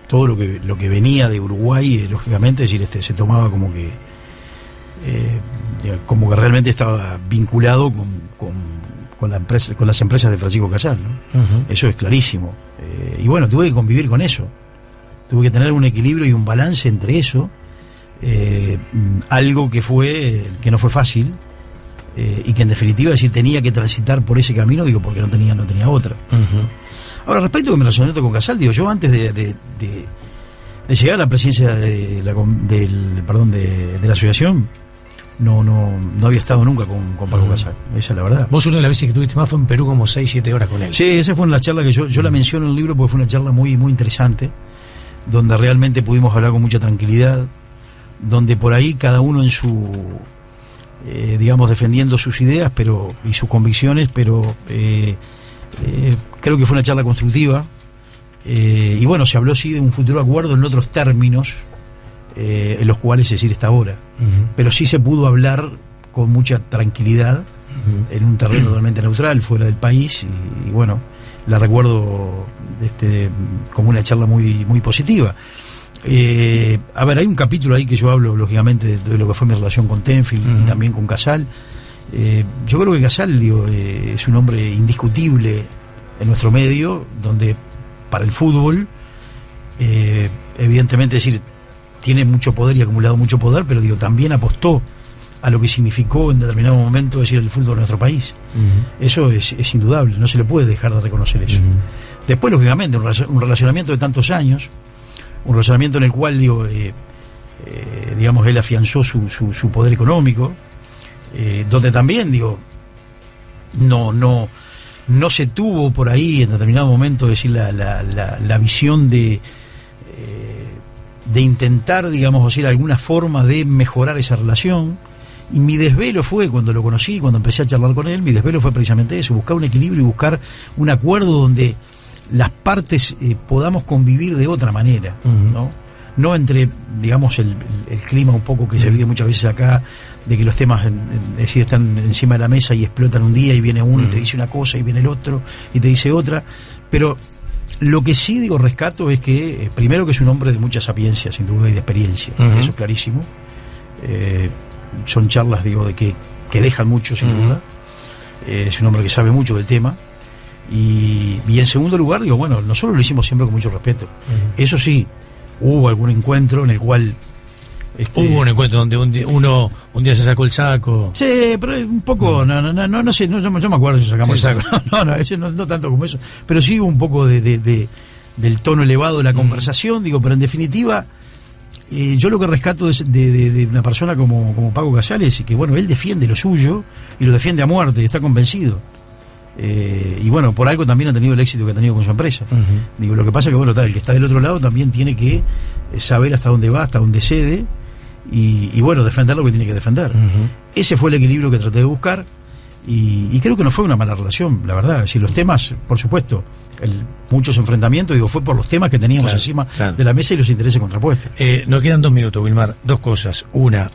Todo lo que venía de Uruguay, lógicamente, es decir, se tomaba como que realmente estaba vinculado con las empresas de Francisco Casal, ¿no? Eso es clarísimo. Y bueno, tuve que convivir con eso. Tuve que tener un equilibrio y un balance entre eso, algo que no fue fácil, y que en definitiva, decir, tenía que transitar por ese camino, digo, porque no tenía otra. Ahora, respecto a mi relacionamiento con Casal, digo, yo antes de llegar a la presidencia de la asociación, no había estado nunca con Paco Casal, esa es la verdad. Vos una de las veces que tuviste más fue en Perú, como 6-7 horas con él. Sí, esa fue una charla que yo la menciono en el libro porque fue una charla muy, muy interesante, donde realmente pudimos hablar con mucha tranquilidad, donde por ahí cada uno en su, defendiendo sus ideas y sus convicciones, pero creo que fue una charla constructiva, y bueno, se habló sí de un futuro acuerdo en otros términos, en los cuales es decir está ahora, pero sí se pudo hablar con mucha tranquilidad, en un terreno totalmente neutral, fuera del país, y bueno, la recuerdo como una charla muy, muy positiva. A ver, hay un capítulo ahí que yo hablo, lógicamente, de lo que fue mi relación con Tenfield y también con Casal. Yo creo que Casal, es un hombre indiscutible en nuestro medio, donde para el fútbol, evidentemente, es decir, tiene mucho poder y ha acumulado mucho poder, pero también apostó a lo que significó en determinado momento, decir, el fútbol de nuestro país. Eso es indudable, no se le puede dejar de reconocer eso. Después, lógicamente, un relacionamiento de tantos años, un relacionamiento en el cual, digamos, él afianzó su poder económico, donde también, no se tuvo por ahí en determinado momento, decir, la visión de intentar, digamos, decir, alguna forma de mejorar esa relación. Y mi desvelo fue, cuando lo conocí, cuando empecé a charlar con él, mi desvelo fue precisamente eso, buscar un equilibrio y buscar un acuerdo donde las partes podamos convivir de otra manera, no entre, digamos, el clima un poco que se vive muchas veces acá, de que los temas, es decir, están encima de la mesa y explotan un día y viene uno y te dice una cosa y viene el otro y te dice otra. Pero lo que sí, rescato es que, primero, que es un hombre de mucha sapiencia, sin duda, y de experiencia, eso es clarísimo. Son charlas, de que dejan mucho, sin duda. Es un hombre que sabe mucho del tema. Y en segundo lugar, bueno, nosotros lo hicimos siempre con mucho respeto. Eso sí, hubo algún encuentro en el cual... Hubo un encuentro donde un día se sacó el saco. Sí, pero un poco, no sé, yo me acuerdo si sacamos el saco. No tanto como eso. Pero sí hubo un poco del tono elevado de la conversación, pero en definitiva, yo lo que rescato de una persona como Paco Casal es que, bueno, él defiende lo suyo y lo defiende a muerte, está convencido. Y bueno, por algo también ha tenido el éxito que ha tenido con su empresa. Lo que pasa es que, bueno, el que está del otro lado también tiene que saber hasta dónde va, hasta dónde cede y bueno, defender lo que tiene que defender. Ese fue el equilibrio que traté de buscar y creo que no fue una mala relación, la verdad. Si los temas, por supuesto, muchos enfrentamientos, fue por los temas que teníamos encima de la mesa y los intereses contrapuestos. Nos quedan 2 minutos, Wilmar. 2 cosas. Una,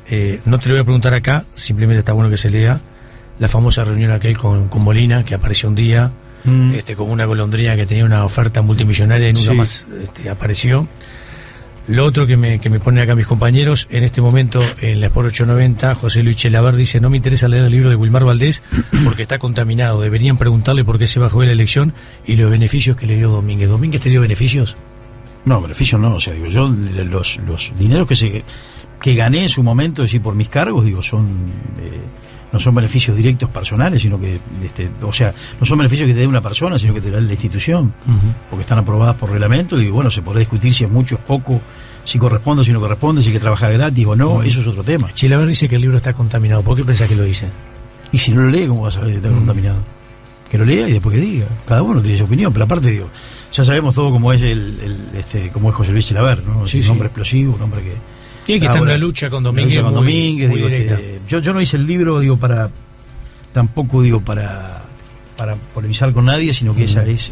no te lo voy a preguntar acá, simplemente está bueno que se lea. La famosa reunión aquel con Molina, que apareció un día, como una golondrina que tenía una oferta multimillonaria y nunca más apareció. Lo otro que me ponen acá mis compañeros, en este momento en la Sport 890, José Luis Chelaver dice: no me interesa leer el libro de Wilmar Valdés porque está contaminado, deberían preguntarle por qué se bajó de la elección y los beneficios que le dio Domínguez. ¿Domínguez te dio beneficios? No, beneficios no, yo los dineros que gané en su momento, es decir, por mis cargos, no son beneficios directos personales, sino que, no son beneficios que te dé una persona, sino que te da la institución, porque están aprobadas por reglamento. Bueno, se podrá discutir si es mucho, es poco, si corresponde, si no corresponde, si hay que trabajar gratis o no, eso es otro tema. Chilaver dice que el libro está contaminado. ¿Por qué pensás que lo dice? Y si no lo lee, ¿cómo vas a saber que está contaminado? Que lo lea y después que diga. Cada uno tiene su opinión, pero aparte, ya sabemos todo cómo es cómo es José Luis Chilaver, ¿no? Es un hombre explosivo, un hombre que... Tiene que estar en una lucha con Domínguez. Muy directa. Yo no hice el libro, tampoco para polemizar con nadie, sino que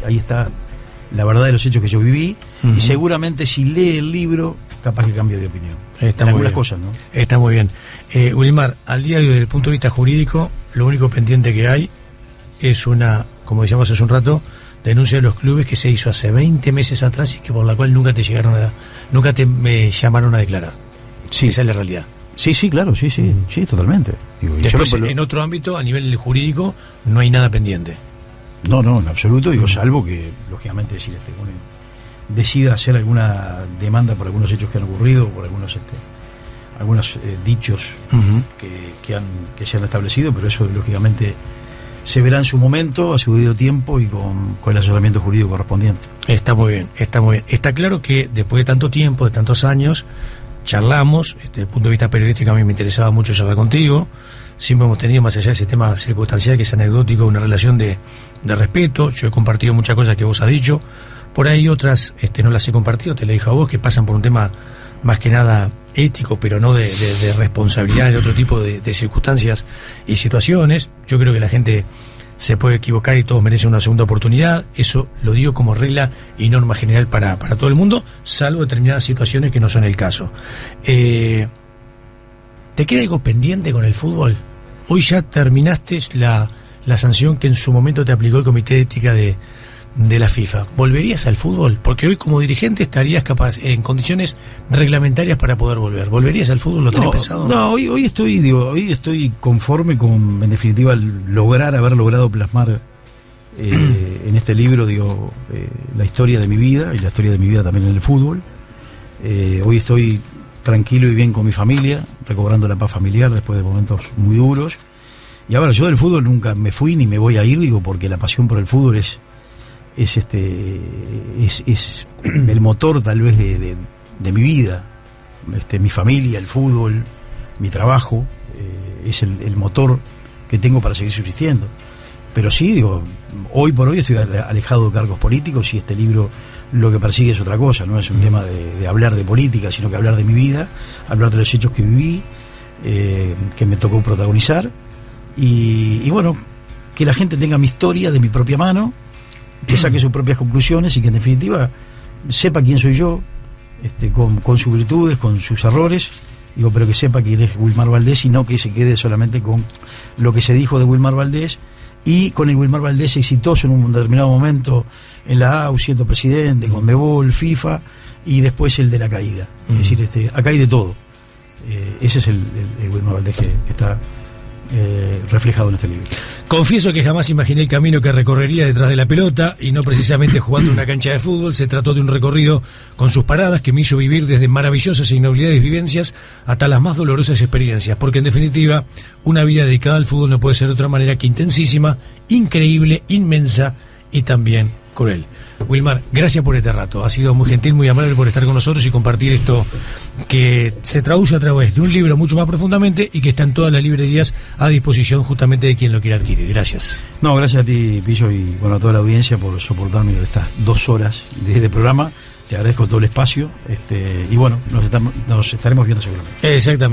ahí está la verdad de los hechos que yo viví, y seguramente si lee el libro, capaz que cambie de opinión. Está muy bien. Cosas, ¿no? Está muy bien. Wilmar, al día de hoy, desde el punto de vista jurídico, lo único pendiente que hay es una, como decíamos hace un rato, denuncia de los clubes que se hizo hace 20 meses atrás y que por la cual nunca te llamaron a declarar. Sí, esa es la realidad. Sí, claro, sí, totalmente. Después, en otro ámbito, a nivel jurídico, no hay nada pendiente. No, en absoluto, salvo que, lógicamente, uno decida hacer alguna demanda por algunos hechos que han ocurrido, por algunos dichos que se han establecido, pero eso, lógicamente, se verá en su momento, a su debido tiempo y con el asesoramiento jurídico correspondiente. Está muy bien. Está claro que después de tanto tiempo, de tantos años, charlamos, desde el punto de vista periodístico a mí me interesaba mucho charlar contigo, siempre hemos tenido, más allá de ese tema circunstancial que es anecdótico, una relación de respeto. Yo he compartido muchas cosas que vos has dicho, por ahí otras no las he compartido, te lo dije a vos, que pasan por un tema más que nada ético, pero no de responsabilidad en otro tipo de circunstancias y situaciones. Yo creo que la gente se puede equivocar y todos merecen una segunda oportunidad. Eso lo digo como regla y norma general para todo el mundo, salvo determinadas situaciones que no son el caso. ¿Te queda algo pendiente con el fútbol? Hoy ya terminaste la sanción que en su momento te aplicó el Comité de Ética de de la FIFA, ¿volverías al fútbol? Porque hoy como dirigente estarías capaz en condiciones reglamentarias para poder volver. ¿Volverías al fútbol? ¿Lo tenés pensado? No, hoy estoy conforme con, en definitiva, haber logrado plasmar en este libro, la historia de mi vida y la historia de mi vida también en el fútbol. Hoy estoy tranquilo y bien con mi familia, recobrando la paz familiar después de momentos muy duros. Y ahora, yo del fútbol nunca me fui ni me voy a ir, porque la pasión por el fútbol es el motor tal vez de mi vida. Mi familia, el fútbol, mi trabajo, es el motor que tengo para seguir subsistiendo. Pero sí, hoy por hoy estoy alejado de cargos políticos y este libro lo que persigue es otra cosa, no es un tema de hablar de política, sino que hablar de mi vida, hablar de los hechos que viví, que me tocó protagonizar, y bueno, que la gente tenga mi historia de mi propia mano, que saque sus propias conclusiones y que en definitiva sepa quién soy yo, con sus virtudes, con sus errores, pero que sepa quién es Wilmar Valdés y no que se quede solamente con lo que se dijo de Wilmar Valdés, y con el Wilmar Valdés exitoso en un determinado momento en la AU, siendo presidente, con Conmebol, FIFA, y después el de la caída. Es decir, acá hay de todo. Ese es el Wilmar Valdés que está reflejado en este libro. Confieso que jamás imaginé el camino que recorrería detrás de la pelota y no precisamente jugando en una cancha de fútbol. Se trató de un recorrido con sus paradas que me hizo vivir desde maravillosas e inolvidables vivencias hasta las más dolorosas experiencias, porque en definitiva una vida dedicada al fútbol no puede ser de otra manera que intensísima, increíble, inmensa y también cruel. Wilmar, gracias por este rato. Ha sido muy gentil, muy amable por estar con nosotros y compartir esto que se traduce a través de un libro mucho más profundamente y que está en todas las librerías a disposición justamente de quien lo quiera adquirir. Gracias. No, gracias a ti, Pillo, y a toda la audiencia por soportarme estas 2 horas de este programa. Te agradezco todo el espacio, y bueno, nos estaremos viendo seguramente. Exactamente.